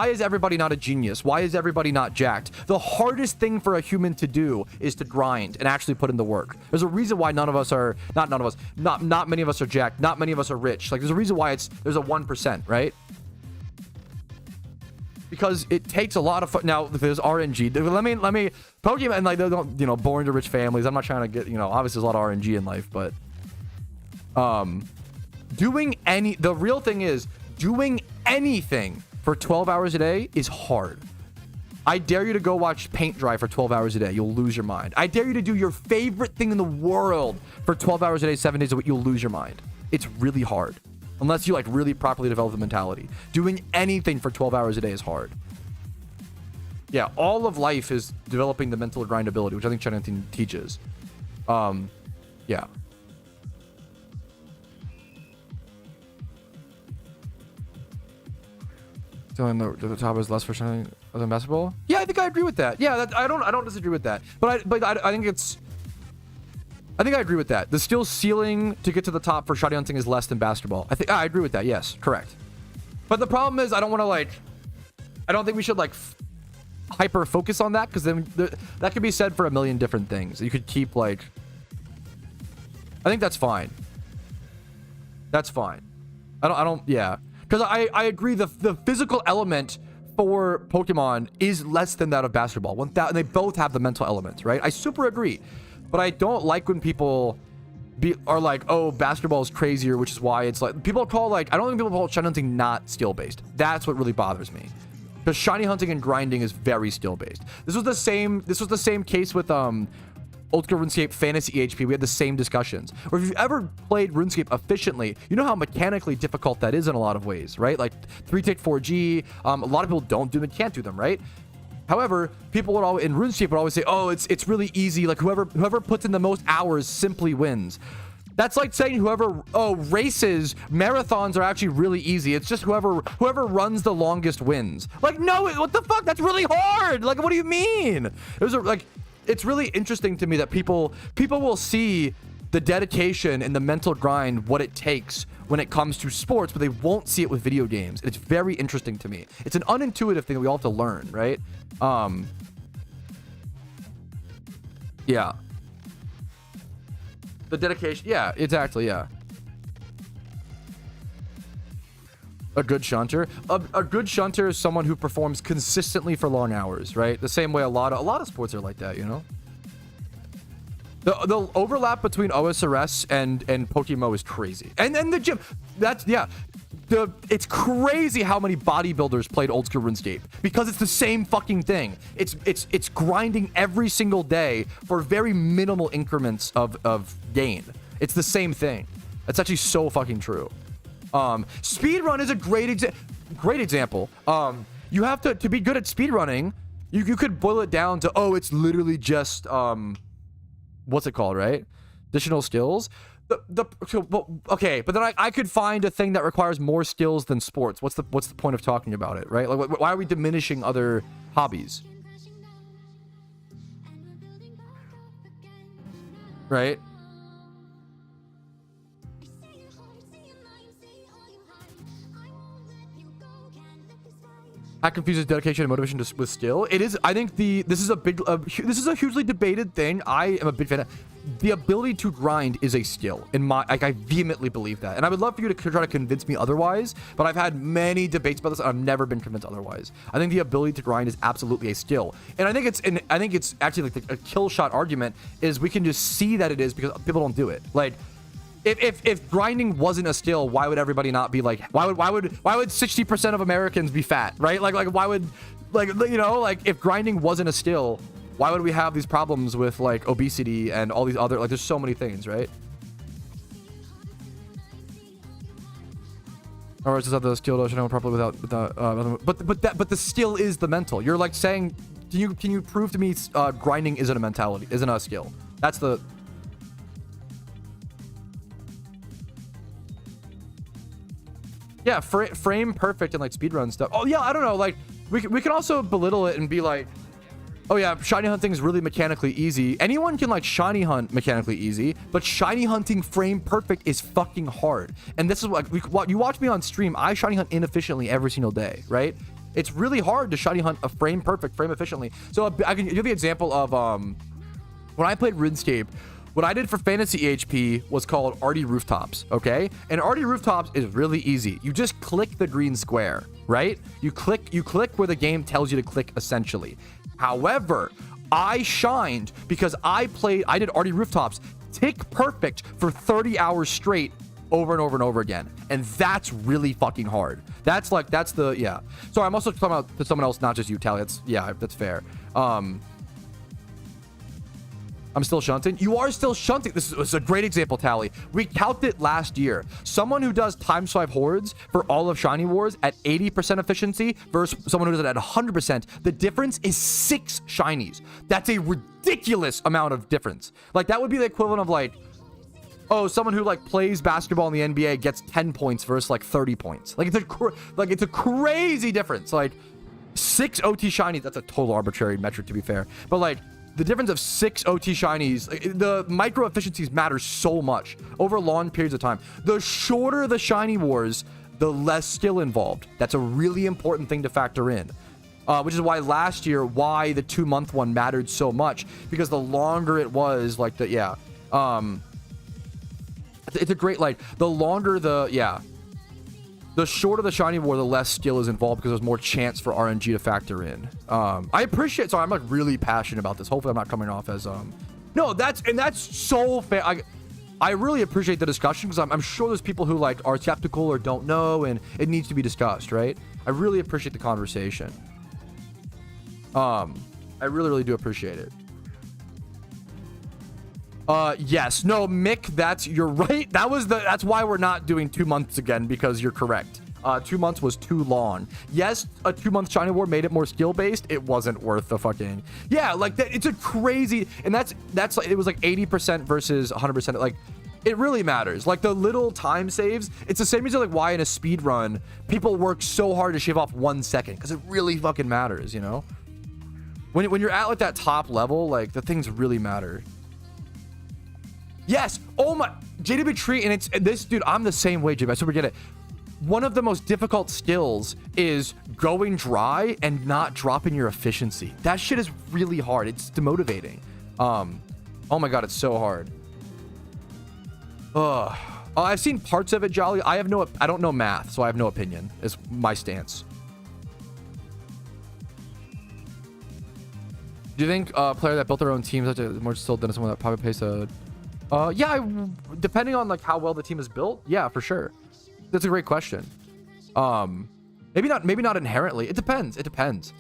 is everybody not a genius? Why is everybody not jacked? The hardest thing for a human to do is to grind and actually put in the work. There's a reason why not many of us are jacked. Not many of us are rich. Like, there's a reason why there's a 1%, right? Because it takes a lot of now. There's RNG. Let me Pokemon, like, they don't, you know, born to rich families. I'm not trying to get, you know, obviously there's a lot of RNG in life, but the real thing is, doing anything for 12 hours a day is hard. I dare you to go watch paint dry for 12 hours a day. You'll lose your mind. I dare you to do your favorite thing in the world for 12 hours a day, 7 days a week. You'll lose your mind. It's really hard. Unless you, like, really properly develop the mentality. Doing anything for 12 hours a day is hard. Yeah, all of life is developing the mental grind ability, which I think China teaches. Yeah. Telling the top is less for shiny than basketball. Yeah, I think I agree with that. Yeah, I don't disagree with that. But I think I agree with that. The skill ceiling to get to the top for shiny hunting is less than basketball. I agree with that. Yes, correct. But the problem is, I don't think we should, like, hyper focus on that, because then that could be said for a million different things. You could keep like, I think that's fine. That's fine. I don't, yeah. Because I agree, the physical element for Pokemon is less than that of basketball. And they both have the mental elements, right? I super agree. But I don't like when people are like, oh, basketball is crazier, which is why it's like, people call like, I don't think people call shiny hunting not skill-based. That's what really bothers me. Because shiny hunting and grinding is very skill-based. This was the same case with Old School RuneScape Fantasy EHP. We had the same discussions. Or if you've ever played RuneScape efficiently, you know how mechanically difficult that is in a lot of ways, right? Like 3-tick 4G, a lot of people don't do them, can't do them, right? However, people would always, in RuneScape would always say, oh, it's really easy. Like whoever puts in the most hours simply wins. That's like saying races, marathons are actually really easy. It's just whoever runs the longest wins. Like, no, what the fuck? That's really hard. Like, what do you mean? It's really interesting to me that people will see the dedication and the mental grind, what it takes when it comes to sports, but they won't see it with video games. It's very interesting to me. It's an unintuitive thing that we all have to learn, right? Yeah. The dedication. Yeah, exactly. Yeah. A good shunter. A good shunter is someone who performs consistently for long hours, right? The same way a lot of sports are like that, you know? The overlap between OSRS and PokeMMO is crazy. And then the gym. That's, yeah. It's crazy how many bodybuilders played Old School RuneScape, because it's the same fucking thing. It's grinding every single day for very minimal increments of gain. It's the same thing. That's actually so fucking true. Speedrun is a great example. You have to be good at speedrunning. You could boil it down to, oh, it's literally just what's it called, right? Additional skills. Okay, but then I could find a thing that requires more skills than sports. What's the point of talking about it, right? Like, why are we diminishing other hobbies? Right? That confuses dedication and motivation with skill. It is. I think this is a hugely debated thing. I am a big fan of. The ability to grind is a skill. I vehemently believe that, and I would love for you to try to convince me otherwise. But I've had many debates about this, and I've never been convinced otherwise. I think the ability to grind is absolutely a skill, and I think it's actually like a kill shot argument. Is we can just see that it is because people don't do it. Like, if grinding wasn't a skill, why would everybody not be like? Why would 60% of Americans be fat, right? Like why would, like, you know, like, if grinding wasn't a skill, why would we have these problems with like obesity and all these other, like, there's so many things, right? Or is this other skill doesn't know properly without but the skill is the mental. You're like saying, can you prove to me grinding isn't a mentality, isn't a skill? That's the. Yeah, frame perfect and like speedrun stuff. Oh yeah, I don't know. Like we can also belittle it and be like, oh yeah, shiny hunting is really mechanically easy. Anyone can like shiny hunt mechanically easy, but shiny hunting frame perfect is fucking hard. And this is what you watch me on stream. I shiny hunt inefficiently every single day, right? It's really hard to shiny hunt a frame perfect, frame efficiently. So I can give you the example of when I played RuneScape. What I did for Fantasy EHP was called Arty Rooftops, okay? And Arty Rooftops is really easy. You just click the green square, right? You click where the game tells you to click, essentially. However, I shined because I did Arty Rooftops tick perfect for 30 hours straight over and over and over again. And that's really fucking hard. Yeah. Sorry, I'm also talking about to someone else, not just you, Tally. That's fair. I'm still shunting. You are still shunting. This is a great example, Tally. We counted it last year. Someone who does time swipe hordes for all of Shiny Wars at 80% efficiency versus someone who does it at 100%. The difference is 6 shinies. That's a ridiculous amount of difference. Like, that would be the equivalent of like, oh, someone who like plays basketball in the NBA gets 10 points versus like 30 points. Like, it's a crazy difference. Like 6 OT shinies. That's a total arbitrary metric, to be fair. But like, the difference of 6 OT shinies, the micro efficiencies matter so much over long periods of time. The shorter the shiny wars, the less skill involved. That's a really important thing to factor in. which is why last year, why the 2-month one mattered so much, because the longer it was, like the, yeah, it's a great, like, the longer the, yeah, the shorter the shiny war, the less skill is involved because there's more chance for RNG to factor in. I appreciate, sorry, I'm like really passionate about this. Hopefully I'm not coming off as, no, that's so fair. I really appreciate the discussion because I'm sure there's people who like are skeptical or don't know, and it needs to be discussed, right? I really appreciate the conversation. I really, really do appreciate it. Yes, no, Mick, you're right. That's why we're not doing 2 months again, because you're correct. 2 months was too long. Yes, a 2-month shiny war made it more skill based. It wasn't worth the fucking, yeah, like that. It's a crazy, and that's like, it was like 80% versus 100%. Like, it really matters. Like the little time saves, it's the same reason like why in a speed run people work so hard to shave off 1 second, because it really fucking matters, you know? When you're at like that top level, like the things really matter. Yes. Oh my, JW Tree, and it's this, dude, I'm the same way, JW. I super get it. One of the most difficult skills is going dry and not dropping your efficiency. That shit is really hard. It's demotivating. Oh my god, it's so hard. I've seen parts of it, Jolly. I don't know math, so I have no opinion. Is my stance. Do you think a player that built their own teams has more skill than someone that probably pays a yeah, depending on like how well the team is built, yeah, for sure. That's a great question. Maybe not inherently. It depends. It's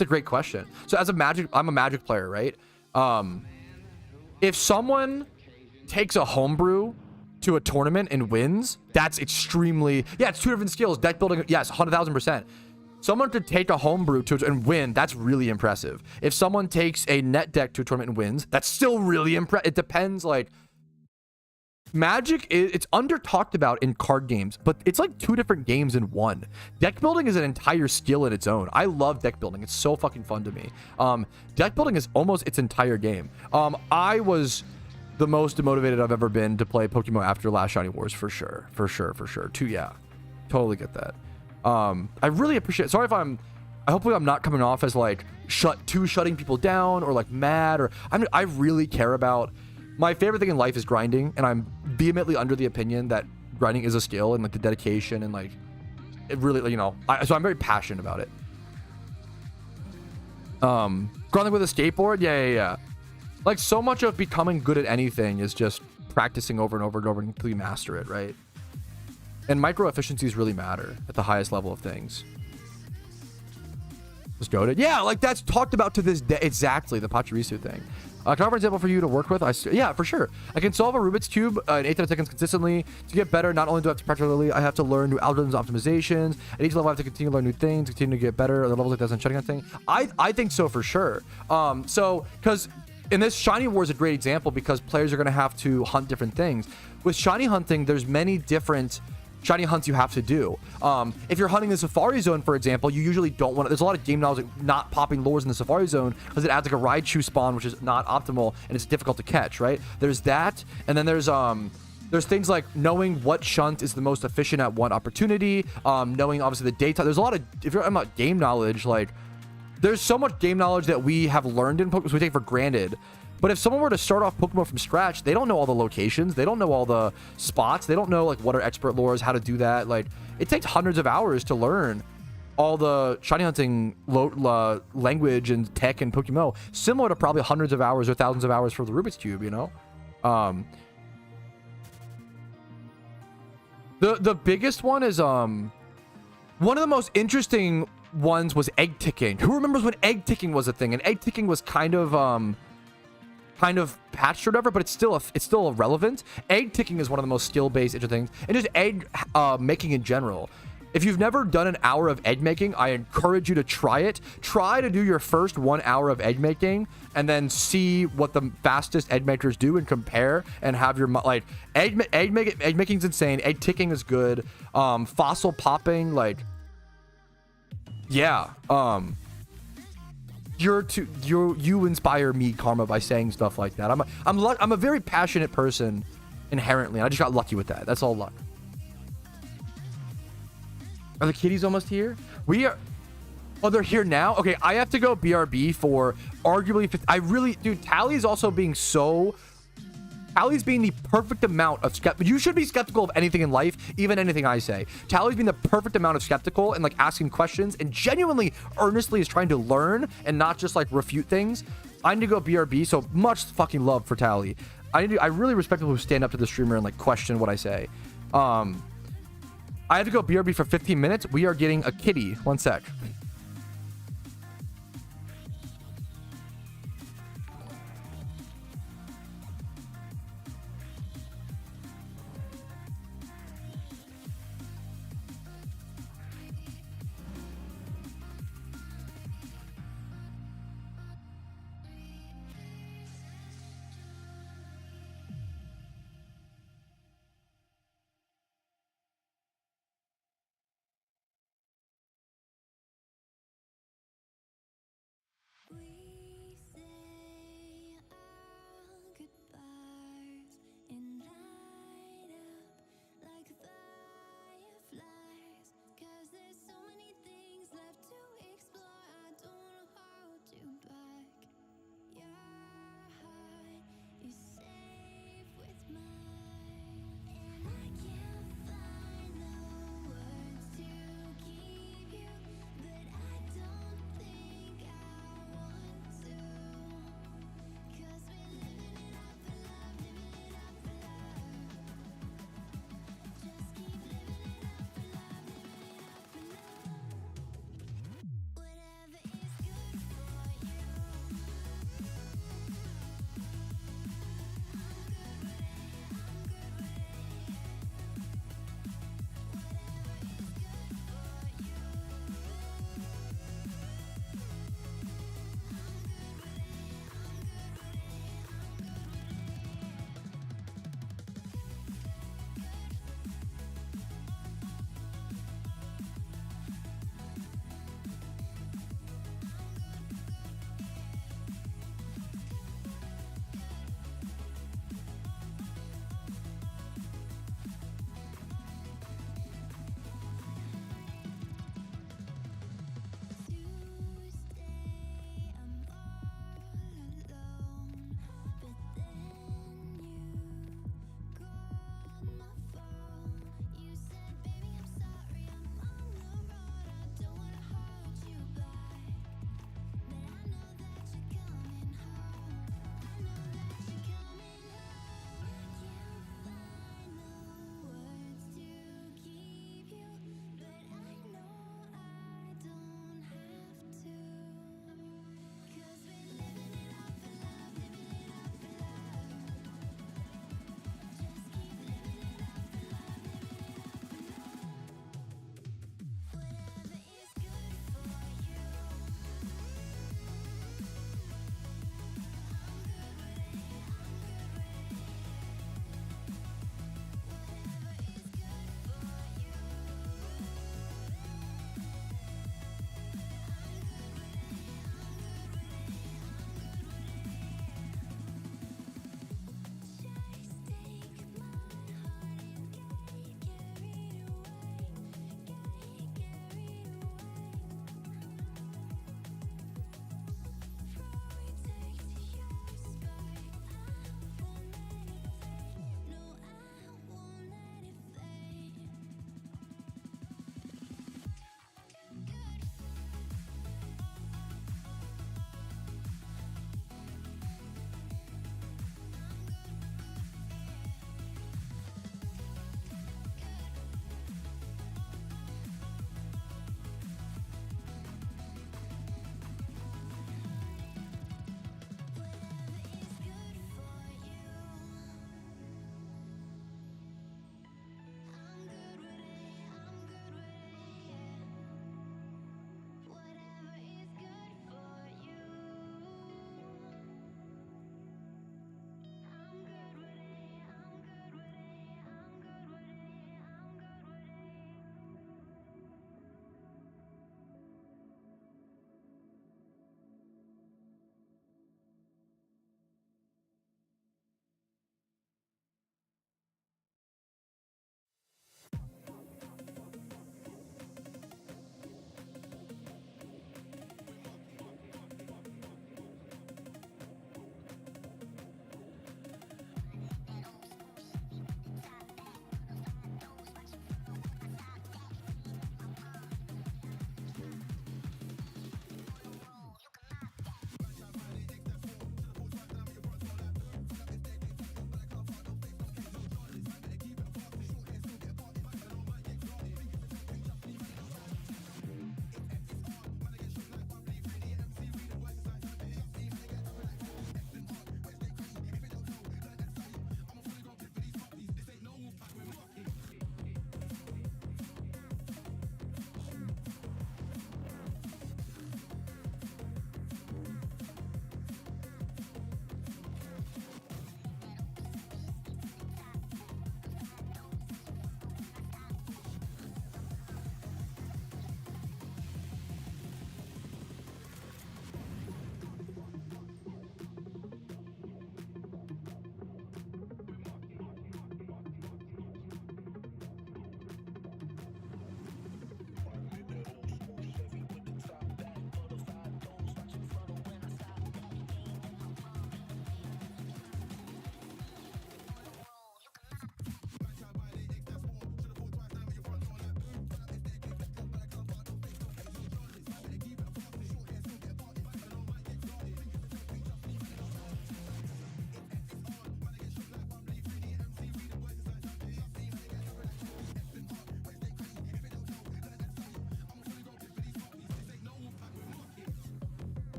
a great question. So as I'm a Magic player, right? If someone takes a homebrew to a tournament and wins, that's extremely, yeah, it's two different skills. Deck building, yes, 100,000%. Someone could take a homebrew and win, that's really impressive. If someone takes a net deck to a tournament and wins, that's still really impressive. It depends, like, Magic, it's under talked about in card games, but it's like two different games in one. Deck building is an entire skill in its own. I love deck building. It's so fucking fun to me. Deck building is almost its entire game. I was the most demotivated I've ever been to play Pokemon after last Shiny Wars, for sure. Yeah, totally get that. I really appreciate, sorry if hopefully I'm not coming off as like shutting people down or like mad, or I really care about, my favorite thing in life is grinding, and I'm vehemently under the opinion that grinding is a skill, and like the dedication, and like it really, you know, so I'm very passionate about it. Grinding with a skateboard, yeah. Like, so much of becoming good at anything is just practicing over and over and over until you master it, right? And micro efficiencies really matter at the highest level of things. Just go to, yeah, like that's talked about to this day. Exactly, the Pachirisu thing. Can I offer an example for you to work with? Yeah, for sure. I can solve a Rubik's Cube in 8 to 10 seconds consistently. To get better, not only do I have to practice regularly, I have to learn new algorithms, optimizations. At each level, I have to continue to learn new things, continue to get better. At the levels like that's shutting on thing. I think so for sure. So, because in this, Shiny War is a great example because players are going to have to hunt different things. With Shiny hunting, there's many different shiny hunts you have to do. If you're hunting the Safari Zone, for example, you usually don't want to, there's a lot of game knowledge like not popping lures in the Safari Zone because it adds like a Raichu spawn, which is not optimal and it's difficult to catch, right? There's that, and then there's things like knowing what shunt is the most efficient at one opportunity, knowing obviously the daytime. There's a lot of, if you're talking about game knowledge, like there's so much game knowledge that we have learned in Pokemon, so we take for granted. But if someone were to start off Pokemon from scratch, they don't know all the locations, they don't know all the spots, they don't know like what are expert lures, how to do that. Like, it takes hundreds of hours to learn all the shiny hunting language and tech in Pokemon, similar to probably hundreds of hours or thousands of hours for the Rubik's Cube, you know? The biggest one is one of the most interesting ones was egg ticking. Who remembers when egg ticking was a thing? And egg ticking was kind of patched or whatever, but it's still relevant. Egg ticking is one of the most skill-based things, and just egg making in general. If you've never done an hour of egg making, I encourage you to try it. Try to do your first 1 hour of egg making, and then see what the fastest egg makers do and compare, and have your like egg making's insane. Egg ticking is good. Fossil popping, like, yeah. You inspire me, Karma, by saying stuff like that. I'm a very passionate person inherently, and I just got lucky with that. That's all luck. Are the kitties almost here? We are. Oh, they're here now? Okay, I have to go BRB for arguably... I really... Dude, Tally is also being so... Tally's being the perfect amount of you should be skeptical of anything in life, even anything I say. Tally's being the perfect amount of skeptical and like asking questions and genuinely, earnestly is trying to learn and not just like refute things. I need to go BRB, so much fucking love for Tally. I really respect people who stand up to the streamer and like question what I say. I have to go BRB for 15 minutes. We are getting a kitty. One sec.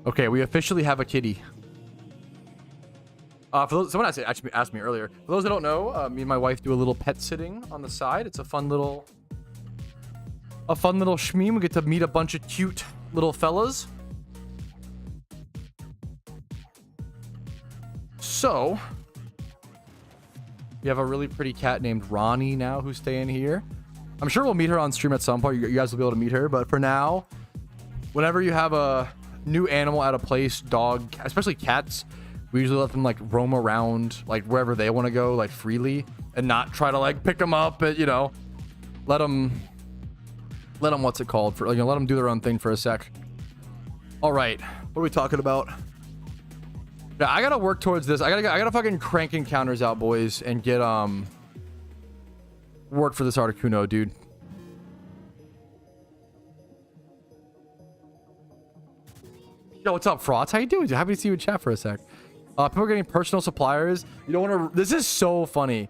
Okay, we officially have a kitty. For those, someone actually asked me earlier. For those that don't know, me and my wife do a little pet sitting on the side. It's a fun little shmee. We get to meet a bunch of cute little fellas. So we have a really pretty cat named Ronnie now who's staying here. I'm sure we'll meet her on stream at some point. You guys will be able to meet her, but for now, whenever you have a new animal at a place, dog, especially cats, we usually let them like roam around like wherever they want to go, like freely, and not try to like pick them up and, you know, let them what's it called, for, you know, let them do their own thing for a sec. All right, what are we talking about? Yeah, I gotta work towards this. I gotta fucking crank encounters out, boys, and get work for this Articuno, dude. Yo, what's up, Frauds? How you doing? Happy to see you in chat for a sec. People are getting personal suppliers. You don't want to. This is so funny.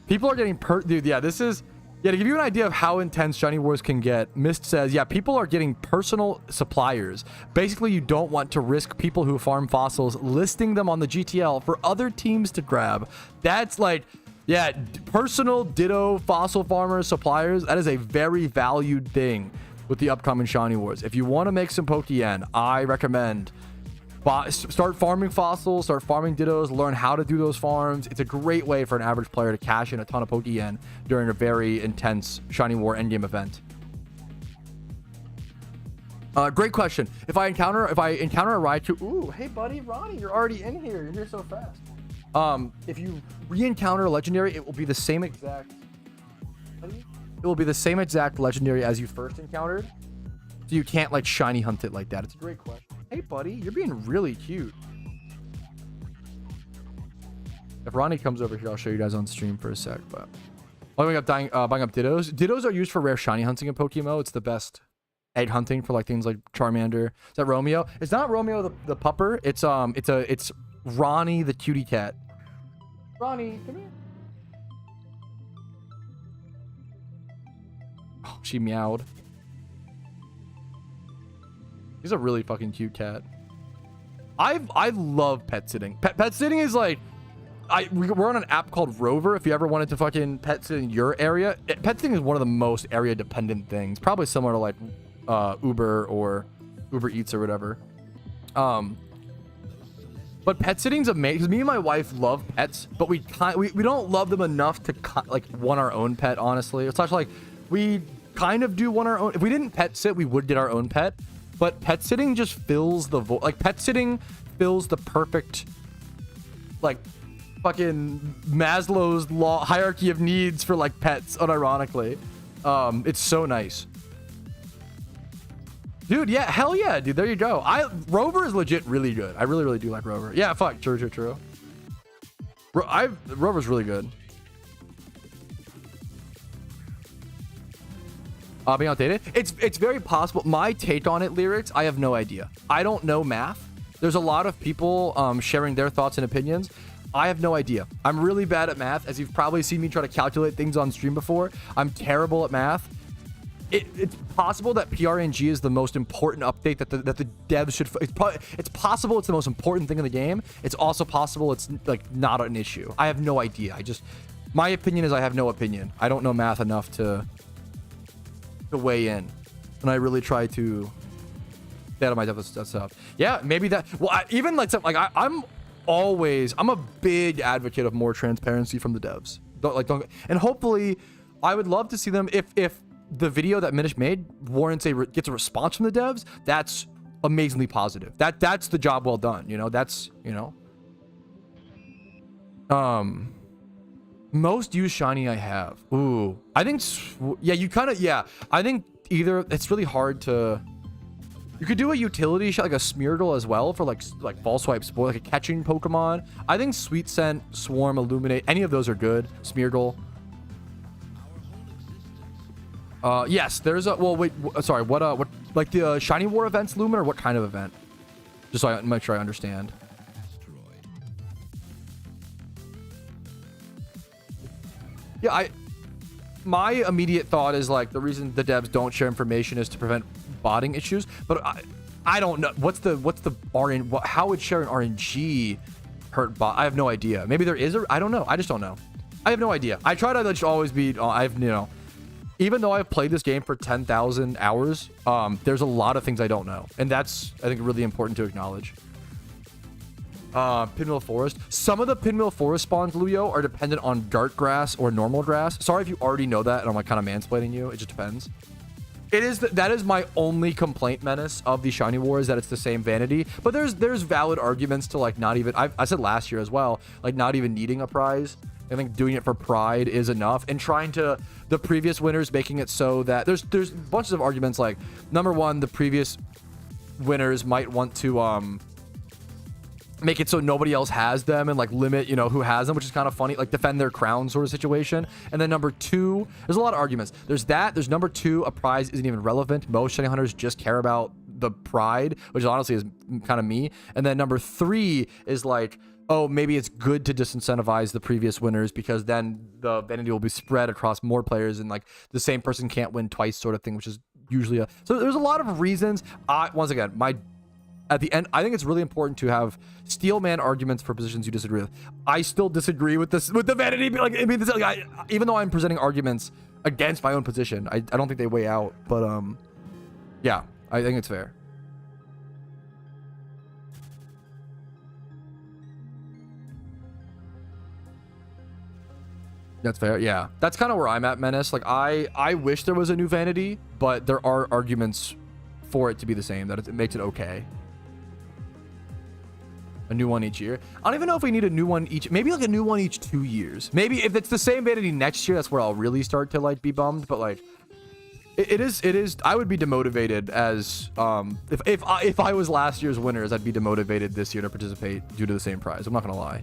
People are getting dude. Yeah, this is. Yeah, to give you an idea of how intense Shiny Wars can get, Mist says, yeah, people are getting personal suppliers. Basically, you don't want to risk people who farm fossils listing them on the GTL for other teams to grab. That's like, yeah, personal ditto fossil farmers, suppliers. That is a very valued thing with the upcoming Shiny Wars. If you want to make some Pokeyen, I recommend start farming fossils, start farming dittos, learn how to do those farms. It's a great way for an average player to cash in a ton of Pokeyen during a very intense Shiny War endgame event. Great question. If I encounter a Raichu, ooh, hey buddy, Ronnie, you're already in here. You're here so fast. If you re-encounter a legendary, it will be the same exact. It will be the same exact legendary as you first encountered. So you can't like shiny hunt it like that. It's a great question. Hey, buddy, you're being really cute. If Ronnie comes over here, I'll show you guys on stream for a sec. But buying up Dittos. Dittos are used for rare shiny hunting in PokeMMO. It's the best egg hunting for like things like Charmander. Is that Romeo? It's not Romeo the pupper. It's Ronnie the cutie cat. Ronnie, come here. Oh, she meowed. He's a really fucking cute cat. I love pet sitting. Pet sitting is like, we're on an app called Rover. If you ever wanted to fucking pet sit in your area, pet sitting is one of the most area dependent things. Probably similar to like Uber or Uber Eats or whatever. But pet sitting's amazing because me and my wife love pets, but we don't love them enough to like want our own pet. Honestly, it's like we kind of do want our own. If we didn't pet sit, we would get our own pet. But pet sitting just fills the void. Like pet sitting fills the perfect, like, fucking Maslow's hierarchy of needs for like pets. Unironically, it's so nice, dude. Yeah, hell yeah, dude. There you go. Rover is legit really good. I really do like Rover. Yeah, fuck. True. Rover's really good. Being outdated, it's very possible. My take on it, lyrics, I have no idea. I don't know math. There's a lot of people sharing their thoughts and opinions. I have no idea. I'm really bad at math, as you've probably seen me try to calculate things on stream before. I'm terrible at math. It's possible that PRNG is the most important update that the devs should. It's possible it's the most important thing in the game. It's also possible it's like not an issue. I have no idea. My opinion is I have no opinion. I don't know math enough to weigh in, and I really try to stay out of my depth of stuff. Yeah, maybe that. Well, even like something like I'm a big advocate of more transparency from the devs. Don't, and hopefully, I would love to see them if the video that Minish made warrants gets a response from the devs. That's amazingly positive. That's the job well done. You know, that's, you know. Most used shiny I have. Ooh, I think, yeah, you kind of, yeah. I think either it's really hard to. You could do a utility shot like a Smeargle as well for like Ball Swipe Spoil, like a catching Pokemon. I think Sweet Scent, Swarm, Illuminate, any of those are good. Smeargle. Yes, there's a, well, wait, sorry, what, like the Shiny War events, Lumen, or what kind of event? Just so I make sure I understand. Yeah, my immediate thought is like the reason the devs don't share information is to prevent botting issues, but I don't know what's the RN, how would sharing RNG hurt bot? I have no idea. Maybe there is, I don't know. I just don't know. I have no idea. I try to just always be, even though I've played this game for 10,000 hours, there's a lot of things I don't know, and that's, I think, really important to acknowledge. Pinwheel Forest. Some of the Pinwheel Forest spawns, Luyo, are dependent on dart grass or normal grass. Sorry if you already know that and I'm like kind of mansplaining you. It just depends. It is that is my only complaint, Menace, of the Shiny War, is that it's the same vanity. But there's valid arguments to like not even, I said last year as well, like not even needing a prize. I think doing it for pride is enough, and trying to the previous winners, making it so that there's bunches of arguments. Like, number one, the previous winners might want to make it so nobody else has them and like limit, who has them, which is kind of funny, like defend their crown sort of situation. And then number two, there's a lot of arguments. There's number two, a prize isn't even relevant. Most shiny hunters just care about the pride, which honestly is kind of me. And then number three is like, oh, maybe it's good to disincentivize the previous winners because then the vanity will be spread across more players and like the same person can't win twice sort of thing, which is usually so there's a lot of reasons. Once again, at the end, I think it's really important to have steelman arguments for positions you disagree with. I still disagree with this, with the vanity. Like, I mean, even though I'm presenting arguments against my own position, I don't think they weigh out. But yeah, I think it's fair. That's fair. Yeah, that's kind of where I'm at, Menace. Like, I wish there was a new vanity, but there are arguments for it to be the same, that it makes it okay. A new one each year. I don't even know if we need a new one each, maybe like a new one each 2 years. Maybe if it's the same vanity next year, that's where I'll really start to like be bummed. But like, it is, I would be demotivated as, if I was last year's winners, I'd be demotivated this year to participate due to the same prize. I'm not gonna lie.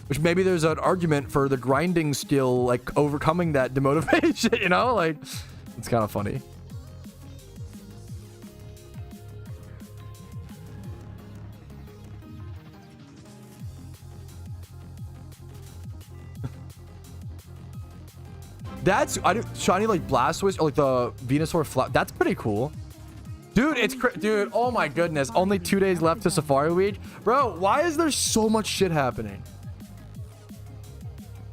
Which maybe there's an argument for the grinding skill, like overcoming that demotivation, like it's kind of funny. That's shiny like Blastoise or like the Venusaur flat. That's pretty cool, dude. Dude. Oh my goodness. Only 2 days left to Safari Week, bro. Why is there so much shit happening?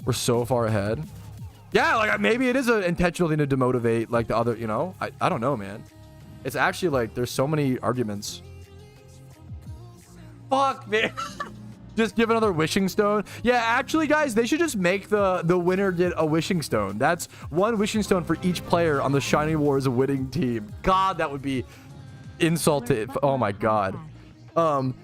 We're so far ahead. Yeah, like maybe it is an intentional thing to demotivate like the other. I don't know, man. It's actually like there's so many arguments. Fuck, man. Just give another wishing stone. Yeah, actually, guys, they should just make the winner get a wishing stone. That's one wishing stone for each player on the Shiny Wars winning team. God, that would be insulted. Oh my God.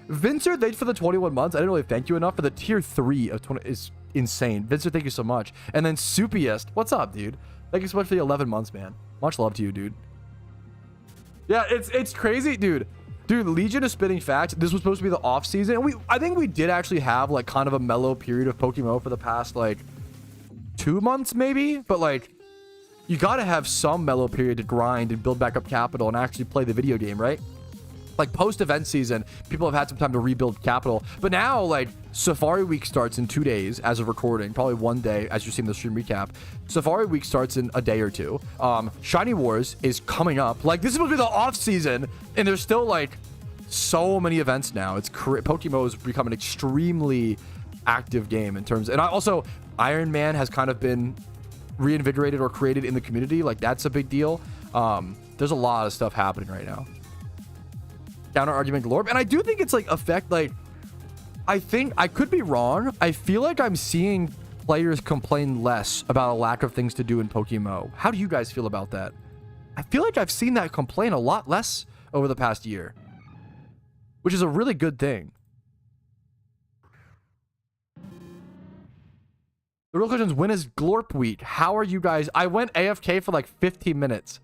Vincent, thanks for the 21 months. I didn't really thank you enough for the tier 3 of 20 is insane. Vincent, thank you so much. And then Soupiest, what's up, dude? Thank you so much for the 11 months, man. Much love to you, dude. Yeah, it's crazy, dude. Dude, Legion is spitting facts. This was supposed to be the off season, and I think we did actually have like kind of a mellow period of PokeMMO for the past like 2 months maybe, but like you got to have some mellow period to grind and build back up capital and actually play the video game, right? Like post event season, people have had some time to rebuild capital, but now like Safari Week starts in 2 days as of recording, probably 1 day as you're seeing the stream recap. Safari Week starts in a day or two. Shiny Wars is coming up. Like this is supposed to be the off season, and there's still like so many events now. It's PokeMMO has become an extremely active game in terms, and also Iron Man has kind of been reinvigorated or created in the community. Like that's a big deal. There's a lot of stuff happening right now. Counter argument galore, and I do think it's like I think I could be wrong. I feel like I'm seeing players complain less about a lack of things to do in PokeMMO. How do you guys feel about that? I feel like I've seen that complain a lot less over the past year, which is a really good thing. The real question is, when is Glorp Week? How are you guys? I went AFK for like 15 minutes.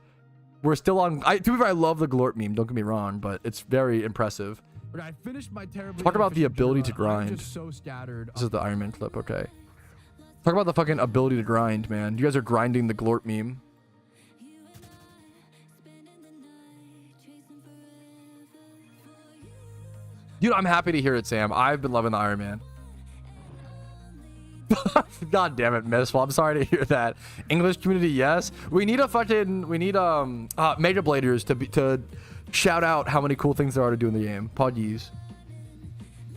We're still on. To be fair, I love the Glorp meme. Don't get me wrong, but it's very impressive. I finished my terribly Talk about the ability to grind. just so scattered. This is the Iron Man clip, okay. Talk about the fucking ability to grind, man. You guys are grinding the Glorp meme. Dude, I'm happy to hear it, Sam. I've been loving the Iron Man. God damn it, Miss. Well, I'm sorry to hear that. English community, yes. We need Major Bladers to shout out how many cool things there are to do in the game. Poggies.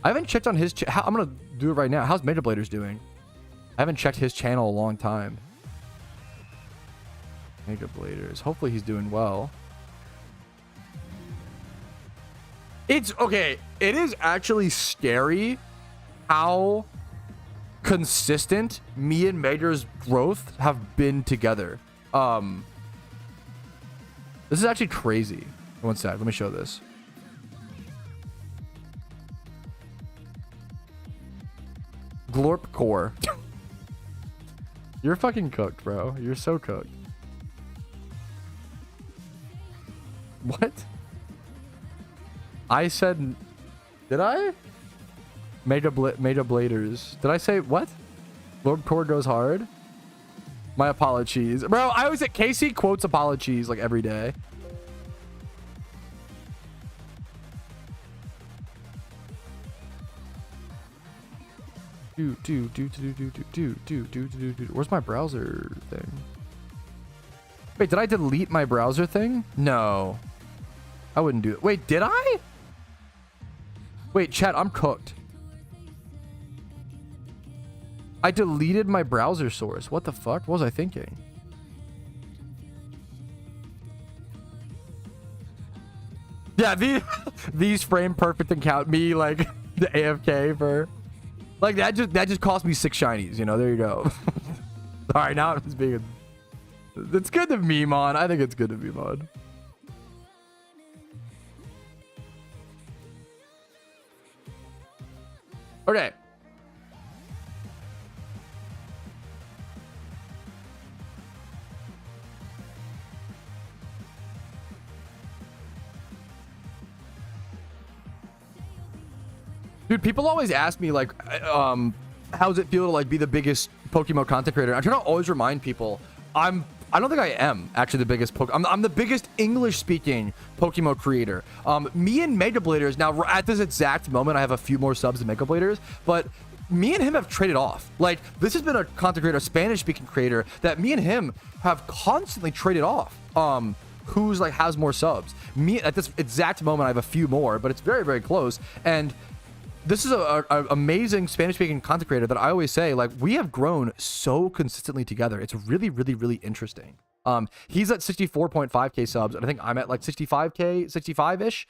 I haven't checked on his I'm gonna do it right now. How's Major Bladers doing? I haven't checked his channel a long time. Major Bladers. Hopefully he's doing well. It's okay. It is actually scary how consistent me and Major's growth have been together. This is actually crazy. One sec, let me show this. Glorp core. You're fucking cooked, bro. You're so cooked. What? I said, did I? Mega Bladers. Did I say what? Lord Core goes hard. My apologies, bro. I always say Casey quotes apologies like every day. Where's my browser thing? Wait, did I delete my browser thing? No, I wouldn't do it. Wait, did I? Wait, chat, I'm cooked. I deleted my browser source. What the fuck? What was I thinking? Yeah, these frame perfect and count me like the AFK for like that just cost me 6 shinies, you know. There you go. All right, now I'm just being it's good to meme on. I think it's good to meme on. Okay. Dude, people always ask me like, how does it feel to like be the biggest PokeMMO content creator? I try to always remind people, I don't think I am actually the biggest I'm the biggest English-speaking PokeMMO creator. Me and Mega Bladers now at this exact moment, I have a few more subs than Mega Bladers, but me and him have traded off. Like this has been a content creator, a Spanish-speaking creator that me and him have constantly traded off. Who's like has more subs? Me at this exact moment, I have a few more, but it's very, very close. And this is a amazing Spanish-speaking content creator that I always say, like, we have grown so consistently together. It's really, really, really interesting. He's at 64.5k subs, and I think I'm at like 65k, 65-ish.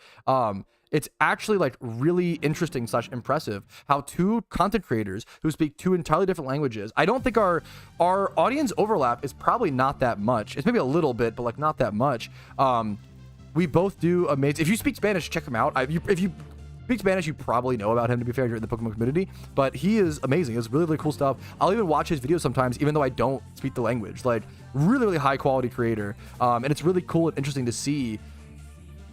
It's actually like really interesting / impressive how two content creators who speak 2 entirely different languages. I don't think our audience overlap is probably not that much. It's maybe a little bit, but like not that much. We both do amazing. If you speak Spanish, check him out. If you speak Spanish, you probably know about him, to be fair, you're in the PokeMMO community, but he is amazing. It's really, really cool stuff. I'll even watch his videos sometimes, even though I don't speak the language. Like, really, really high quality creator. And it's really cool and interesting to see.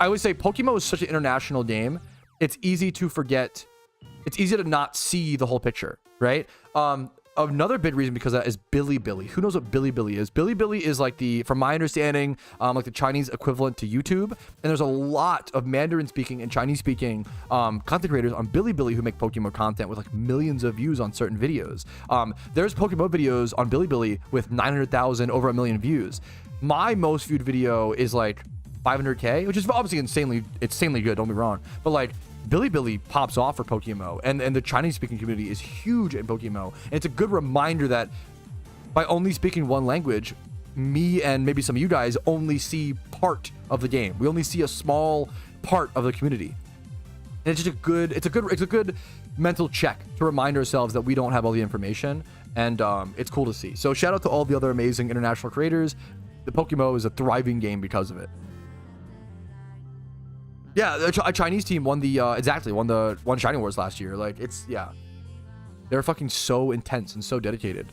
I always say PokeMMO is such an international game. It's easy to forget. It's easy to not see the whole picture, right? Another big reason because of that is Bilibili. Who knows what Bilibili is? Bilibili is like from my understanding, like the Chinese equivalent to YouTube. And there's a lot of Mandarin speaking and Chinese speaking content creators on Bilibili who make PokeMMO content with like millions of views on certain videos. There's PokeMMO videos on Bilibili with 900,000, over 1 million views. My most viewed video is like 500k, which is obviously insanely good, don't be wrong. But like, Bilibili pops off for PokeMMO, and the Chinese speaking community is huge in PokeMMO. And it's a good reminder that by only speaking one language, me and maybe some of you guys only see part of the game. We only see a small part of the community. And it's just it's a good mental check to remind ourselves that we don't have all the information, and it's cool to see. So shout out to all the other amazing international creators. The PokeMMO is a thriving game because of it. Yeah, a Chinese team won won Shiny Wars last year. Like, they're fucking so intense and so dedicated.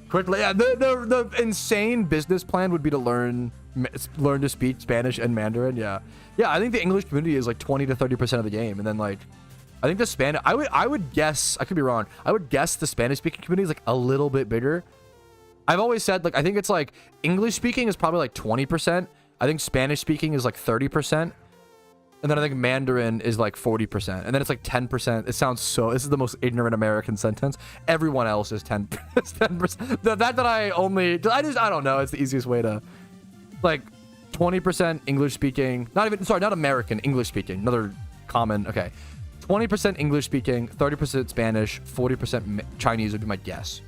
Quickly, yeah, the insane business plan would be to learn to speak Spanish and Mandarin. Yeah, I think the English community is like 20 to 30% of the game, and then like, I think the Spanish. I would guess, I could be wrong. I would guess the Spanish speaking community is like a little bit bigger. I've always said, like, I think it's like English speaking is probably like 20%. I think Spanish speaking is like 30%. And then I think Mandarin is like 40%. And then it's like 10%. It sounds so... This is the most ignorant American sentence. Everyone else is 10%. 10%. That I only... I don't know. It's the easiest way to... Like, 20% English speaking. Not even... Sorry, not American. English speaking. Another common... Okay. 20% English speaking. 30% Spanish. 40% Chinese would be my guess.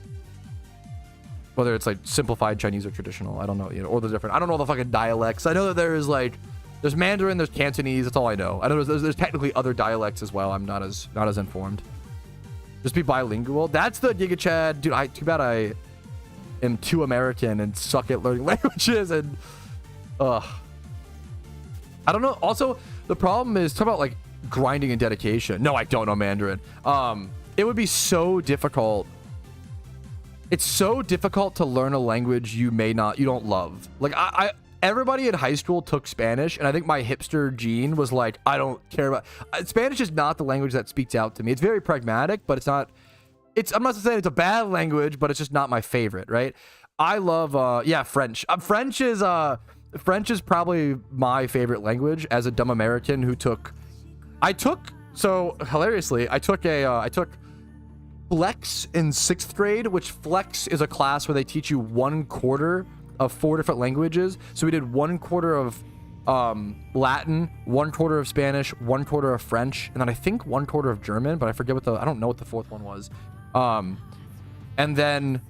Whether it's like simplified Chinese or traditional. I don't know. You know, or the different... I don't know the fucking dialects. I know that there is like... There's Mandarin, there's Cantonese, that's all I know. I know there's technically other dialects as well. I'm not as informed. Just be bilingual. That's the Giga Chad. Dude, too bad I am too American and suck at learning languages and I don't know. Also, the problem is talk about like grinding and dedication. No, I don't know Mandarin. It would be so difficult. It's so difficult to learn a language you don't love. Like everybody in high school took Spanish, and I think my hipster gene was like, I don't care about... Spanish is not the language that speaks out to me. It's very pragmatic, but it's not... I'm not saying it's a bad language, but it's just not my favorite, right? I love, French. French is probably my favorite language as a dumb American who took... So, hilariously, I took Flex in 6th grade, which Flex is a class where they teach you 1/4 of 4 different languages. So we did 1/4 of Latin, 1/4 of Spanish, 1/4 of French, and then I think 1/4 of German, but I forget I don't know what the 4th one was. And then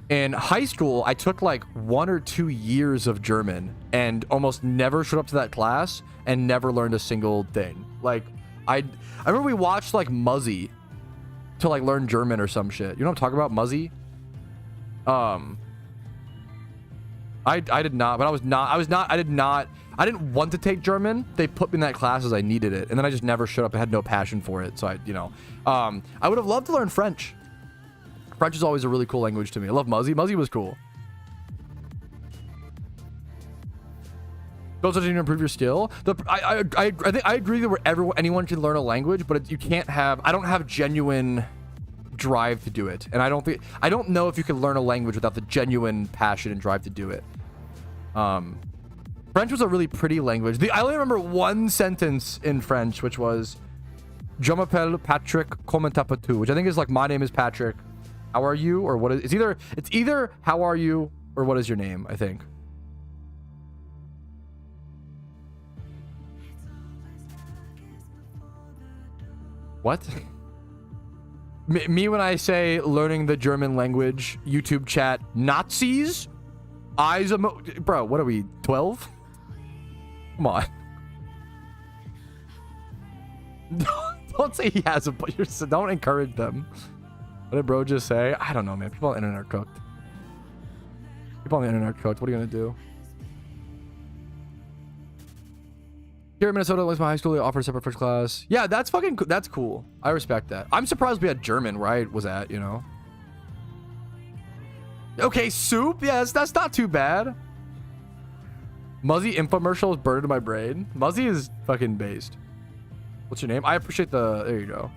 in high school, I took like 1 or 2 years of German and almost never showed up to that class and never learned a single thing. Like I remember we watched like Muzzy to like learn German or some shit. You know what I'm talking about? Muzzy? I did not, but I didn't want to take German. They put me in that class as I needed it, and then I just never showed up. I had no passion for it, so I would have loved to learn French. French is always a really cool language to me. I love Muzzy. Muzzy was cool. Don't to improve your skill. I think I agree that anyone can learn a language, but you can't have... I don't have genuine drive to do it, and I don't know if you can learn a language without the genuine passion and drive to do it. French was a really pretty language. I only remember one sentence in French, which was "Je m'appelle Patrick, comment t'appelles-tu?" which I think is like, "My name is Patrick, how are you?" or what is... It's either "How are you?" or "What is your name?" I think. What? Me when I say learning the German language, YouTube chat, Nazis? Bro, what are we, 12? Come on. Don't say he has don't encourage them. What did bro just say? I don't know, man. People on the internet are cooked. People on the internet are cooked. What are you gonna do? Here in Minnesota, at least my high school, they offer a separate French class. Yeah, that's cool. I respect that. I'm surprised we had German where I was at, you know. Okay, soup. Yes, that's not too bad. Muzzy infomercial is burned in my brain. Muzzy is fucking based. What's your name? I appreciate there you go.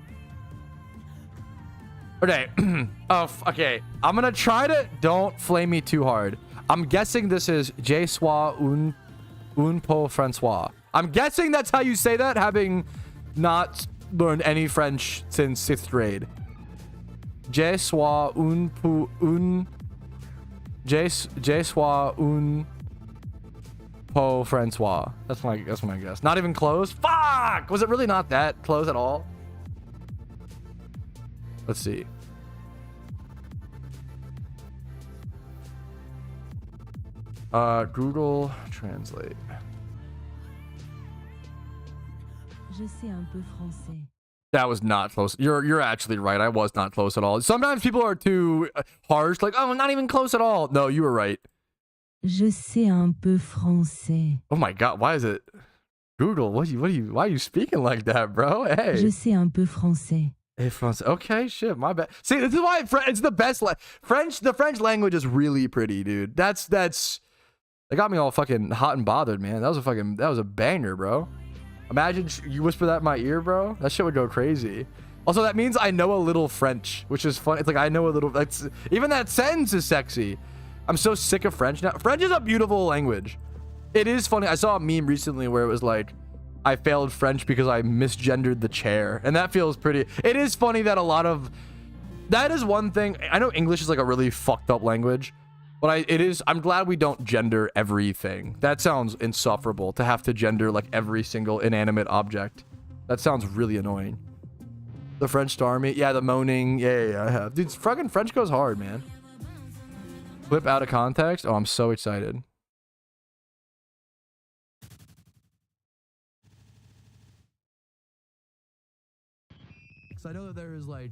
Okay. Okay. I'm gonna try to... Don't flame me too hard. I'm guessing this is Je suis un peu Francois. I'm guessing that's how you say that, having not learned any French since 6th grade. Je suis un peu Francois. That's my guess. Not even close. Fuck! Was it really not that close at all? Let's see. Google Translate. Je sais un peu français. That was not close. You're actually right. I was not close at all. Sometimes people are too harsh, like, oh, not even close at all. No, you were right. Je sais un peu français. Oh my god, why is it Google? Why are you speaking like that, bro? Hey. Je sais un peu français. Hey, français. Okay, shit, my bad. See, this is why it's the best. The French language is really pretty, dude. That got me all fucking hot and bothered, man. That was a banger, bro. Imagine you whisper that in my ear, bro. That shit would go crazy. Also, that means I know a little French, which is fun. It's like I know a little. Even that sentence is sexy. I'm so sick of French now. French is a beautiful language. It is funny. I saw a meme recently where it was like, I failed French because I misgendered the chair. And that feels pretty... It is funny that a lot of... That is one thing. I know English is like a really fucked up language, but I'm glad we don't gender everything. That sounds insufferable to have to gender like every single inanimate object. That sounds really annoying. The French star me. Yeah, the moaning. Yeah, I have. Dude, fucking French goes hard, man. Clip out of context. Oh, I'm so excited. So I know that there's like,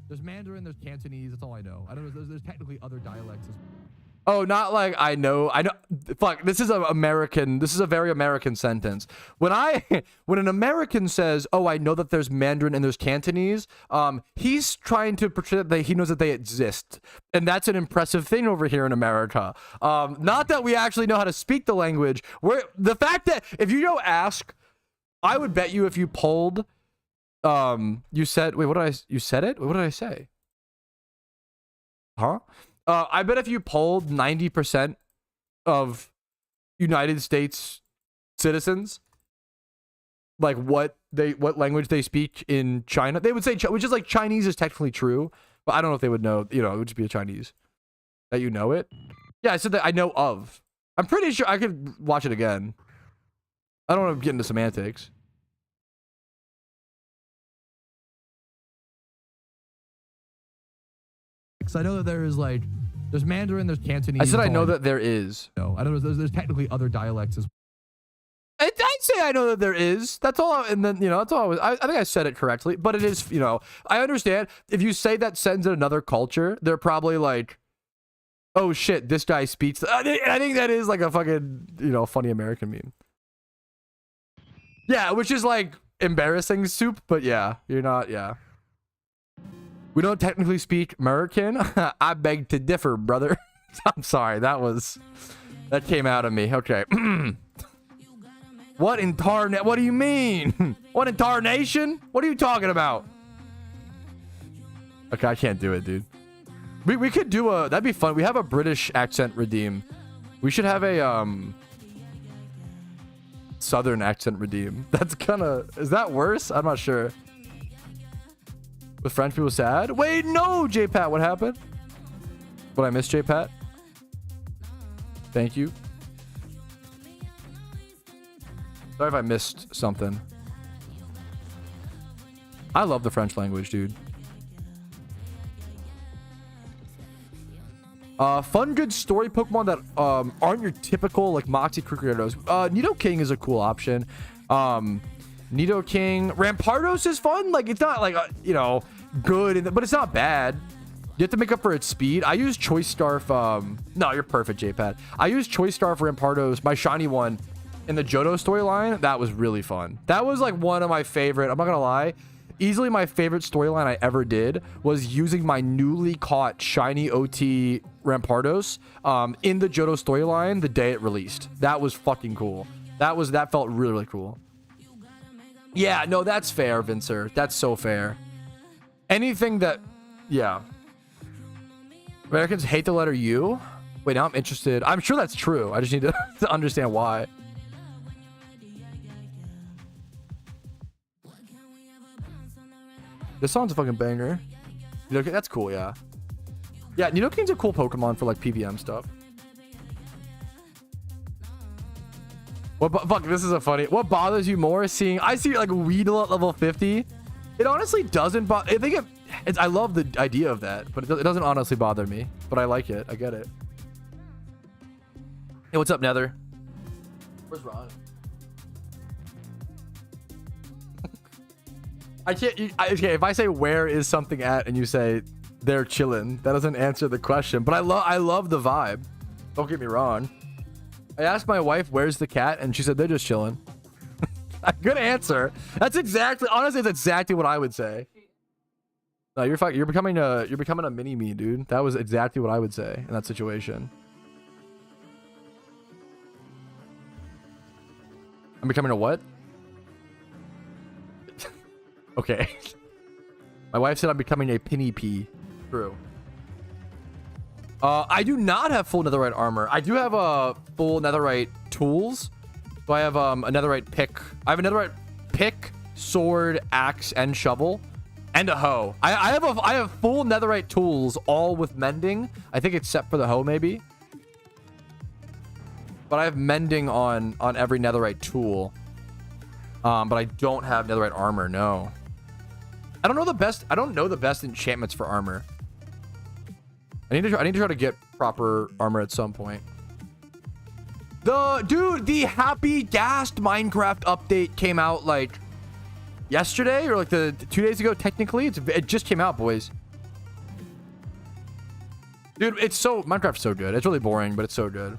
there's Mandarin, there's Cantonese. That's all I know. I know there's technically other dialects as well. Oh, not like I know. Fuck, this is a very American sentence. When an American says, "Oh, I know that there's Mandarin and there's Cantonese," he's trying to portray that he knows that they exist, and that's an impressive thing over here in America. Not that we actually know how to speak the language. The fact that if you go ask, I would bet you if you polled, you said, wait, you said it? What did I say? Huh? I bet if you polled 90% of United States citizens, like what language they speak in China, they would say, which is like Chinese is technically true, but I don't know if they would know, you know, it would just be a Chinese. That you know it? Yeah, I said that I know of. I'm pretty sure I could watch it again. I don't want to get into semantics. So I know that there's like, there's Mandarin, there's Cantonese. I said I know that there is. No, I know there's technically other dialects as well. I'd say I know that there is. That's all. And then, you know, that's all. I think I said it correctly, but it is, you know, I understand if you say that sentence in another culture, they're probably like, oh shit, this guy speaks. I think that is like a fucking, you know, funny American meme. Yeah, which is like embarrassing soup, but yeah, you're not, yeah. We don't technically speak American. I beg to differ, brother. I'm sorry, that came out of me. Okay. What do you mean? What in tarnation? What are you talking about? Okay, I can't do it, dude. We could do that'd be fun. We have a British accent redeem. We should have a Southern accent redeem. That's is that worse? I'm not sure. With French people sad? Wait, no, J-Pat, what happened? What, I missed J-Pat? Thank you. Sorry if I missed something. I love the French language, dude. Fun, good story Pokemon that aren't your typical like Moxie Cricketers. Nidoking is a cool option. Nidoking. Rampardos is fun. Like, it's not like, you know, good, but it's not bad. You have to make up for its speed. I use Choice Scarf. No, you're perfect, J-Pad. I use Choice Scarf Rampardos, my shiny one, in the Johto storyline. That was really fun. That was like one of my favorite, I'm not gonna lie, easily my favorite storyline I ever did was using my newly caught shiny OT Rampardos in the Johto storyline the day it released. That was fucking cool. That felt really, really cool. Yeah, no, that's fair, Vincer. That's so fair. Anything that... Yeah. Americans hate the letter U? Wait, now I'm interested. I'm sure that's true. I just need to understand why. This song's a fucking banger. Nidoking, that's cool, yeah. Yeah, Nidoking's a cool Pokemon for, like, PVM stuff. Fuck, this is a funny... What bothers you more? I see like Weedle at level 50. It honestly doesn't bother... I think I love the idea of that, but it doesn't honestly bother me. But I like it. I get it. Hey, what's up, Nether? Where's Ron? I can't... okay, if I say where is something at and you say they're chilling, that doesn't answer the question. But I love the vibe. Don't get me wrong. I asked my wife, where's the cat? And she said, they're just chilling. Good answer. That's exactly, honestly, that's exactly what I would say. No, you're fine. You're becoming a mini me, dude. That was exactly what I would say in that situation. I'm becoming a what? Okay. My wife said I'm becoming a pinny pea. True. I do not have full netherite armor. I do have a full netherite tools. So I have a netherite pick. I have a netherite pick, sword, axe, and shovel, and a hoe. I have full netherite tools, all with mending. I think except for the hoe, maybe. But I have mending on every netherite tool. But I don't have netherite armor. No. I don't know the best enchantments for armor. I need to try to get proper armor at some point. The Happy Gassed Minecraft update came out like yesterday or like the 2 days ago. Technically, it just came out, boys. Dude, Minecraft's so good. It's really boring, but it's so good.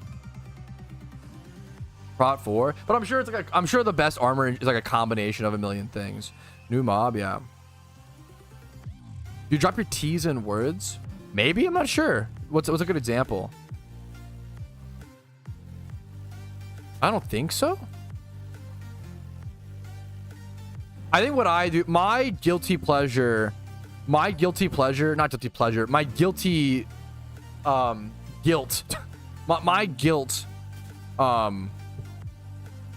Prot 4, but I'm sure I'm sure the best armor is like a combination of a million things. New mob, yeah. You drop your T's in words? Maybe, I'm not sure. What's a good example? I don't think so. I think what I do, my guilty pleasure, guilt, my guilt,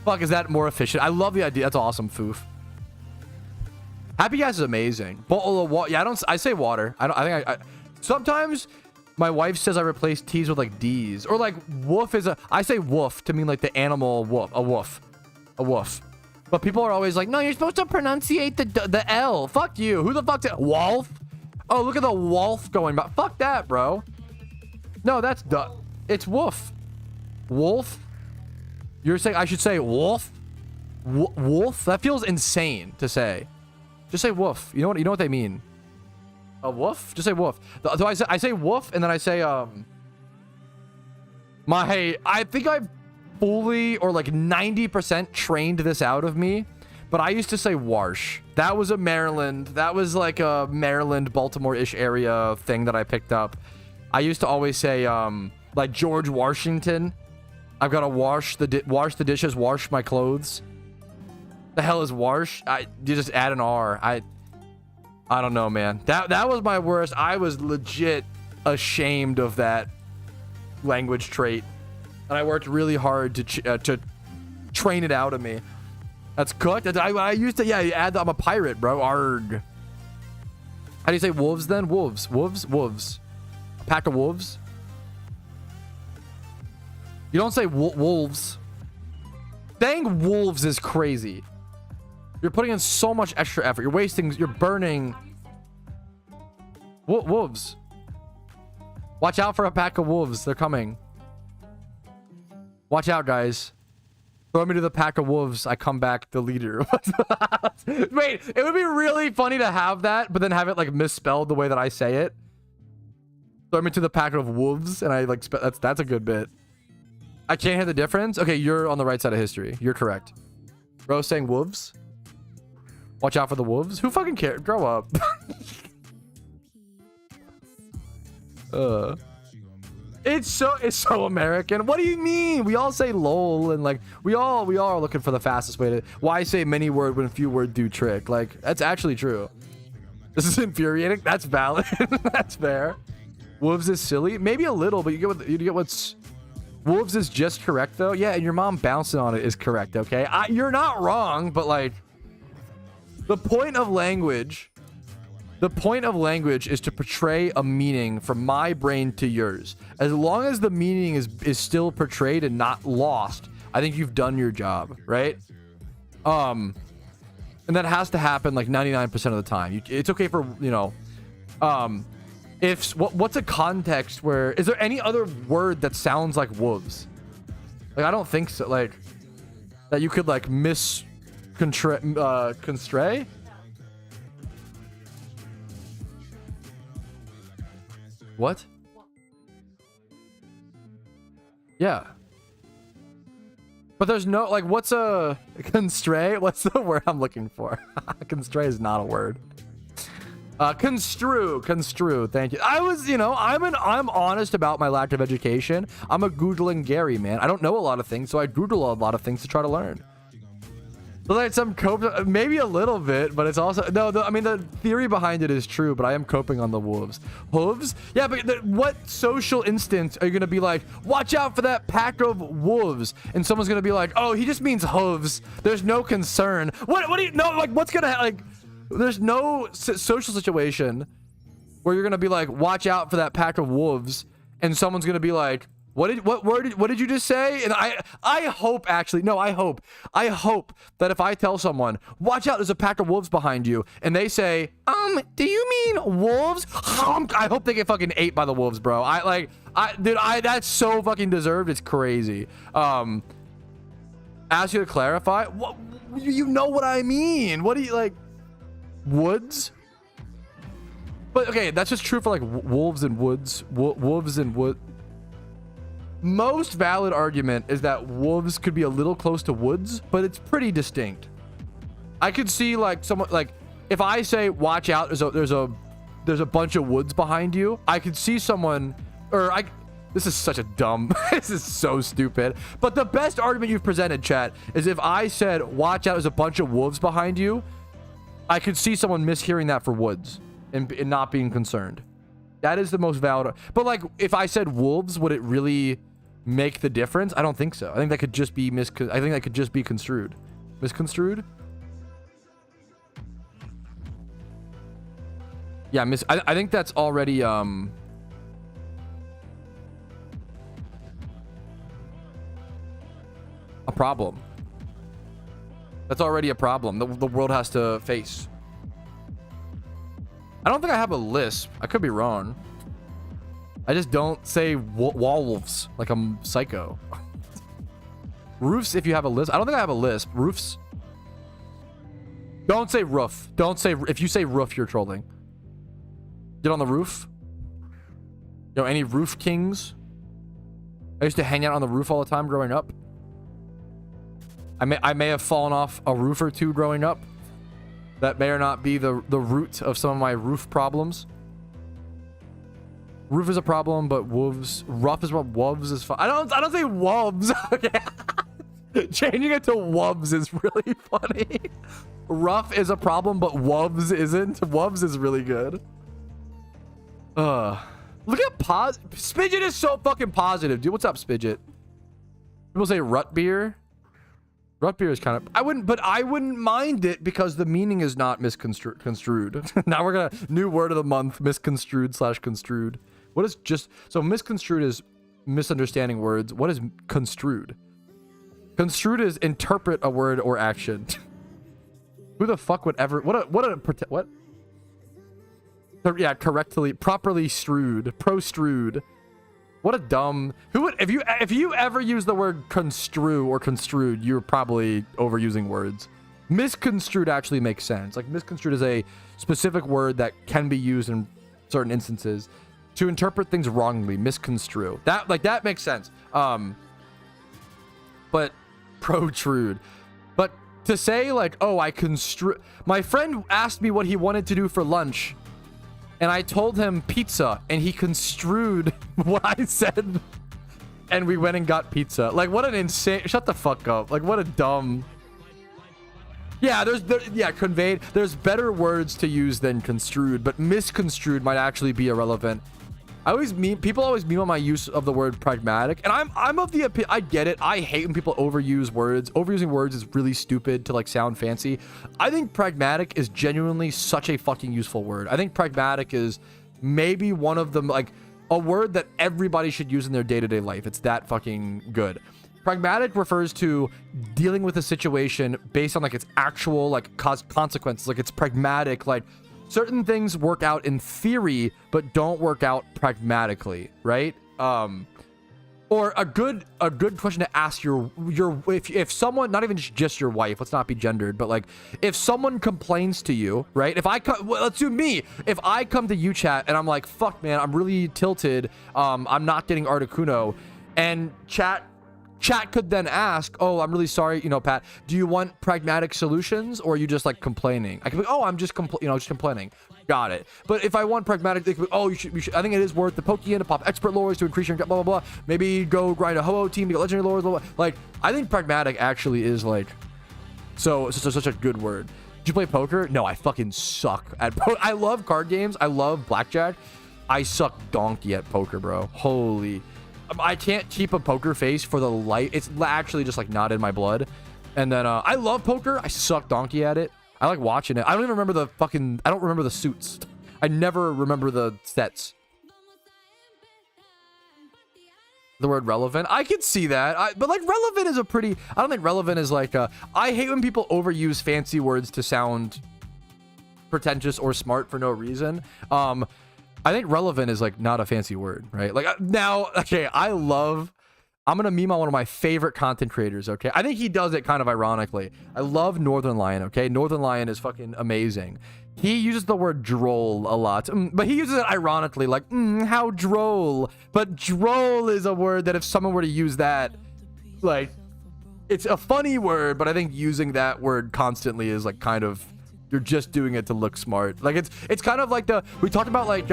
fuck, is that more efficient? I love the idea. That's awesome, Foof. Happy Gas is amazing. But yeah, I say water. I sometimes my wife says I replace T's with like D's, or like woof I say woof to mean like the animal woof, a woof. But people are always like, no, you're supposed to pronunciate the L. Fuck you. Who the fuck's it? Wolf? Oh, look at the wolf going by. Fuck that, bro. No, that's it's woof. Wolf? You're saying I should say wolf? Wolf? That feels insane to say. Just say woof. You know what they mean. A woof? Just say woof. So I say woof, and then I say I think I've fully or like 90% trained this out of me, but I used to say warsh. That was like a Maryland, Baltimore-ish area thing that I picked up. I used to always say like George Washington. I've got to wash the dishes, wash my clothes. The hell is wash? You just add an R. I don't know, man. That was my worst. I was legit ashamed of that language trait, and I worked really hard to train it out of me. That's cooked. I used to, yeah. You add that. I'm a pirate, bro. Arg. How do you say wolves then? Wolves. A pack of wolves. You don't say wolves. Saying wolves is crazy. You're putting in so much extra effort. You're burning. Wolves. Watch out for a pack of wolves. They're coming. Watch out, guys. Throw me to the pack of wolves. I come back the leader. Wait, it would be really funny to have that, but then have it like misspelled the way that I say it. Throw me to the pack of wolves, and I like that's a good bit. I can't hear the difference. Okay, you're on the right side of history. You're correct. Bro saying wolves. Watch out for the wolves. Who fucking cares? Grow up. It's so American. What do you mean? We all say lol, and like we all are looking for the fastest way to. Why say many word when few word do trick? Like that's actually true. This is infuriating. That's valid. That's fair. Wolves is silly. Maybe a little, but you get what's. Wolves is just correct though. Yeah, and your mom bouncing on it is correct. Okay, you're not wrong, but like. The point of language is to portray a meaning from my brain to yours. As long as the meaning is still portrayed and not lost, I think you've done your job, right? And that has to happen like 99% of the time. It's okay for, what's a context where, is there any other word that sounds like wolves? Like, I don't think so. Like, that you could like constray? What? Yeah. But there's no, like, what's a constray? What's the word I'm looking for? Constray is not a word. Construe. Thank you. I was, I'm honest about my lack of education. I'm a Googling Gary, man. I don't know a lot of things, so I Google a lot of things to try to learn. So like some cope, maybe a little bit, but it's also no. I mean, the theory behind it is true, but I am coping on the wolves. Hooves? Yeah, but what social instinct are you gonna be like? Watch out for that pack of wolves, and someone's gonna be like, oh, he just means hooves. There's no concern. What do you know? Like, what's gonna like? There's no social situation where you're gonna be like, watch out for that pack of wolves, and someone's gonna be like, what did you just say? And I hope actually, no, I hope that if I tell someone, watch out, there's a pack of wolves behind you, and they say, do you mean wolves? I hope they get fucking ate by the wolves, bro. Dude, that's so fucking deserved. It's crazy. Ask you to clarify. What, you know what I mean? What do you like? Woods? But okay, that's just true for like wolves and woods. Wolves and wood. Most valid argument is that wolves could be a little close to woods, but it's pretty distinct. I could see like someone like if I say watch out, there's a bunch of woods behind you. I could see someone this is such a dumb this is so stupid. But the best argument you've presented, chat, is if I said watch out, there's a bunch of wolves behind you. I could see someone mishearing that for woods and not being concerned. That is the most valid. But like if I said wolves, would it really make the difference? I don't think so. I think that could just be construed. Misconstrued? Yeah, I think that's already a problem. That's already a problem the world has to face. I don't think I have a lisp. I could be wrong. I just don't say wolves like I'm psycho. Roofs if you have a lisp. I don't think I have a lisp. Roofs. Don't say roof. Don't say, if you say roof, you're trolling. Get on the roof. Yo, any roof kings? I used to hang out on the roof all the time growing up. I may have fallen off a roof or two growing up. That may or not be the root of some of my roof problems. Roof is a problem, but rough is what wolves is fun. I don't say wolves. Okay. Changing it to wubs is really funny. Rough is a problem, but wubs isn't. Wubs is really good. Look at Spidget is so fucking positive, dude. What's up, Spidget? People say rut beer. Rut beer is kind of, I wouldn't mind it because the meaning is not misconstrued. Now we're gonna, new word of the month, misconstrued/construed. What is so misconstrued is misunderstanding words. What is construed? Construed is interpret a word or action. Who the fuck would ever, what? Yeah, properly strewed, pro-strewed. What a dumb, if you ever use the word construe or construed, you're probably overusing words. Misconstrued actually makes sense. Like misconstrued is a specific word that can be used in certain instances to interpret things wrongly. Misconstrue. That makes sense. But protrude. But to say like, oh, my friend asked me what he wanted to do for lunch. And I told him pizza, and he construed what I said, and we went and got pizza. Like, what an insane... Shut the fuck up. Like, what a dumb... Yeah, conveyed. There's better words to use than construed, but misconstrued might actually be irrelevant. People always meme on my use of the word pragmatic, and I'm of the opinion, I get it. I hate when people overuse words. Overusing words is really stupid to like sound fancy. I think pragmatic is genuinely such a fucking useful word. I think pragmatic is maybe one of them, like a word that everybody should use in their day-to-day life. It's that fucking good. Pragmatic refers to dealing with a situation based on like its actual like consequences. Like it's pragmatic, like certain things work out in theory, but don't work out pragmatically, right? Or a good question to ask if someone, not even just your wife, let's not be gendered, but like if someone complains to you, right? Let's do me. If I come to you, chat, and I'm like, fuck, man, I'm really tilted. I'm not getting Articuno, and chat could then ask, oh, I'm really sorry, Pat, do you want pragmatic solutions or are you just like complaining? I could be, oh, I'm just just complaining. Got it. But if I want pragmatic, they could be, oh, you should, I think it is worth the Pokeyen to pop expert lures to increase your blah, blah, blah. Maybe go grind a Ho-Oh team to get legendary lures, blah, blah. Like, I think pragmatic actually is like So it's such a good word. Did you play poker? No, I fucking suck at poker. I love card games. I love blackjack. I suck donkey at poker, bro. Holy. I can't keep a poker face for the life. It's actually just like not in my blood. And then I love poker. I suck donkey at it. I like watching it. I don't even remember the fucking... I don't remember the suits. I never remember the sets. The word relevant. I could see that. But like relevant is a pretty... I don't think relevant is like... I hate when people overuse fancy words to sound pretentious or smart for no reason. I think relevant is like not a fancy word, right? Like now, okay, I'm gonna meme on one of my favorite content creators, okay? I think he does it kind of ironically. I love Northern Lion, okay? Northern Lion is fucking amazing. He uses the word droll a lot, but he uses it ironically, like, how droll. But droll is a word that if someone were to use that, like, it's a funny word, but I think using that word constantly is like kind of, you're just doing it to look smart. Like it's kind of like we talked about like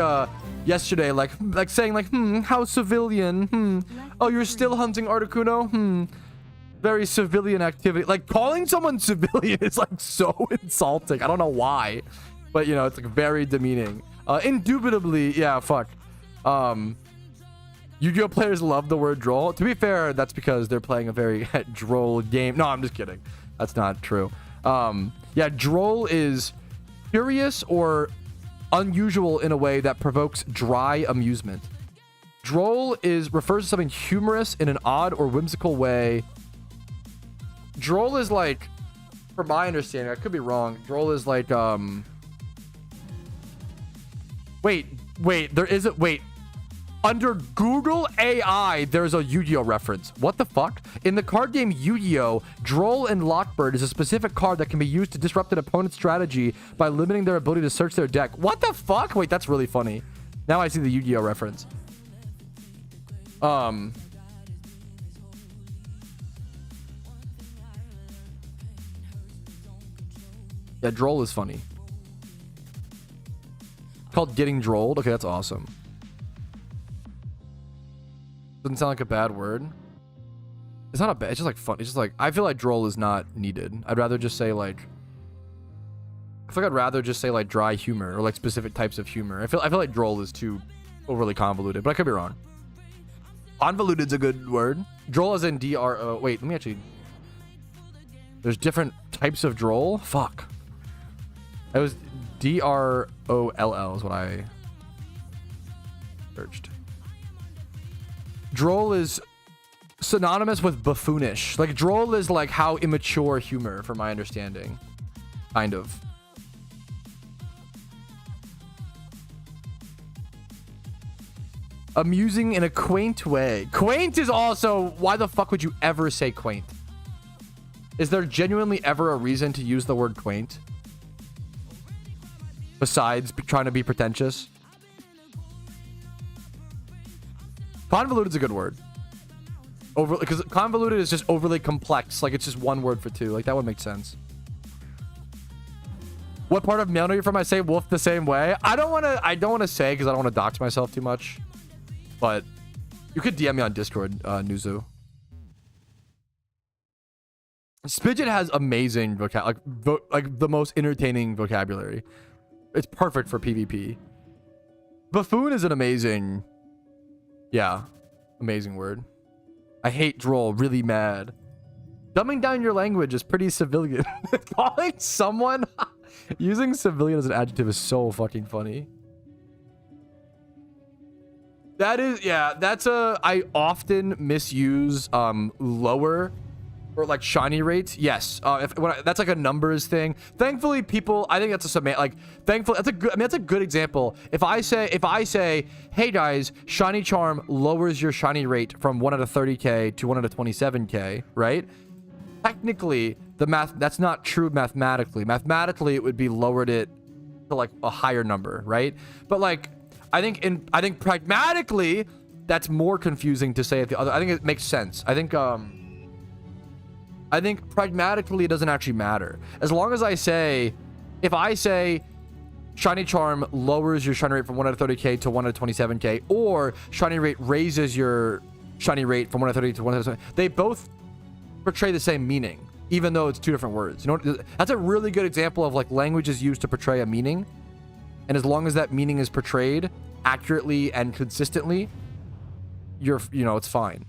yesterday, like saying like, how civilian, oh, you're still hunting Articuno, very civilian activity. Like calling someone civilian is like so insulting. I don't know why, but you know, it's like very demeaning. Indubitably, yeah, fuck. Yu-Gi-Oh players love the word droll. To be fair, that's because they're playing a very droll game. No, I'm just kidding. That's not true. Yeah, droll is curious or unusual in a way that provokes dry amusement. Droll refers to something humorous in an odd or whimsical way. Droll is like, from my understanding, I could be wrong. Droll is like, wait, under Google AI, there's a Yu-Gi-Oh reference. What the fuck? In the card game Yu-Gi-Oh, Droll and Lockbird is a specific card that can be used to disrupt an opponent's strategy by limiting their ability to search their deck. What the fuck? Wait, that's really funny. Now I see the Yu-Gi-Oh reference. Yeah, Droll is funny. It's called Getting Drolled. Okay, that's awesome. Doesn't sound like a bad word. It's not a bad, it's just like fun. It's just like, I feel like droll is not needed. I'd rather just say like, I feel like I'd rather just say like dry humor or like specific types of humor. I feel like droll is too overly convoluted, but I could be wrong. Convoluted's a good word. Droll as in D-R-O. Wait, let me actually, there's different types of droll? Fuck. It was D-R-O-L-L is what I searched. Droll is synonymous with buffoonish. Like droll is like how immature humor, from my understanding. Kind of. Amusing in a quaint way. Quaint is also, why the fuck would you ever say quaint? Is there genuinely ever a reason to use the word quaint? Besides trying to be pretentious? Convoluted is a good word. Because convoluted is just overly complex. Like it's just one word for two. Like that would make sense. What part of Mail are you from? I say wolf the same way. I don't want to say because I don't want to dox myself too much. But you could DM me on Discord, Nuzu. Spidget has amazing like the most entertaining vocabulary. It's perfect for PvP. Buffoon is an amazing, yeah, amazing word. I hate droll, really mad. Dumbing down your language is pretty civilian. Calling someone using civilian as an adjective is so fucking funny. That is, yeah, that's I often misuse lower or like shiny rates. Yes, that's like a numbers thing. Thankfully, people, I think that's thankfully that's a good, I mean, that's a good example. If I say, hey guys, shiny charm lowers your shiny rate from 1 out of 30k to 1 out of 27k, right? Technically, that's not true mathematically. Mathematically, it would be lowered it to like a higher number, right? But like, I think pragmatically, that's more confusing to say at the other. I think it makes sense. I think pragmatically, it doesn't actually matter. As long as if I say shiny charm lowers your shiny rate from 1 out of 30k to 1 out of 27k, or shiny rate raises your shiny rate from 1 out of 30 to 1 out of 20, they both portray the same meaning. even though it's two different words. You know, that's a really good example of like language is used to portray a meaning, and as long as that meaning is portrayed accurately and consistently, you know, it's fine.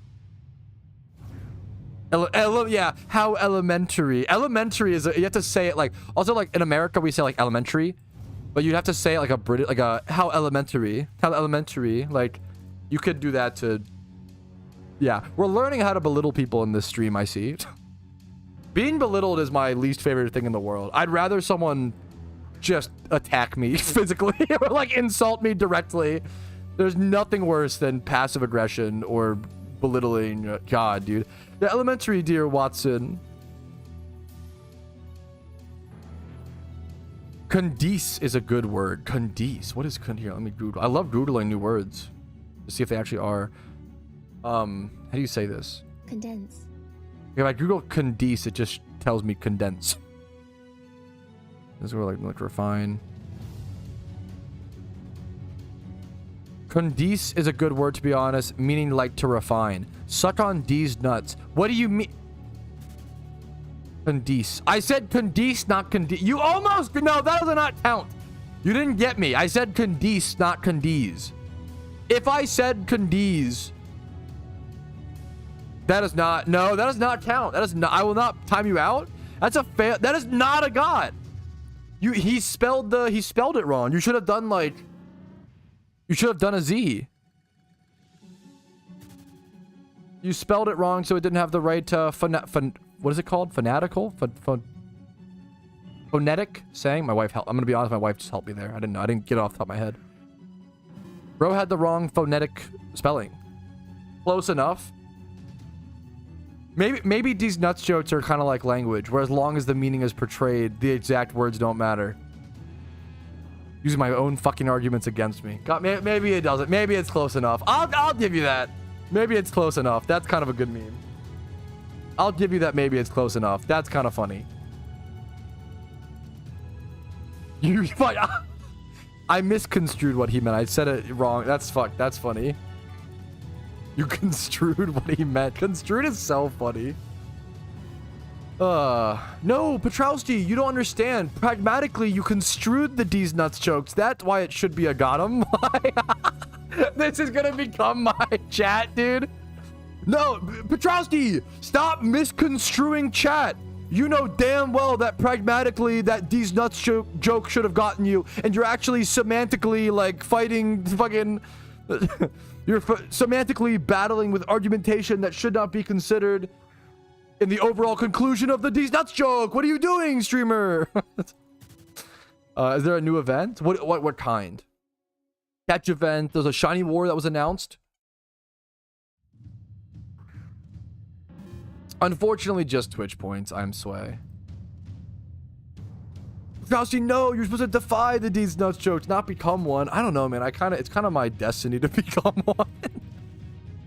Yeah, how elementary. Elementary is you have to say it like, also like in America we say like elementary, but you'd have to say it like a British, like a how elementary, like you could do that to. Yeah, we're learning how to belittle people in this stream, I see. Being belittled is my least favorite thing in the world. I'd rather someone just attack me physically or like insult me directly. There's nothing worse than passive aggression or belittling. God, dude. The elementary, dear Watson. Condice is a good word. Condice. What is here? Let me Google. I love Googling new words to see if they actually are. How do you say this? Condense. If I Google condice, it just tells me condense. This is where like refine. Condice is a good word, to be honest, meaning like to refine. Suck on D's nuts. What do you mean? Condice. I said condice, not condice. You almost, no, that does not count. You didn't get me. I said condice, not condize. If I said condize, that is not, no, that does not count. That is not, I will not time you out. That's a fail. That is not a god. He spelled it wrong. You should have done like, you should have done a Z. You spelled it wrong, so it didn't have the right what is it called? Fanatical? Phonetic saying? My wife helped. I'm gonna be honest, my wife just helped me there. I didn't know. I didn't get it off the top of my head. Bro had the wrong phonetic spelling. Close enough. Maybe these nuts jokes are kind of like language, where as long as the meaning is portrayed, the exact words don't matter. Using my own fucking arguments against me. God, maybe it doesn't. Maybe it's close enough. I'll give you that. Maybe it's close enough. That's kind of a good meme. I'll give you that. Maybe it's close enough. That's kind of funny. I misconstrued what he meant. I said it wrong. That's funny. You construed what he meant. Construed is so funny. No, Patrouski, you don't understand. Pragmatically, you construed the D's nuts jokes. That's why it should be a got 'em. This is gonna become my chat, dude. No, Patrouski, stop misconstruing chat. You know damn well that pragmatically that D's nuts joke should have gotten you, and you're actually semantically like fighting fucking. You're semantically battling with argumentation that should not be considered in the overall conclusion of the D's nuts joke. What are you doing, streamer? Is there a new event? What kind? Catch event. There's a shiny war that was announced. Unfortunately, just Twitch points. I'm sway. Patrouski, no, you're supposed to defy the D's nuts jokes, not become one. I don't know, man. It's kind of my destiny to become one.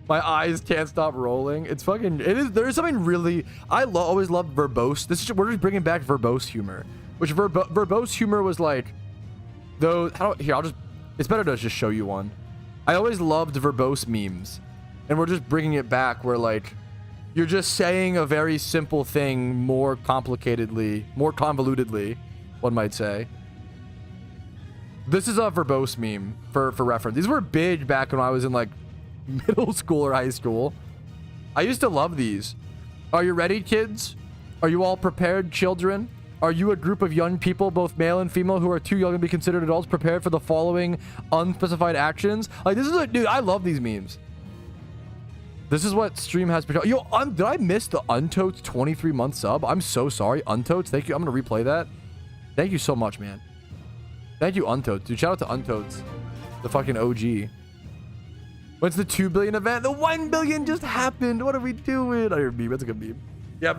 My eyes can't stop rolling. It's fucking. It is. There is something really. Always loved verbose. We're just bringing back verbose humor, which verbose humor was like. Though, here I'll just. It's better to just show you one. I always loved verbose memes, and we're just bringing it back. Where like, you're just saying a very simple thing more complicatedly, more convolutedly, one might say. This is a verbose meme for reference. These were big back when I was in like middle school or high school. I used to love these. Are you ready, kids? Are you all prepared, children? Are you a group of young people, both male and female, who are too young to be considered adults, prepared for the following unspecified actions? Like, this is a dude. I love these memes. This is what stream has become. Yo, did I miss the Untotes 23-month sub? I'm so sorry, Untotes. Thank you. I'm gonna replay that. Thank you so much, man. Thank you, Untotes. Dude, shout out to Untotes, the fucking OG. What's the 2 billion event? The 1 billion just happened. What are we doing? I hear meme. That's a good meme. Yeah,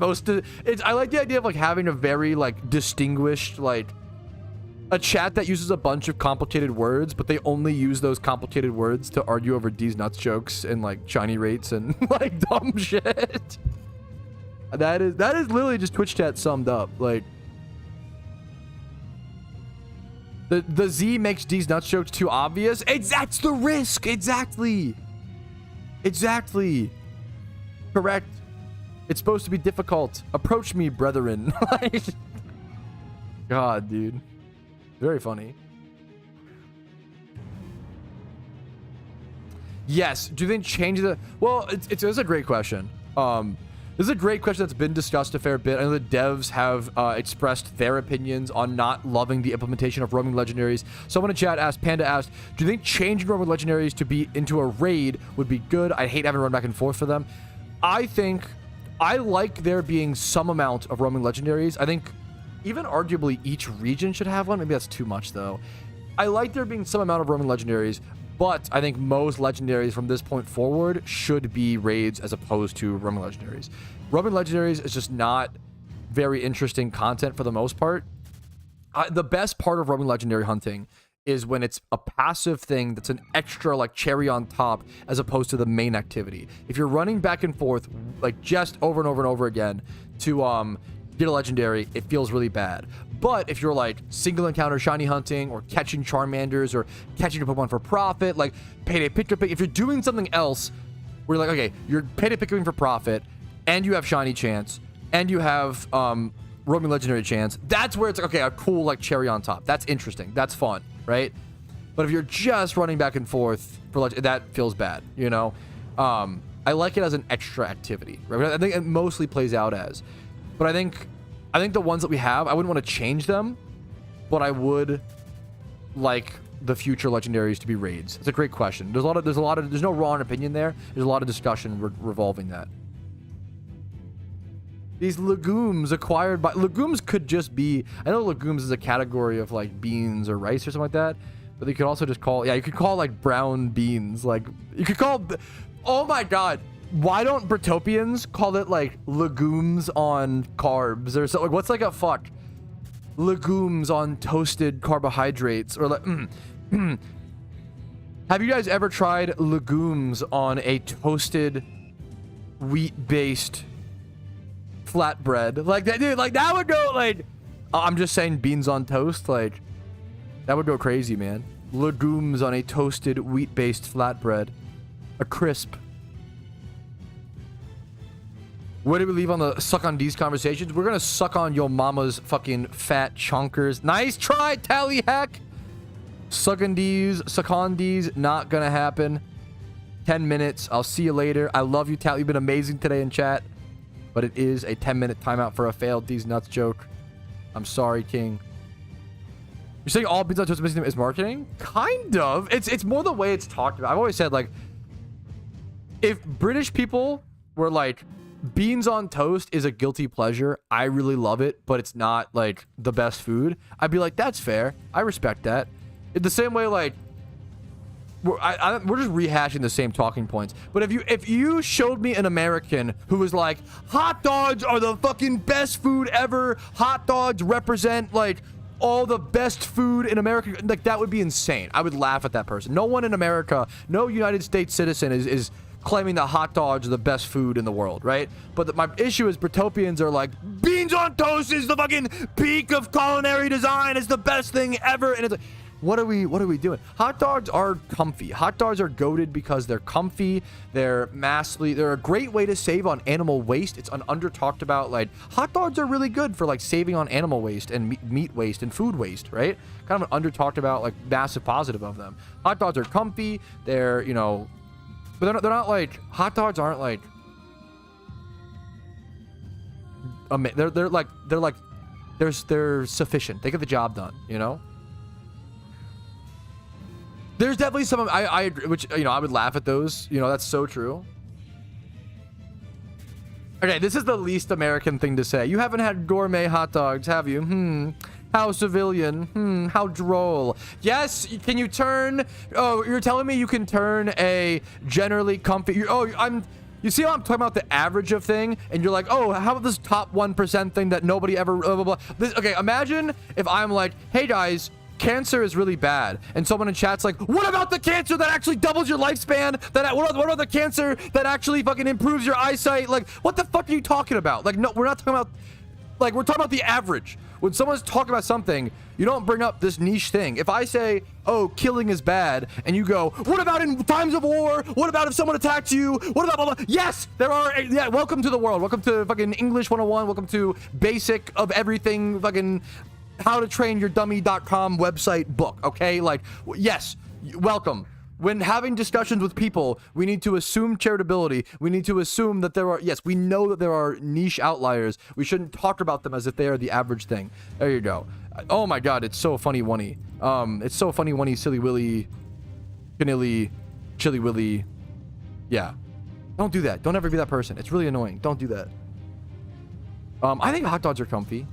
I like the idea of like having a very like distinguished, like a chat that uses a bunch of complicated words, but they only use those complicated words to argue over D's nuts jokes and like shiny rates and like dumb shit. That is literally just Twitch chat summed up. Like the Z makes D's nuts jokes too obvious. That's the risk. Exactly. Correct. It's supposed to be difficult. Approach me, brethren. Like, God, dude. Very funny. Yes. Do you think change the... Well, it's a great question. This is a great question that's been discussed a fair bit. I know the devs have expressed their opinions on not loving the implementation of roaming legendaries. Someone in chat asked, Panda asked, do you think changing roaming legendaries to be into a raid would be good? I'd hate having to run back and forth for them. I think I like there being some amount of roaming legendaries. I think even arguably each region should have one. Maybe that's too much though. I like there being some amount of roaming legendaries, but I think most legendaries from this point forward should be raids as opposed to roaming legendaries. Roaming legendaries is just not very interesting content for the most part. The best part of roaming legendary hunting is when it's a passive thing that's an extra like cherry on top as opposed to the main activity. If you're running back and forth like just over and over and over again to get a legendary, it feels really bad. But if you're like single encounter shiny hunting or catching Charmanders or catching a Pokemon for profit, like payday pick, if you're doing something else where you're like, okay, you're payday picking for profit and you have shiny chance and you have roaming legendary chance, that's where it's like, okay, a cool like cherry on top. That's interesting. That's fun, right? But if you're just running back and forth for that feels bad, you know? I like it as an extra activity, right? I think it mostly plays out as. But I think the ones that we have, I wouldn't want to change them, but I would like the future legendaries to be raids. It's a great question. There's no wrong opinion there. There's a lot of discussion revolving that. These legumes acquired by... Legumes could just be... I know legumes is a category of like beans or rice or something like that, but you could also just call... Yeah, you could call like brown beans. Like, you could call... Oh my god. Why don't Britopians call it like legumes on carbs or something? Like, what's like a fuck? Legumes on toasted carbohydrates or like... Have you guys ever tried legumes on a toasted wheat-based flatbread? Like that, dude, like that would go like... I'm just saying beans on toast, like that would go crazy, man. Legumes on a toasted wheat-based flatbread. A crisp. Where do we leave on the suck on D's conversations? We're gonna suck on your mama's fucking fat chunkers. Nice try, Tally Hack. Suck on D's, not gonna happen. 10 minutes. I'll see you later. I love you, Tally. You've been amazing today in chat. But it is a 10-minute timeout for a failed D's nuts joke. I'm sorry, King. You're saying all beans on toast is marketing? Kind of. It's more the way it's talked about. I've always said, like, if British people were like, beans on toast is a guilty pleasure, I really love it, but it's not like the best food, I'd be like, that's fair. I respect that. In the same way, like, we're just rehashing the same talking points. But if you showed me an American who was like, hot dogs are the fucking best food ever, hot dogs represent like all the best food in America, like that would be insane. I would laugh at that person. No one in America, no United States citizen is claiming that hot dogs are the best food in the world, right? But my issue is Britopians are like, beans on toast is the fucking peak of culinary design, it's the best thing ever, and it's like, what are we doing? Hot dogs are comfy. Hot dogs are goated because they're comfy, they're massively, they're a great way to save on animal waste. It's an under talked about, like, hot dogs are really good for like saving on animal waste and meat waste and food waste, right? Kind of an under talked about, like, massive positive of them. Hot dogs are comfy, they're, you know, but they're not like, hot dogs aren't like, they're sufficient. They get the job done, you know? There's definitely some, I agree, which, you know, I would laugh at those. You know, that's so true. Okay, this is the least American thing to say. You haven't had gourmet hot dogs, have you? How civilian. How droll. Yes, can you turn... Oh, you're telling me you can turn a generally comfy... You see how I'm talking about the average of thing? And you're like, oh, how about this top 1% thing that nobody ever... Blah, blah, blah. Okay, imagine if I'm like, hey, guys... Cancer is really bad, and someone in chat's like, what about the cancer that actually doubles your lifespan? What about the cancer that actually fucking improves your eyesight? Like, what the fuck are you talking about? Like, no, we're not talking about... Like, we're talking about the average. When someone's talking about something, you don't bring up this niche thing. If I say, oh, killing is bad, and you go, what about in times of war? What about if someone attacks you? What about blah, blah? Yes, there are. Yeah, welcome to the world. Welcome to fucking English 101. Welcome to basic of everything fucking how to train your dummy.com website book. Okay, like, yes, welcome. When having discussions with people, we need to assume charitability. We need to assume that there are, yes, we know that there are niche outliers. We shouldn't talk about them as if they are the average thing. There you go. Oh my God, it's so funny, Wunny. It's so funny, Wunny, silly willy, canilly, chili willy. Yeah. Don't do that. Don't ever be that person. It's really annoying. Don't do that. I think hot dogs are comfy.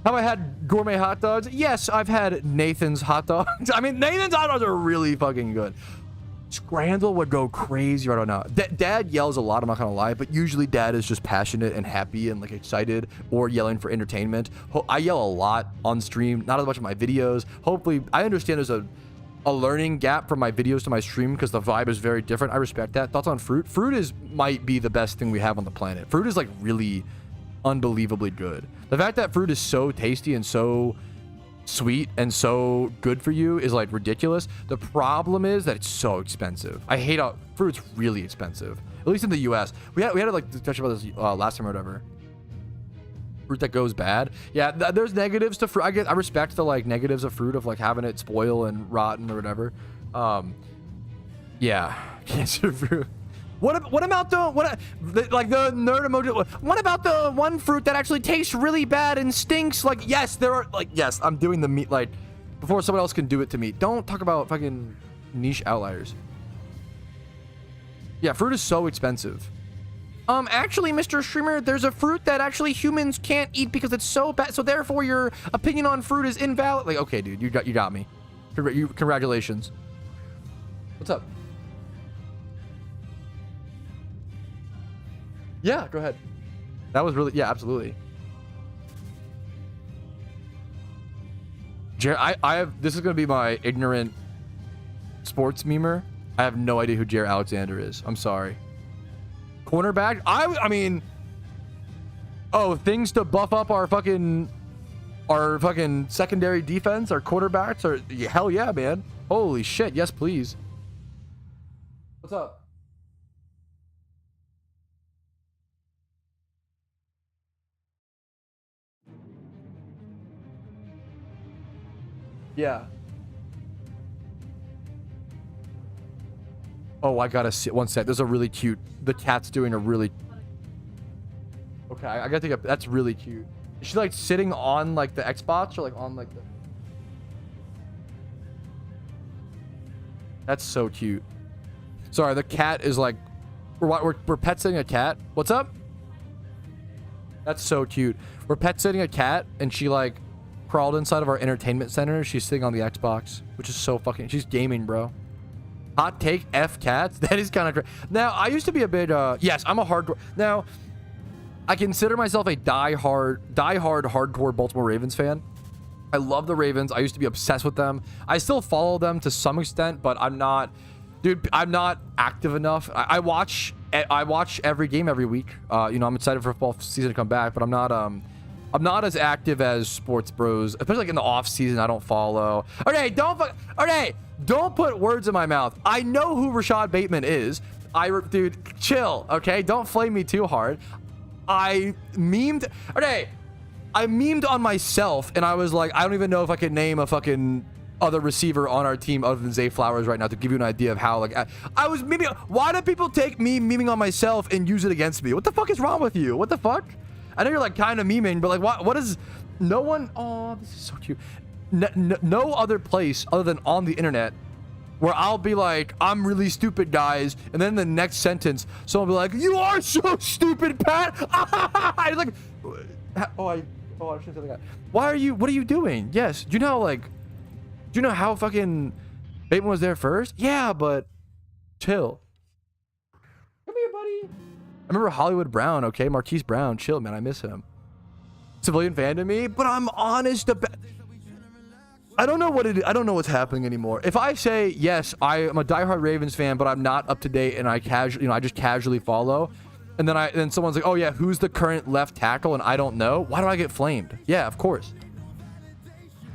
Have I had gourmet hot dogs? Yes, I've had Nathan's hot dogs. I mean, Nathan's hot dogs are really fucking good. Scrandle would go crazy right now. Dad yells a lot, I'm not gonna lie, but usually Dad is just passionate and happy and like excited or yelling for entertainment. I yell a lot on stream, not as much in my videos. Hopefully, I understand there's a learning gap from my videos to my stream because the vibe is very different. I respect that. Thoughts on fruit? Fruit might be the best thing we have on the planet. Fruit is like really unbelievably good. The fact that fruit is so tasty and so sweet and so good for you is like ridiculous. The problem is that it's so expensive. I hate how fruit's really expensive, at least in the US. We had a like discussion about this last time or whatever. Fruit that goes bad. Yeah, there's negatives to fruit. I respect the like negatives of fruit, of like having it spoil and rotten or whatever. Yeah, cancer fruit. What about the nerd emoji? What about the one fruit that actually tastes really bad and stinks? Like, yes, there are, like, yes, I'm doing the meat, like, before someone else can do it to me. Don't talk about fucking niche outliers. Yeah, fruit is so expensive. Actually, Mr. Streamer, there's a fruit that actually humans can't eat because it's so bad, so therefore your opinion on fruit is invalid. Like, okay, dude, you got me. Congratulations. What's up? Yeah, go ahead. That was really, yeah, absolutely. I have, this is going to be my ignorant sports memer. I have no idea who Jair Alexander is. I'm sorry. Cornerback? I mean, oh, things to buff up our fucking secondary defense, our quarterbacks, or hell yeah, man. Holy shit. Yes, please. What's up? Yeah. Oh, I gotta see. One sec. There's a really cute. The cat's doing a really. Okay, I gotta think of. That's really cute. Is she like sitting on like the Xbox or like on like the? That's so cute. Sorry, the cat is like. We're pet sitting a cat. What's up? That's so cute. We're pet sitting a cat, and she like crawled inside of our entertainment center. She's sitting on the Xbox, which is so fucking. She's gaming, bro. Hot take, F cats. That is kind of crazy. Now, I used to be a bit. Yes, I'm a hardcore. Now, I consider myself a diehard hardcore Baltimore Ravens fan. I love the Ravens. I used to be obsessed with them. I still follow them to some extent, but I'm not, dude. I'm not active enough. I watch every game every week. You know, I'm excited for football season to come back, but I'm not as active as sports bros, especially like in the off season. I don't follow. Okay, don't put words in my mouth. I know who Rashad Bateman is. Dude, chill. Okay, don't flame me too hard. I memed on myself, and I was like, I don't even know if I could name a fucking other receiver on our team other than Zay Flowers right now to give you an idea of how like I was memeing. Why do people take me memeing on myself and use it against me? What the fuck is wrong with you? What the fuck? I know you're like kind of memeing, but like what is no one? Oh, this is so cute. No other place other than on the internet where I'll be like, I'm really stupid, guys, and then the next sentence someone will be like, you are so stupid, Pat. I like, I shouldn't say that. What are you doing? Yes, do you know how fucking Bateman was there first? Yeah, but chill. Come here, buddy. I remember Hollywood Brown, okay? Marquise Brown, chill, man. I miss him. Civilian fan to me, but I'm honest about. I don't know what's happening anymore. If I say yes, I am a diehard Ravens fan, but I'm not up to date, and I just casually follow. And then someone's like, oh yeah, who's the current left tackle? And I don't know. Why do I get flamed? Yeah, of course.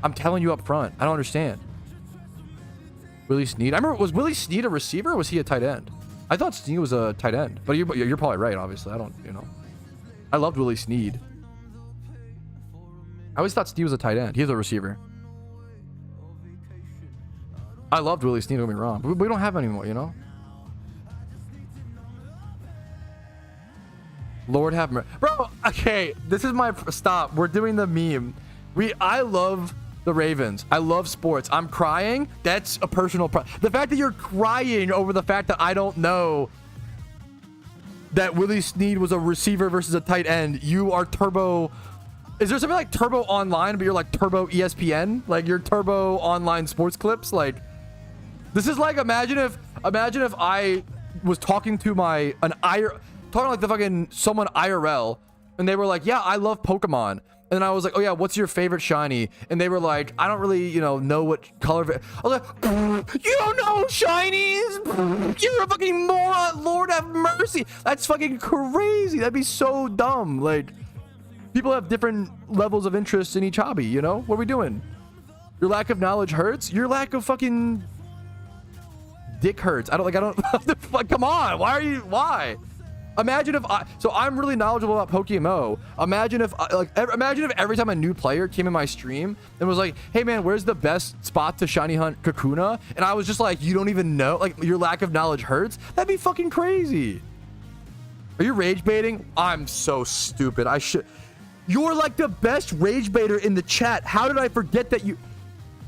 I'm telling you up front. I don't understand. Willie Snead. I remember, was Willie Snead a receiver or was he a tight end? I thought Snead was a tight end, but you're probably right, obviously. I don't, you know. I loved Willie Snead. I always thought Snead was a tight end. He's a receiver. I loved Willie Snead, don't get me wrong. But we don't have any more, you know? Lord have mercy. Bro, okay, this is my stop. We're doing the meme. I love the Ravens. I love sports. I'm crying. That's a personal the fact that you're crying over the fact that I don't know that Willie Snead was a receiver versus a tight end. You are turbo. Is there something like Turbo Online, but you're like Turbo ESPN? Like you're Turbo Online Sports Clips? Like this is like imagine if I was talking to talking like the fucking someone IRL and they were like, yeah, I love Pokemon. And I was like, oh yeah, what's your favorite shiny? And they were like, I don't really, know what color of it. I was like, you don't know shinies? You're a fucking moron. Lord have mercy. That's fucking crazy. That'd be so dumb. Like, people have different levels of interest in each hobby, you know? What are we doing? Your lack of knowledge hurts? Your lack of fucking dick hurts. I don't, come on. Why? Imagine if I'm really knowledgeable about PokeMMO. Imagine if every time a new player came in my stream and was like, hey man, where's the best spot to shiny hunt Kakuna? And I was just like, you don't even know, like your lack of knowledge hurts? That'd be fucking crazy. Are you rage baiting? I'm so stupid. You're like the best rage baiter in the chat. How did I forget that you...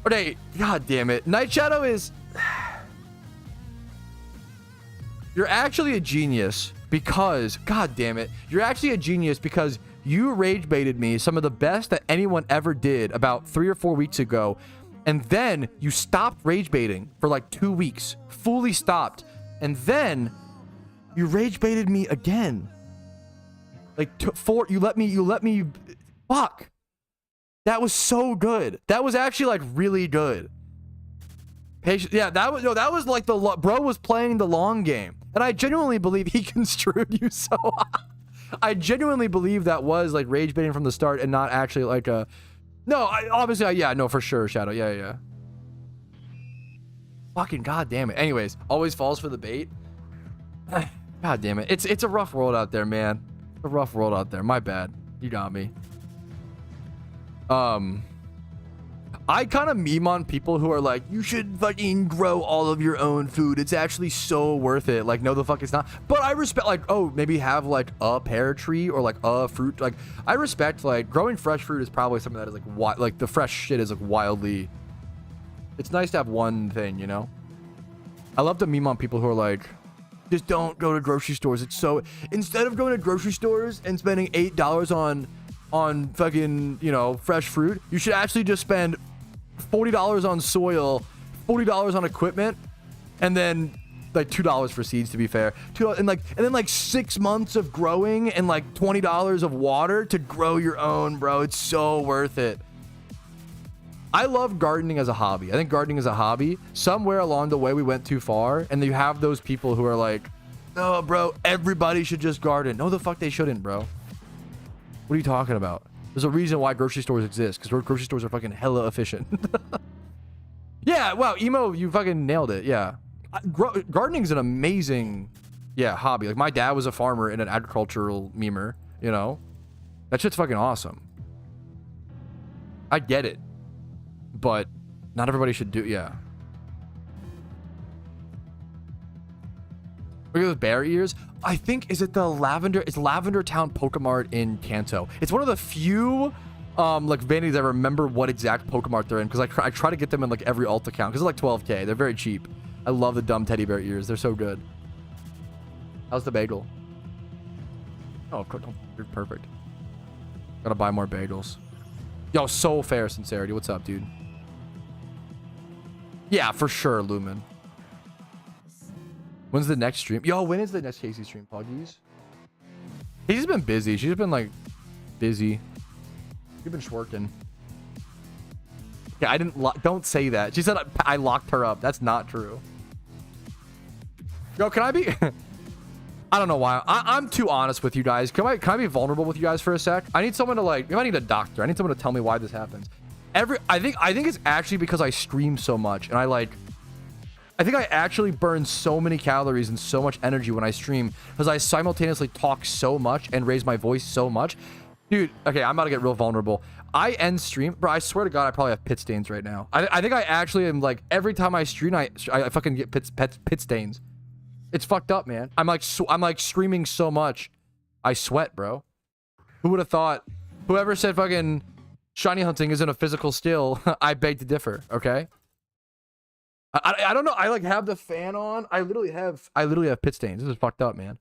Okay, god damn it. Night Shadow is... You're actually a genius because... God damn it. You're actually a genius because you rage baited me some of the best that anyone ever did about 3 or 4 weeks ago. And then you stopped rage baiting for like 2 weeks. Fully stopped. And then you rage baited me again. Like you let me fuck. That was so good. That was actually like really good. Patient, yeah, that was like bro was playing the long game. And I genuinely believe he construed you so I genuinely believe that was like rage baiting from the start and not actually like a yeah, no, for sure, Shadow. Yeah. Fucking god damn it. Anyways, always falls for the bait. God damn it. It's a rough world out there, man. A rough world out there. My bad. You got me. I kind of meme on people who are like, you should fucking grow all of your own food. It's actually so worth it. Like, no, the fuck it's not. But I respect, like, oh, maybe have like a pear tree or like a fruit. Like, I respect like growing fresh fruit is probably something that is like the fresh shit is like wildly. It's nice to have one thing, you know. I love to meme on people who are like, just don't go to grocery stores. It's so, instead of going to grocery stores and spending $8 on fucking, fresh fruit, you should actually just spend $40 on soil, $40 on equipment, and then like $2 for seeds, to be fair. And then like 6 months of growing and like $20 of water to grow your own, bro. It's so worth it. I love gardening as a hobby. I think gardening is a hobby. Somewhere along the way we went too far, and you have those people who are like, oh bro, everybody should just garden. No, the fuck they shouldn't, bro. What are you talking about? There's a reason why grocery stores exist, because grocery stores are fucking hella efficient. Yeah, wow, emo, you fucking nailed it. Yeah, gardening is an amazing, hobby. Like my dad was a farmer and an agricultural memer. That shit's fucking awesome. I get it, but not everybody should do. Yeah. Look at those bear ears. I think, is it the Lavender? It's Lavender Town Pokemart in Kanto. It's one of the few like vanities I remember what exact Pokemart they're in, because I try to get them in like every alt account because it's like 12K. They're very cheap. I love the dumb teddy bear ears. They're so good. How's the bagel? Oh, of course. You're perfect. Gotta buy more bagels. Yo, so fair, Sincerity. What's up, dude? Yeah, for sure, Lumen. When's the next stream? Yo, when is the next Casey stream, Puggies? Casey's been busy. She's been like busy. She's been shworking. Yeah, I didn't don't say that. She said I locked her up. That's not true. Yo, can I be I don't know why. I'm too honest with you guys. Can I be vulnerable with you guys for a sec? I need someone to like, I need a doctor. I need someone to tell me why this happens. I think it's actually because I stream so much and I think I actually burn so many calories and so much energy when I stream because I simultaneously talk so much and raise my voice so much. Dude, okay, I'm about to get real vulnerable. I end stream, bro, I swear to God, I probably have pit stains right now. I think I actually am like, every time I stream, I fucking get pit stains. It's fucked up, man. I'm like streaming so much. I sweat, bro. Who would have thought? Whoever said fucking shiny hunting isn't a physical skill, I beg to differ, okay? I don't know. I like have the fan on. I literally have pit stains. This is fucked up, man.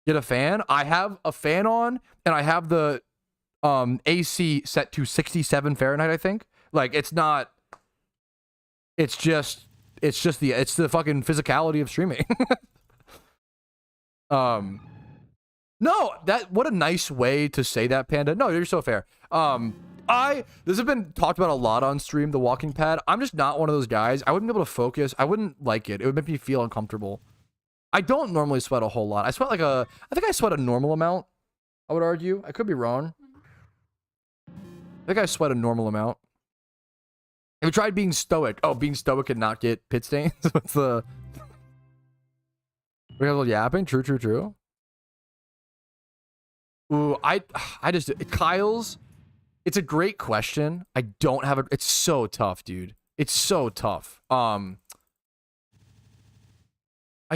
Get a fan? I have a fan on and I have the AC set to 67 Fahrenheit, I think. Like it's the fucking physicality of streaming. No, what a nice way to say that, Panda. No, you're so fair. This has been talked about a lot on stream, the walking pad. I'm just not one of those guys. I wouldn't be able to focus. I wouldn't like it. It would make me feel uncomfortable. I don't normally sweat a whole lot. I sweat I think I sweat a normal amount, I would argue. I could be wrong. I think I sweat a normal amount. Have you tried being stoic? Oh, being stoic and not get pit stains? What's the... We got a little yapping? True, true, true. Ooh, I just... Kyle's... It's a great question. I don't have a... It's so tough, dude. It's so tough. I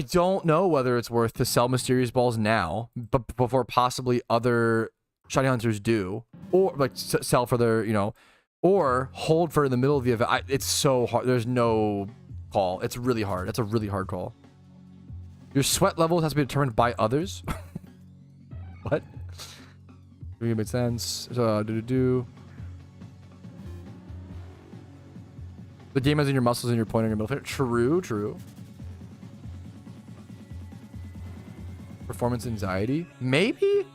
don't know whether it's worth to sell mysterious balls now, but before possibly other shiny hunters do, or like sell for their, you know, or hold for in the middle of the event. It's so hard. There's no call. It's really hard. That's a really hard call. Your sweat levels has to be determined by others. What? It makes sense. The game is in your muscles and you're pointing your middle finger. True, true. Performance anxiety? Maybe?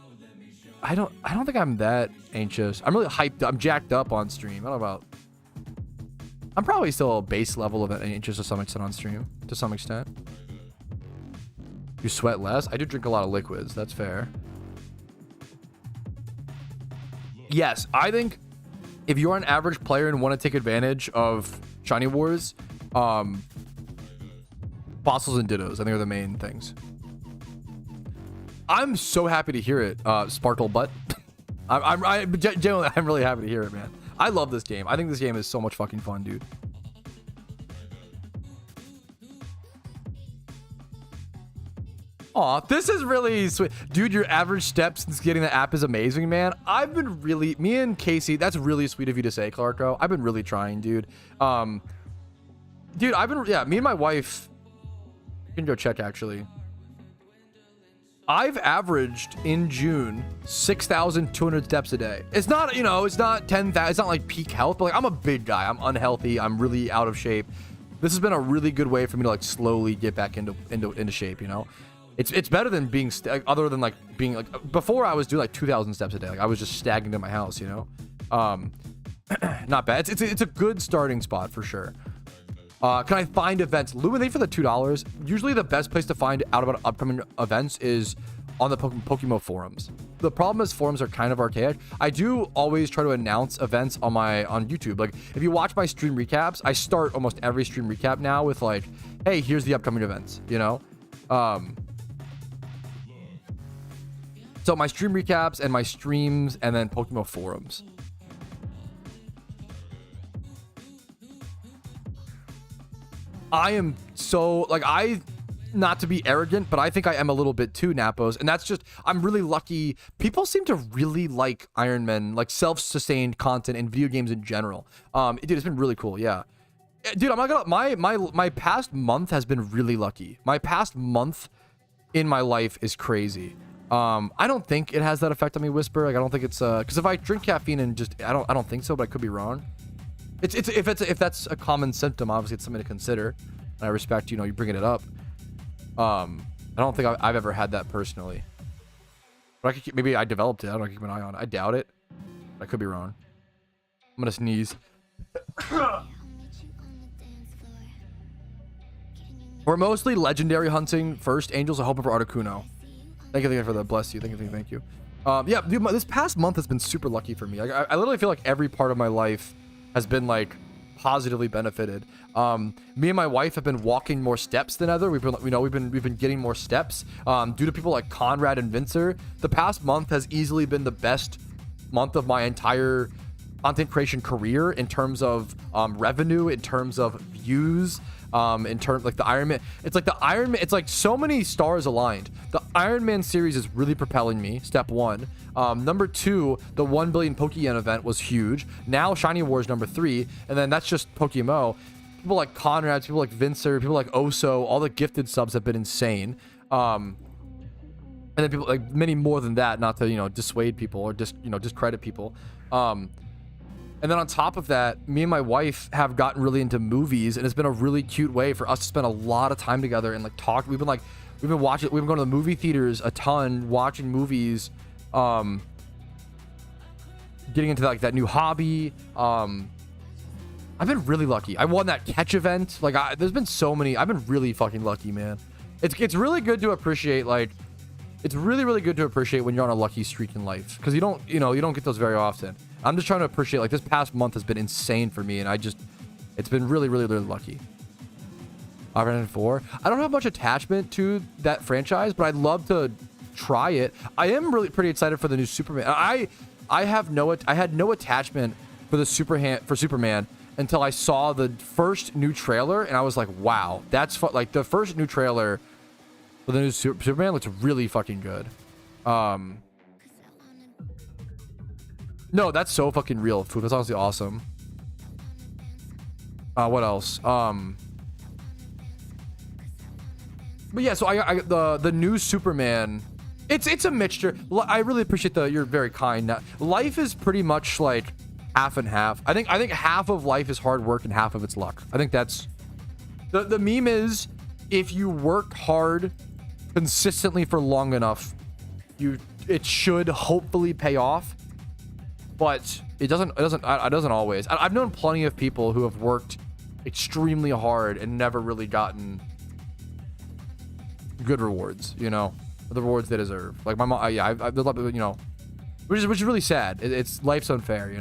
I don't think I'm that anxious. I'm really hyped up. I'm jacked up on stream. I don't know about... I'm probably still a base level of anxious to some extent on stream. To some extent. You sweat less? I do drink a lot of liquids. That's fair. Yes, I think if you're an average player and want to take advantage of Shiny Wars, fossils and dittos, I think are the main things. I'm so happy to hear it, Sparkle Butt. Genuinely, I'm really happy to hear it, man. I love this game. I think this game is so much fucking fun, dude. Aw, this is really sweet. Dude, your average steps since getting the app is amazing, man. I've been really... Me and Casey, that's really sweet of you to say, Clarko. I've been really trying, dude. Dude, I've been... Yeah, me and my wife... You can go check, actually. I've averaged, in June, 6,200 steps a day. It's not, you know, it's not 10,000. It's not like peak health, but like, I'm a big guy. I'm unhealthy. I'm really out of shape. This has been a really good way for me to like slowly get back into shape, you know? It's better than being other than like being like before I was doing like 2,000 steps a day. Like I was just stagnant in my house, you know. Not bad. It's a good starting spot for sure. Can I find events? Luminate for the $2. Usually the best place to find out about upcoming events is on the PokeMMO forums. The problem is forums are kind of archaic. I do always try to announce events on YouTube. Like if you watch my stream recaps, I start almost every stream recap now with like, hey, here's the upcoming events, you know. So my stream recaps and my streams and then PokeMMO forums. I am so like not to be arrogant, but I think I am a little bit too, Napos, and that's just I'm really lucky. People seem to really like Iron Man, like self-sustained content in video games in general. Dude, it's been really cool. Yeah, dude, I'm not gonna my past month has been really lucky. My past month in my life is crazy. I don't think it has that effect on me, Whisper. Like I don't think it's because if I drink caffeine and just I don't think so, but I could be wrong. If that's a common symptom, obviously it's something to consider. And I respect, you know, you bringing it up. I don't think I've ever had that personally. But maybe I developed it. I don't know, keep an eye on it. I doubt it. I could be wrong. I'm gonna sneeze. We're We're mostly legendary hunting first. Angels are hoping for Articuno. Thank you for the bless you. Thank you. Yeah, dude, this past month has been super lucky for me. Like, I literally feel like every part of my life has been like positively benefited. Me and my wife have been walking more steps than ever. We've been getting more steps due to people like Conrad and Vincer. The past month has easily been the best month of my entire content creation career in terms of revenue, in terms of views, in terms like the Iron Man. It's like the Iron Man. It's like so many stars aligned. The Iron Man series is really propelling me. Step one. Number two, the 1 billion Pokeyen event was huge. Now Shiny Wars number 3, and then that's just PokeMMO. People like Conrad, people like Vincer, people like Oso, all the gifted subs have been insane. And then people like many more than that, not to dissuade people or discredit people. And then on top of that, me and my wife have gotten really into movies, and it's been a really cute way for us to spend a lot of time together and like talk. We've been watching, we've been going to the movie theaters a ton, watching movies, getting into that new hobby. I've been really lucky. I won that catch event. Like there's been so many. I've been really fucking lucky, man. It's really good to appreciate, like, it's really good to appreciate when you're on a lucky streak in life, because you don't get those very often. I'm just trying to appreciate, like, this past month has been insane for me, and it's been really lucky. Iron 4. I don't have much attachment to that franchise, but I'd love to try it. I am really pretty excited for the new Superman. I had no attachment for Superman until I saw the first new trailer, and I was like, wow, that's fun. Like, the first new trailer for the new Superman looks really fucking good. No, that's so fucking real. Food. That's honestly awesome. What else? But yeah, so I the new Superman. It's a mixture. I really appreciate you're very kind. Life is pretty much like half and half. I think half of life is hard work and half of it's luck. I think that's the meme is, if you work hard consistently for long enough, it should hopefully pay off. But it doesn't always. I've known plenty of people who have worked extremely hard and never really gotten good rewards, the rewards they deserve. Like my mom, yeah, I've which is really sad. It's life's unfair,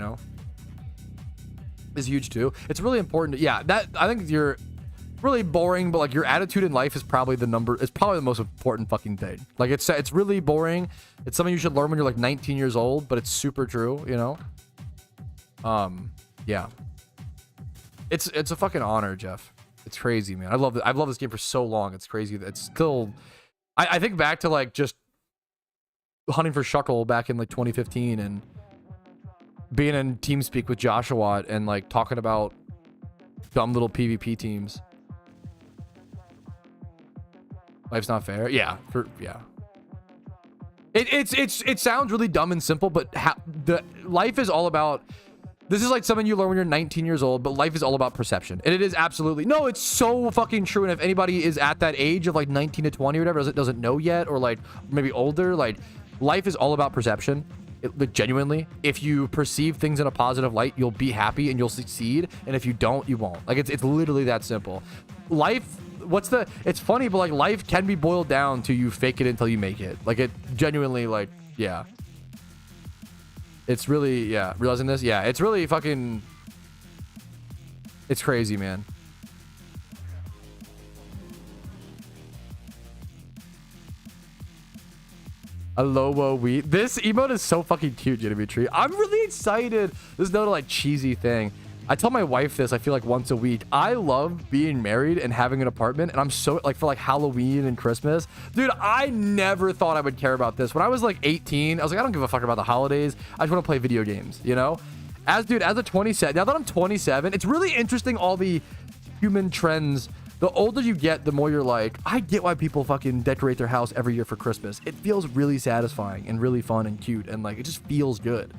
is huge too. It's really important. Yeah, that I think you're really boring, but like your attitude in life is probably the most important fucking thing. Like it's really boring. It's something you should learn when you're like 19 years old, but it's super true, yeah. It's a fucking honor, Jeff. It's crazy, man. I've loved this game for so long. It's crazy. It's still, I think back to like just hunting for Shuckle back in like 2015 and being in TeamSpeak with Joshua and like talking about dumb little PvP teams. Life's not fair. Yeah, it sounds really dumb and simple, but the life is all about. This is like something you learn when you're 19 years old, but life is all about perception, and it is absolutely no. It's so fucking true. And if anybody is at that age of like 19 to 20 or whatever, doesn't know yet, or like maybe older, like life is all about perception. Like genuinely, if you perceive things in a positive light, you'll be happy and you'll succeed, and if you don't, you won't. Like it's literally that simple. Life. It's funny, but like life can be boiled down to you fake it until you make it. Like it genuinely, like, yeah. It's really, yeah, realizing this, yeah, it's really fucking, it's crazy, man. Aloha wheat. This emote is so fucking cute, Dimitri. I'm really excited. This is no like cheesy thing. I tell my wife this, I feel like once a week. I love being married and having an apartment, and I'm so like for like Halloween and Christmas. Dude, I never thought I would care about this. When I was like 18, I was like, I don't give a fuck about the holidays. I just want to play video games, As a 27, now that I'm 27, it's really interesting all the human trends. The older you get, the more you're like, I get why people fucking decorate their house every year for Christmas. It feels really satisfying and really fun and cute, and like it just feels good.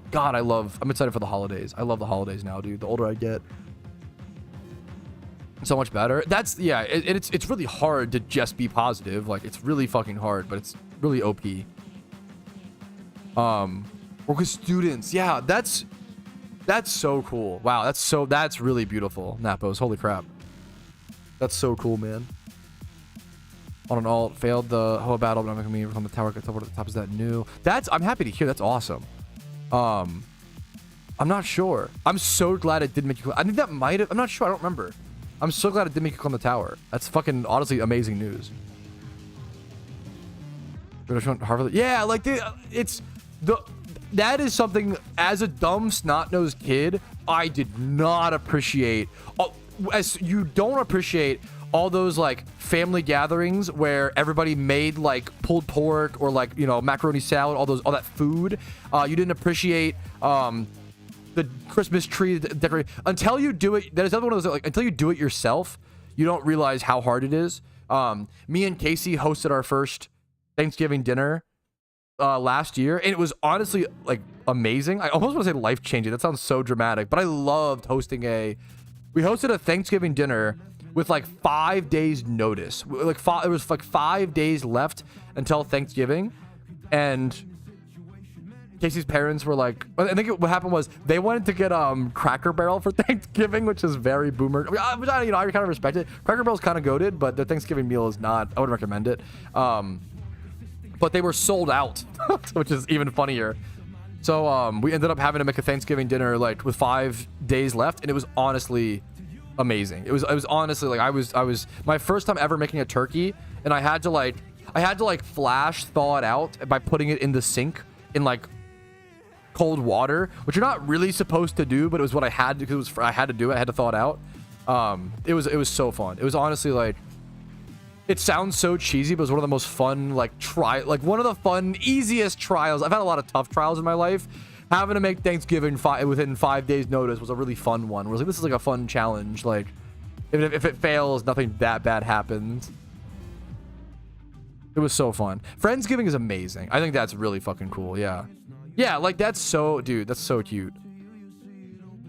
God, I'm excited for the holidays. I love the holidays now, dude. The older I get, so much better. That's, yeah, it's really hard to just be positive. Like, it's really fucking hard, but it's really OP. Work with students. Yeah, that's so cool. Wow, that's really beautiful, Napos. Holy crap. That's so cool, man. On an alt, failed the Hoa battle, but I'm making me from the tower. Get over to the top. Is that new? I'm happy to hear. That's awesome. I'm not sure. I'm so glad it didn't make you click. I think that might have. I'm not sure. I don't remember. I'm so glad it didn't make you click on the tower. That's fucking honestly amazing news. Yeah, like that is something as a dumb snot-nosed kid I did not appreciate. As you don't appreciate all those like family gatherings where everybody made like pulled pork or like, you know, macaroni salad, all that food. You didn't appreciate the Christmas tree decoration until you do it. There's another one of those, like, until you do it yourself, you don't realize how hard it is. Me and Casey hosted our first Thanksgiving dinner last year, and it was honestly like amazing. I almost want to say life-changing. That sounds so dramatic, but I loved hosting we hosted a Thanksgiving dinner with like 5 days notice. Like it was like 5 days left until Thanksgiving, and Casey's parents were like, I think what happened was they wanted to get Cracker Barrel for Thanksgiving, which is very boomer. I kind of respect it. Cracker Barrel's kind of goated, but their Thanksgiving meal is not. I wouldn't recommend it. But they were sold out, which is even funnier. So we ended up having to make a Thanksgiving dinner like with 5 days left, and it was honestly amazing. It was honestly like I was my first time ever making a turkey, and I had to flash thaw it out by putting it in the sink in like cold water, which you're not really supposed to do, but it was what I had to, because I had to do it. I had to thaw it out. It was so fun. It was honestly like, it sounds so cheesy, but it was one of the most fun, one of the fun, easiest trials. I've had a lot of tough trials in my life. Having to make Thanksgiving within 5 days notice was a really fun one. Where I was like, this is like a fun challenge. Like, if it fails, nothing that bad happens. It was so fun. Friendsgiving is amazing. I think that's really fucking cool. Yeah. Yeah, like that's so, dude, that's so cute.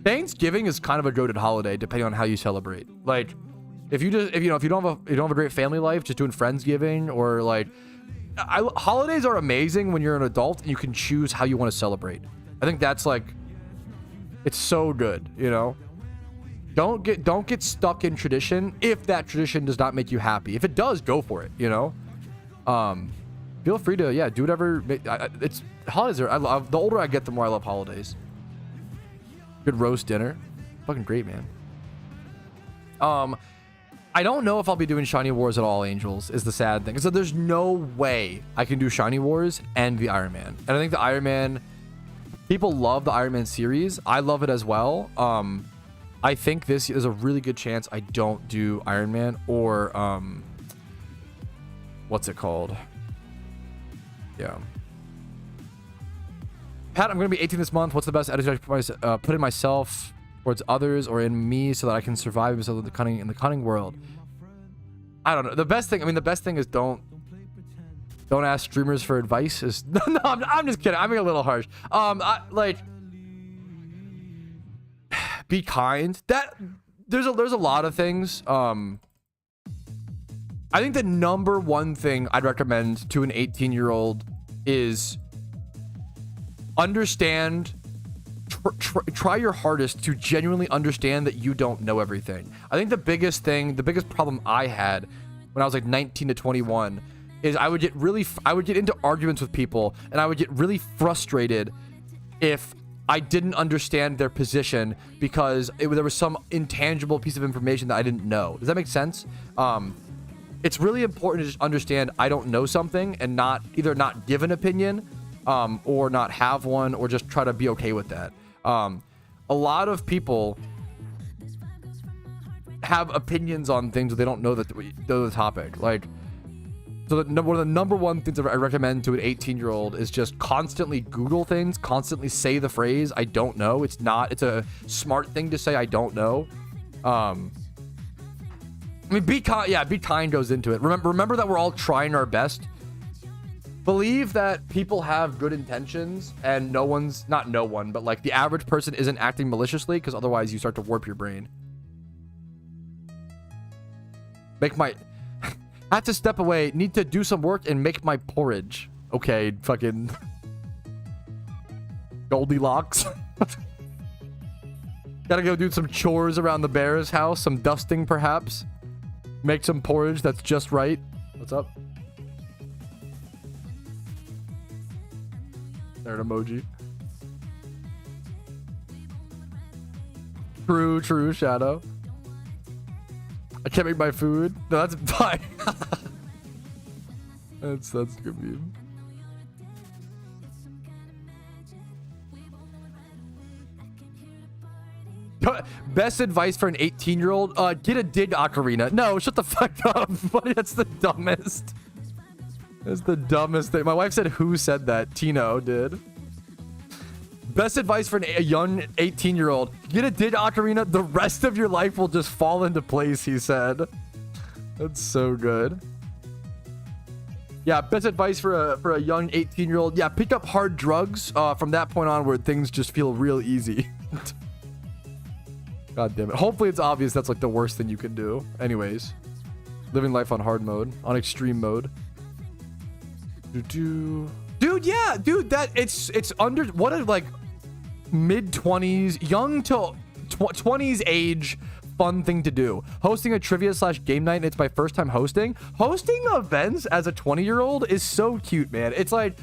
Thanksgiving is kind of a goated holiday depending on how you celebrate. Like, if you don't have a great family life, just doing Friendsgiving or like, holidays are amazing when you're an adult and you can choose how you want to celebrate. I think that's like, it's so good, you know. Don't get stuck in tradition if that tradition does not make you happy. If it does, go for it, you know. Feel free to do whatever. It's holidays are. I love, the older I get, the more I love holidays. Good roast dinner, fucking great, man. I don't know if I'll be doing Shiny Wars at all, Angels, is the sad thing. So there's no way I can do Shiny Wars and the Iron Man. And I think the Iron Man, people love the Iron Man series. I love it as well. I think this is a really good chance I don't do Iron Man or, what's it called? Yeah. Pat, I'm going to be 18 this month. What's the best attitude I should put in myself towards others or in me so that I can survive in the cunning world? I don't know. The best thing is don't ask streamers for advice. No, I'm just kidding. I'm being a little harsh. Be kind. There's a lot of things. I think the number one thing I'd recommend to an 18-year-old is understand. Try your hardest to genuinely understand that you don't know everything. I think the biggest problem I had when I was like 19 to 21 is I would get into arguments with people, and I would get really frustrated if I didn't understand their position because there was some intangible piece of information that I didn't know. Does that make sense? It's really important to just understand I don't know something and either not give an opinion or not have one, or just try to be okay with that. A lot of people have opinions on things that they don't know the topic. Like, so one of the number one things that I recommend to an 18-year-old is just constantly Google things, constantly say the phrase "I don't know." It's a smart thing to say "I don't know." Be kind. Yeah, be kind goes into it. Remember that we're all trying our best. Believe that people have good intentions and not no one, but like the average person isn't acting maliciously, because otherwise you start to warp your brain. Have to step away, need to do some work and make my porridge. Okay, fucking Goldilocks. Gotta go do some chores around the bear's house, some dusting perhaps. Make some porridge that's just right. What's up? There, an emoji. True, Shadow. I can't make my food. No, that's fine. that's a good meme. Best advice for an 18-year-old? Get a dig ocarina. No, shut the fuck up. Buddy, that's the dumbest. That's the dumbest thing. My wife said, who said that? Tino did. Best advice for a young 18-year-old. Get a dig ocarina. The rest of your life will just fall into place, he said. That's so good. Yeah, best advice for a young 18-year-old. Yeah, pick up hard drugs from that point onward. Things just feel real easy. God damn it. Hopefully it's obvious that's like the worst thing you can do. Anyways. Living life on hard mode. On extreme mode. Dude, yeah. Dude, that it's under... What a like mid-20s, young to 20s age fun thing to do. Hosting a trivia/game night, and it's my first time hosting. Hosting events as a 20-year-old is so cute, man. It's like...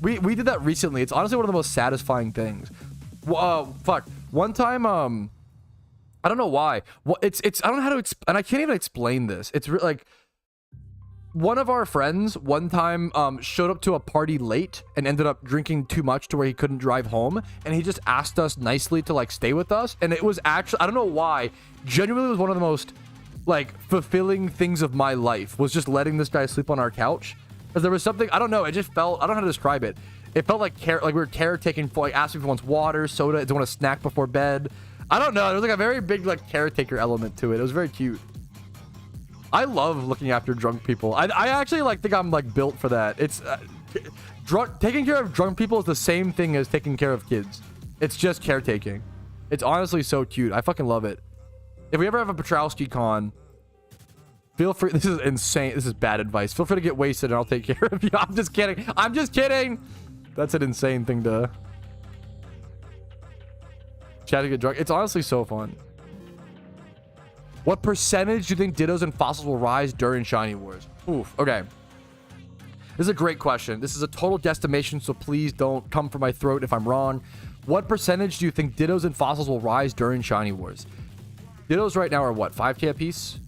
We did that recently. It's honestly one of the most satisfying things. Fuck. One time, I don't know why. Well, it's I don't know how to and I can't even explain this. It's like one of our friends one time showed up to a party late and ended up drinking too much to where he couldn't drive home, and he just asked us nicely to like stay with us, and it was actually, I don't know why, genuinely was one of the most like fulfilling things of my life, was just letting this guy sleep on our couch, because there was something, I don't know, it just felt, I don't know how to describe it. It felt like we were caretaking for, like, asking if he wants water, soda, if they want a snack before bed. I don't know. There was like a very big like caretaker element to it. It was very cute. I love looking after drunk people. I actually like think I'm like built for that. It's taking care of drunk people is the same thing as taking care of kids. It's just caretaking. It's honestly so cute. I fucking love it. If we ever have a Patrouski con, feel free. This is insane. This is bad advice. Feel free to get wasted and I'll take care of you. I'm just kidding. I'm just kidding. That's an insane thing to... Chat to get drunk. It's honestly so fun. What percentage do you think Dittos and Fossils will rise during Shiny Wars? Oof. Okay. This is a great question. This is a total guesstimation, so please don't come for my throat if I'm wrong. What percentage do you think Dittos and Fossils will rise during Shiny Wars? Dittos right now are what? 5k a piece?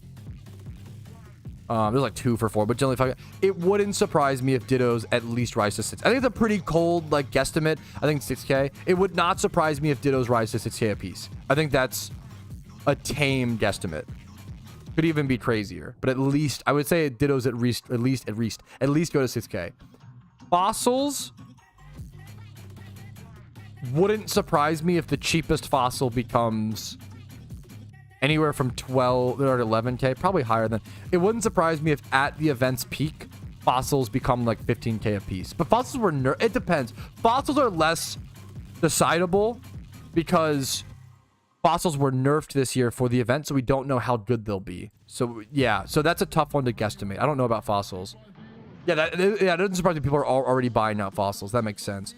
There's like 2 for 4, but generally 5. It wouldn't surprise me if Dittos at least rise to 6. I think it's a pretty cold like guesstimate. I think 6k. It would not surprise me if Dittos rise to 6k a piece. I think that's a tame guesstimate. Could even be crazier, but at least I would say Dittos at least go to 6k. Fossils wouldn't surprise me if the cheapest fossil becomes anywhere from 12 or 11k, probably higher than. It wouldn't surprise me if at the event's peak fossils become like 15k a piece, but fossils were it depends. Fossils are less decidable because fossils were nerfed this year for the event, so we don't know how good they'll be. So yeah, so that's a tough one to guesstimate. I don't know about fossils. Yeah, it doesn't surprise me people are already buying out fossils. That makes sense.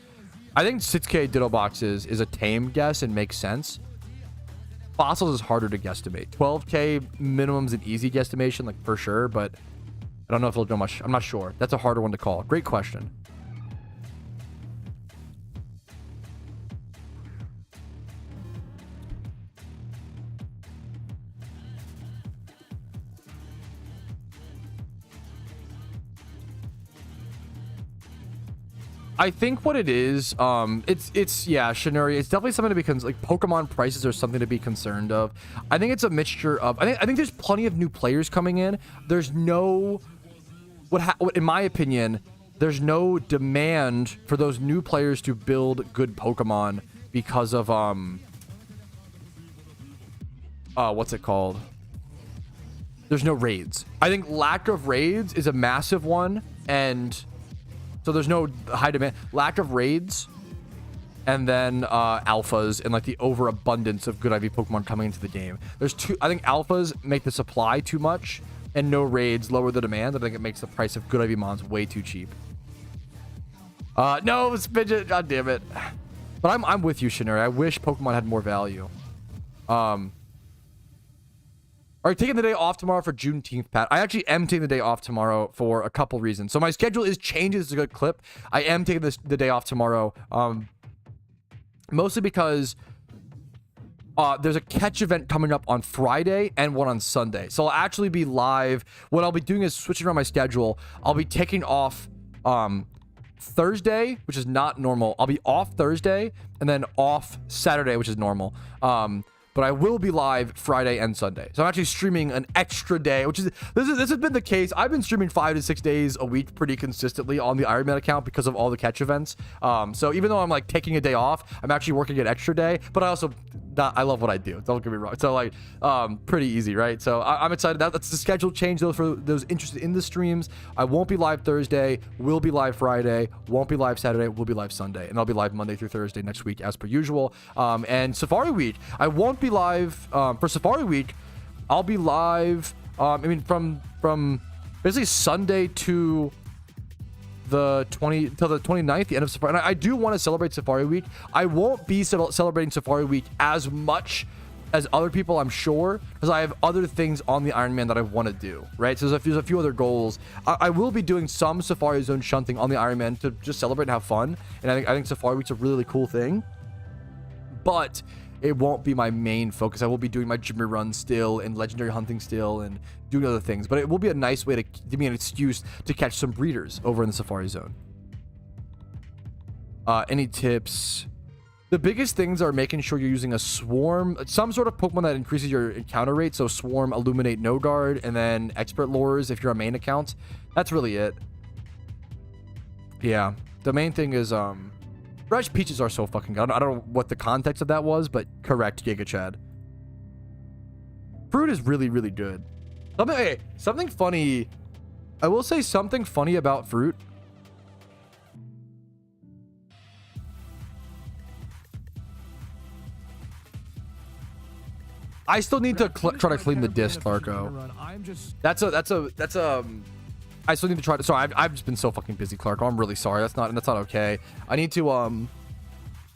I think 6k Ditto boxes is a tame guess and makes sense. Fossils is harder to guesstimate. 12k minimum's an easy guesstimation, like for sure, but I don't know if it'll go much. I'm not sure. That's a harder one to call. Great question. I think what it is, it's yeah, Shinuri, it's definitely something to be like Pokemon prices are something to be concerned of. I think it's a mixture of, I think there's plenty of new players coming in. There's no, in my opinion, there's no demand for those new players to build good Pokemon because of, what's it called? There's no raids. I think lack of raids is a massive one, and so there's no high demand, lack of raids, and then alphas, and like the overabundance of good IV Pokemon coming into the game. There's two. I think alphas make the supply too much, and no raids lower the demand. I think it makes the price of good IV mons way too cheap. No, Spidget, god damn it. But I'm with you, Shinuri. I wish Pokemon had more value. Are you taking the day off tomorrow for Juneteenth, Pat? I actually am taking the day off tomorrow for a couple reasons. So my schedule is changing. It's a good clip. I am taking the day off tomorrow. Mostly because there's a catch event coming up on Friday and one on Sunday. So I'll actually be live. What I'll be doing is switching around my schedule. I'll be taking off Thursday, which is not normal. I'll be off Thursday and then off Saturday, which is normal. But I will be live Friday and Sunday. So I'm actually streaming an extra day, which is this has been the case. I've been streaming 5 to 6 days a week pretty consistently on the Iron Man account because of all the catch events. So even though I'm like taking a day off, I'm actually working an extra day. But I love what I do. Don't get me wrong. So like pretty easy, right? So I'm excited. That's the schedule change though for those interested in the streams. I won't be live Thursday. Will be live Friday. Won't be live Saturday. Will be live Sunday, and I'll be live Monday through Thursday next week as per usual. And Safari Week, I won't be live for Safari Week. I'll be live. I mean, from basically Sunday to the 29th, the end of Safari. And I do want to celebrate Safari Week. I won't be celebrating Safari Week as much as other people, I'm sure, because I have other things on the Iron Man that I want to do, right? So there's a few other goals. I will be doing some Safari Zone shunting on the Iron Man to just celebrate and have fun. And I think Safari Week's a really cool thing. But it won't be my main focus. I will be doing my Jimmy run still and legendary hunting still and doing other things. But it will be a nice way to give me an excuse to catch some breeders over in the Safari Zone. Any tips? The biggest things are making sure you're using a swarm, some sort of Pokemon that increases your encounter rate. So swarm, illuminate, no guard, and then expert lures if you're a main account. That's really it. Yeah, the main thing is fresh peaches are so fucking good. I don't know what the context of that was, but correct, Giga Chad. Fruit is really, really good. Something funny. I will say something funny about fruit. I still need to try to clean the disc, Clarko. I still need to try to. Sorry, I've just been so fucking busy, Clarko. I'm really sorry. That's not okay. I need to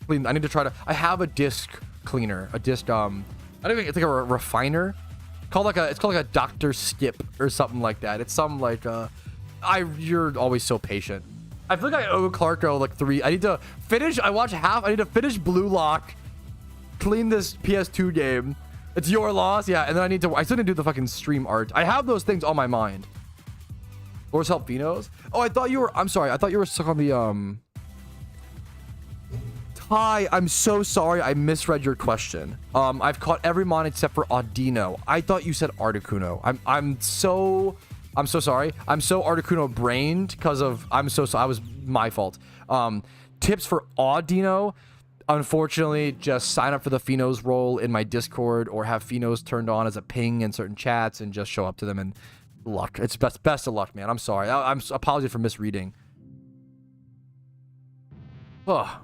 clean. I need to try to. I have a disc cleaner. A disc. I don't even. It's like a refiner. It's called like a Dr. Skip or something like that. It's some like You're always so patient. I feel like I owe Clarko like 3. I need to finish. I watched half. I need to finish Blue Lock. Clean this PS2 game. It's your loss. Yeah, and then I still need to do the fucking stream art. I have those things on my mind. Lures help Finos? Oh, I thought you were... I'm sorry. I thought you were stuck on the... Ty, I'm so sorry. I misread your question. I've caught every mon except for Audino. I thought you said Articuno. I'm so sorry. I'm so Articuno brained because of... I'm so sorry. I was my fault. Tips for Audino... Unfortunately, just sign up for the Finos role in my Discord or have Finos turned on as a ping in certain chats and just show up to them and luck. It's best of luck, man. I'm sorry. I'm apology for misreading. Oh.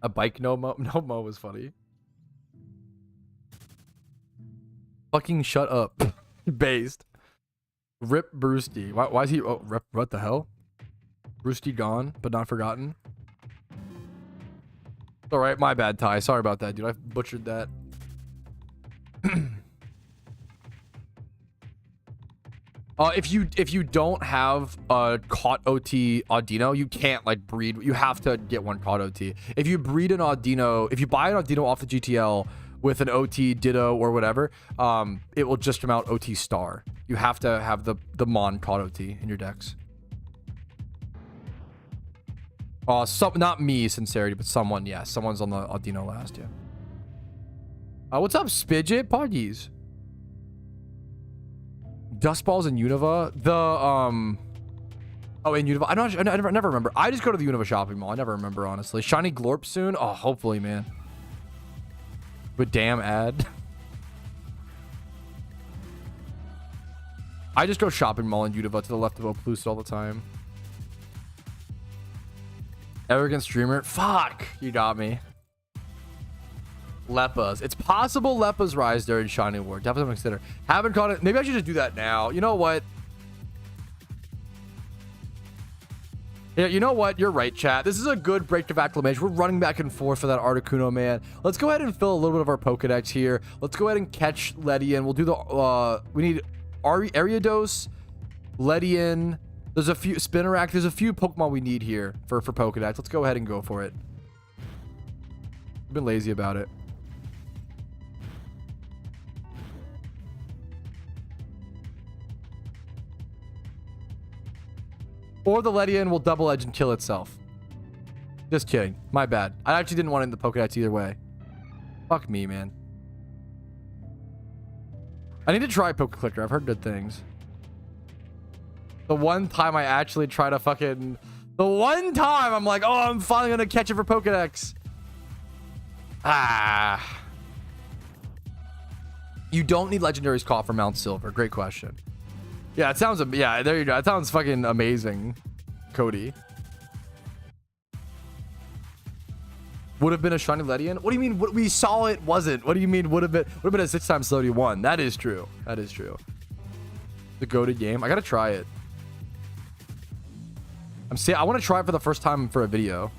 A bike no mo was funny. Fucking shut up. Based. Rip Brewski. Why is he... Oh, rip, what the hell? Brewski gone, but not forgotten. All right, my bad, Ty. Sorry about that, dude. I butchered that. If you don't have a caught OT Audino, you can't like breed. You have to get one caught OT. If you breed an Audino, if you buy an Audino off the GTL with an OT Ditto or whatever, it will just come out OT Star. You have to have the Mon caught OT in your decks. Not me, sincerity, but someone, yeah. Someone's on the Audino last, yeah. What's up, Spidget? Poggies. Dust Balls in Unova? Oh, in Unova. I never remember. I just go to the Unova shopping mall. I never remember, honestly. Shiny Glorp soon? Oh, hopefully, man. But damn ad. I just go shopping mall in Unova to the left of Oplus all the time. Arrogant streamer. Fuck. You got me. Leppas. It's possible Leppas rise during Shiny War. Definitely consider. Haven't caught it. Maybe I should just do that now. You know what? Yeah, you know what? You're right, chat. This is a good break of acclamation. We're running back and forth for that Articuno, man. Let's go ahead and fill a little bit of our Pokedex here. Let's go ahead and catch Ledian. We'll do the, we need Ariados, Ledian. There's a few, Spinarak. There's a few Pokemon we need here for Pokedex. Let's go ahead and go for it. I've been lazy about it. Or the Ledian will double edge and kill itself. Just kidding. My bad. I actually didn't want it in the Pokedex either way. Fuck me, man. I need to try Pokeclicker. I've heard good things. The one time I actually try to fucking... The one time I'm like, oh, I'm finally going to catch it for Pokedex. Ah. You don't need Legendary's Call for Mount Silver. Great question. Yeah, it sounds... Yeah, there you go. It sounds fucking amazing, Cody. Would have been a shiny Ledian? What do you mean? What we saw it wasn't? What do you mean would have been? Would have been a 6 times slowly one? That is true. That is true. The goated game. I gotta try it. I want to try it for the first time for a video.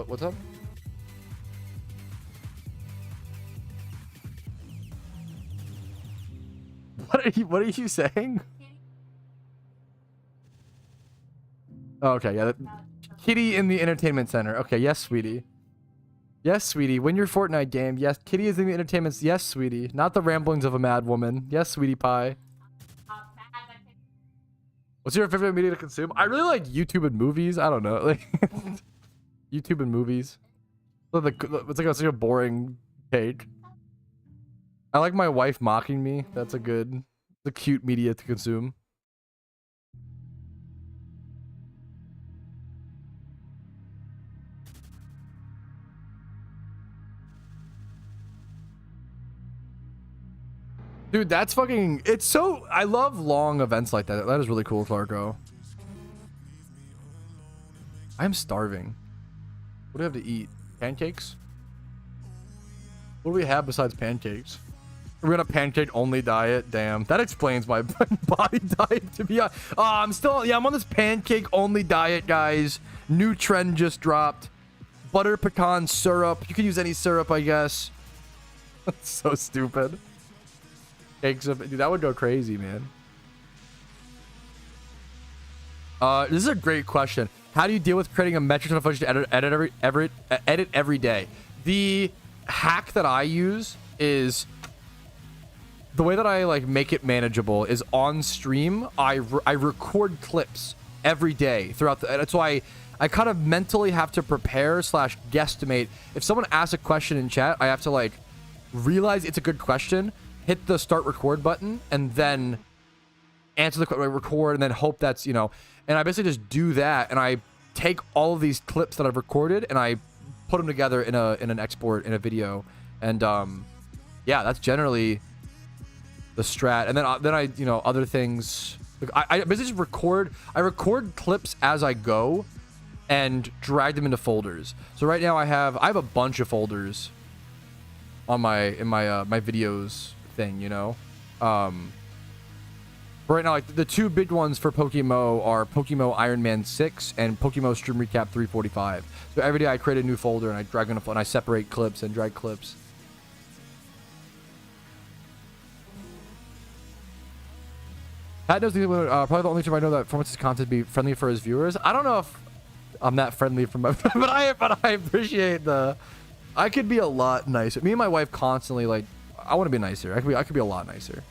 What's up? What are you saying? Oh, okay, yeah. Kitty in the entertainment center. Okay, yes, sweetie. Yes, sweetie. Win your Fortnite game. Yes, Kitty is in the entertainment. Yes, sweetie. Not the ramblings of a mad woman. Yes, sweetie pie. What's your favorite media to consume? I really like YouTube and movies. I don't know. Like YouTube and movies. It's like such a boring take. I like my wife mocking me. That's the cute media to consume. Dude, that's fucking... It's so... I love long events like that. That is really cool, Clarko. I'm starving. What do we have to eat? Pancakes? What do we have besides pancakes? We're on a pancake-only diet. Damn. That explains my body diet, to be honest. I'm still... Yeah, I'm on this pancake-only diet, guys. New trend just dropped. Butter pecan syrup. You can use any syrup, I guess. That's so stupid. Cakes of... Dude, that would go crazy, man. This is a great question. How do you deal with creating a metrics and footage to edit every day? The hack that I use is... The way that I like make it manageable is on stream. I record clips every day throughout the... That's why I kind of mentally have to prepare / guesstimate. If someone asks a question in chat, I have to like realize it's a good question, hit the start record button, and then answer the question, record, and then hope that's, you know... And I basically just do that, and I take all of these clips that I've recorded, and I put them together in an export in a video, and yeah, that's generally the strat. And then I you know, other things. Like I basically just record. I record clips as I go, and drag them into folders. So right now I have a bunch of folders on my my videos thing, you know. Right now, like the two big ones for PokeMMO are PokeMMO Iron Man 6 and PokeMMO Stream Recap 345. So every day I create a new folder and I drag in and I separate clips and drag clips. Pat knows probably the only time I know that Performance's content be friendly for his viewers. I don't know if I'm that friendly for my, but I appreciate the. I could be a lot nicer. Me and my wife constantly like. I want to be nicer. I could be a lot nicer.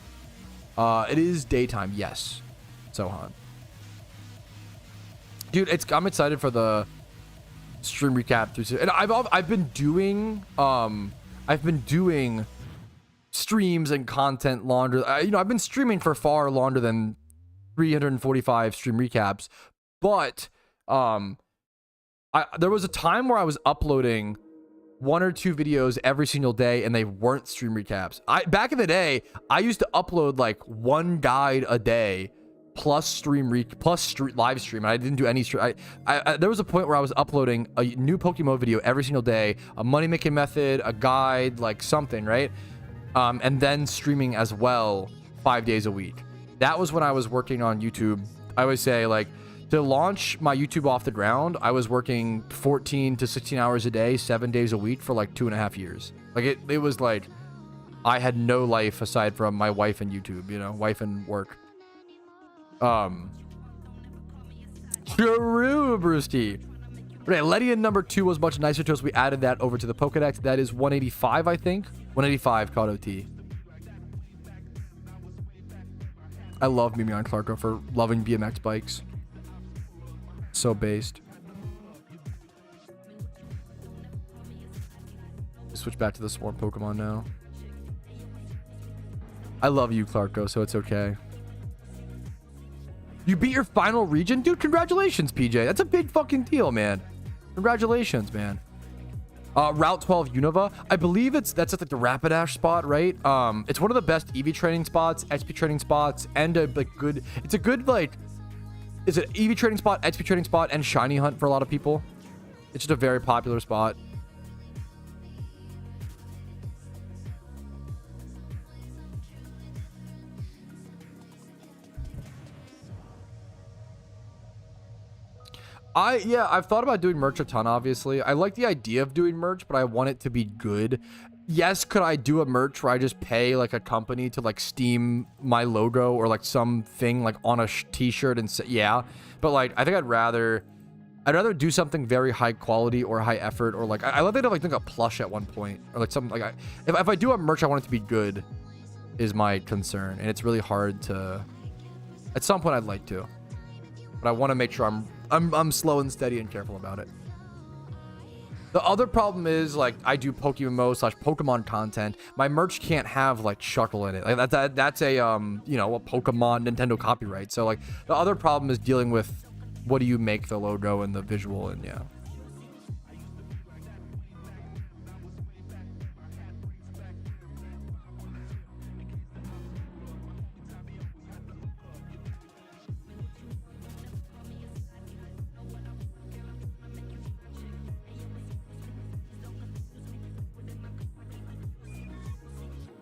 It is daytime, yes. Sohan. Dude, I'm excited for the stream recap through, and I've been doing streams and content longer. You know, I've been streaming for far longer than 345 stream recaps, but there was a time where I was uploading 1 or 2 videos every single day, and they weren't stream recaps. Back in the day, I used to upload like 1 guide a day plus live stream. And I didn't do any stream. There was a point where I was uploading a new PokeMMO video every single day, a money making method, a guide, like something, right? And then streaming as well 5 days a week. That was when I was working on YouTube. I always say, like, to launch my YouTube off the ground, I was working 14 to 16 hours a day, 7 days a week for like 2.5 years. Like it was like I had no life aside from my wife and YouTube, you know, wife and work. True, Brewski. Okay, Ledian number 2 was much nicer to us. We added that over to the Pokedex. That is 185, I think. 185 called OT. I love Mimi on Clarko for loving BMX bikes. So based. Switch back to the Swarm Pokemon now. I love you, Clarko, so it's okay. You beat your final region? Dude, congratulations, PJ. That's a big fucking deal, man. Congratulations, man. Route 12 Unova. I believe that's at like the Rapidash spot, right? It's one of the best EV training spots, XP training spots, and it's a good like, it's an EV training spot, XP training spot, and shiny hunt for a lot of people. It's just a very popular spot. I've thought about doing merch a ton, obviously. I like the idea of doing merch, but I want it to be good. Yes, could I do a merch where I just pay like a company to like steam my logo or like something like on a t-shirt and say, yeah. But like, I think I'd rather do something very high quality or high effort, or like, I love the idea of like doing a plush at one point, or like something like, if I do a merch, I want it to be good is my concern. And it's really hard to, at some point I'd like to, but I want to make sure I'm slow and steady and careful about it. The other problem is, like, I do PokeMMO/Pokemon content. My merch can't have like Shuckle in it. Like that's a you know, a Pokemon Nintendo copyright. So like the other problem is dealing with what do you make the logo and the visual, and yeah.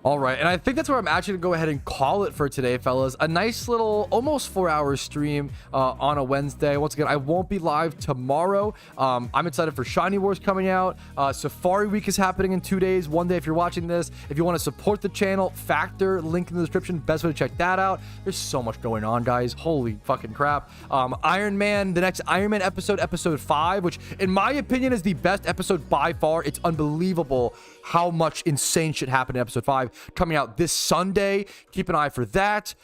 All right, and I think that's where I'm actually gonna go ahead and call it for today, fellas. A nice little almost 4-hour stream on a Wednesday. Once again, I won't be live tomorrow. I'm excited for Shiny Wars coming out. Safari Week is happening in 2 days. One day if you're watching this. If you want to support the channel, Factor, link in the description. Best way to check that out. There's so much going on, guys. Holy fucking crap. Iron Man, the next Iron Man episode 5, which in my opinion is the best episode by far. It's unbelievable how much insane shit happened in episode 5, coming out this Sunday. Keep an eye for that.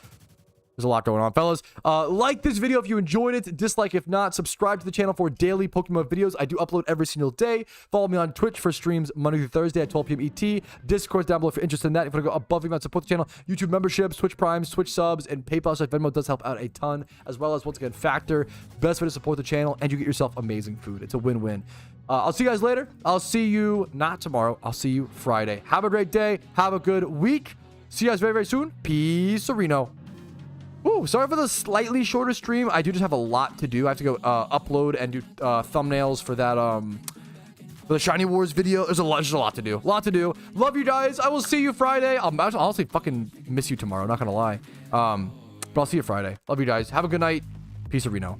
There's a lot going on, fellas. Like this video if you enjoyed it. Dislike if not. Subscribe to the channel for daily Pokemon videos. I do upload every single day. Follow me on Twitch for streams Monday through Thursday at 12 p.m. ET. Discord down below if you're interested in that. If you want to go above and beyond, support the channel. YouTube memberships, Twitch Primes, Twitch subs, and PayPal/Venmo does help out a ton. As well as, once again, Factor. Best way to support the channel, and you get yourself amazing food. It's a win-win. I'll see you guys later. I'll see you not tomorrow. I'll see you Friday. Have a great day. Have a good week. See you guys very, very soon. Peace, Reno. Ooh, sorry for the slightly shorter stream. I do just have a lot to do. I have to go upload and do thumbnails for that for the Shiny Wars video. There's just a lot to do. Love you guys. I will see you Friday. I'll honestly fucking miss you tomorrow. Not gonna lie. But I'll see you Friday. Love you guys. Have a good night. Peace, Reno.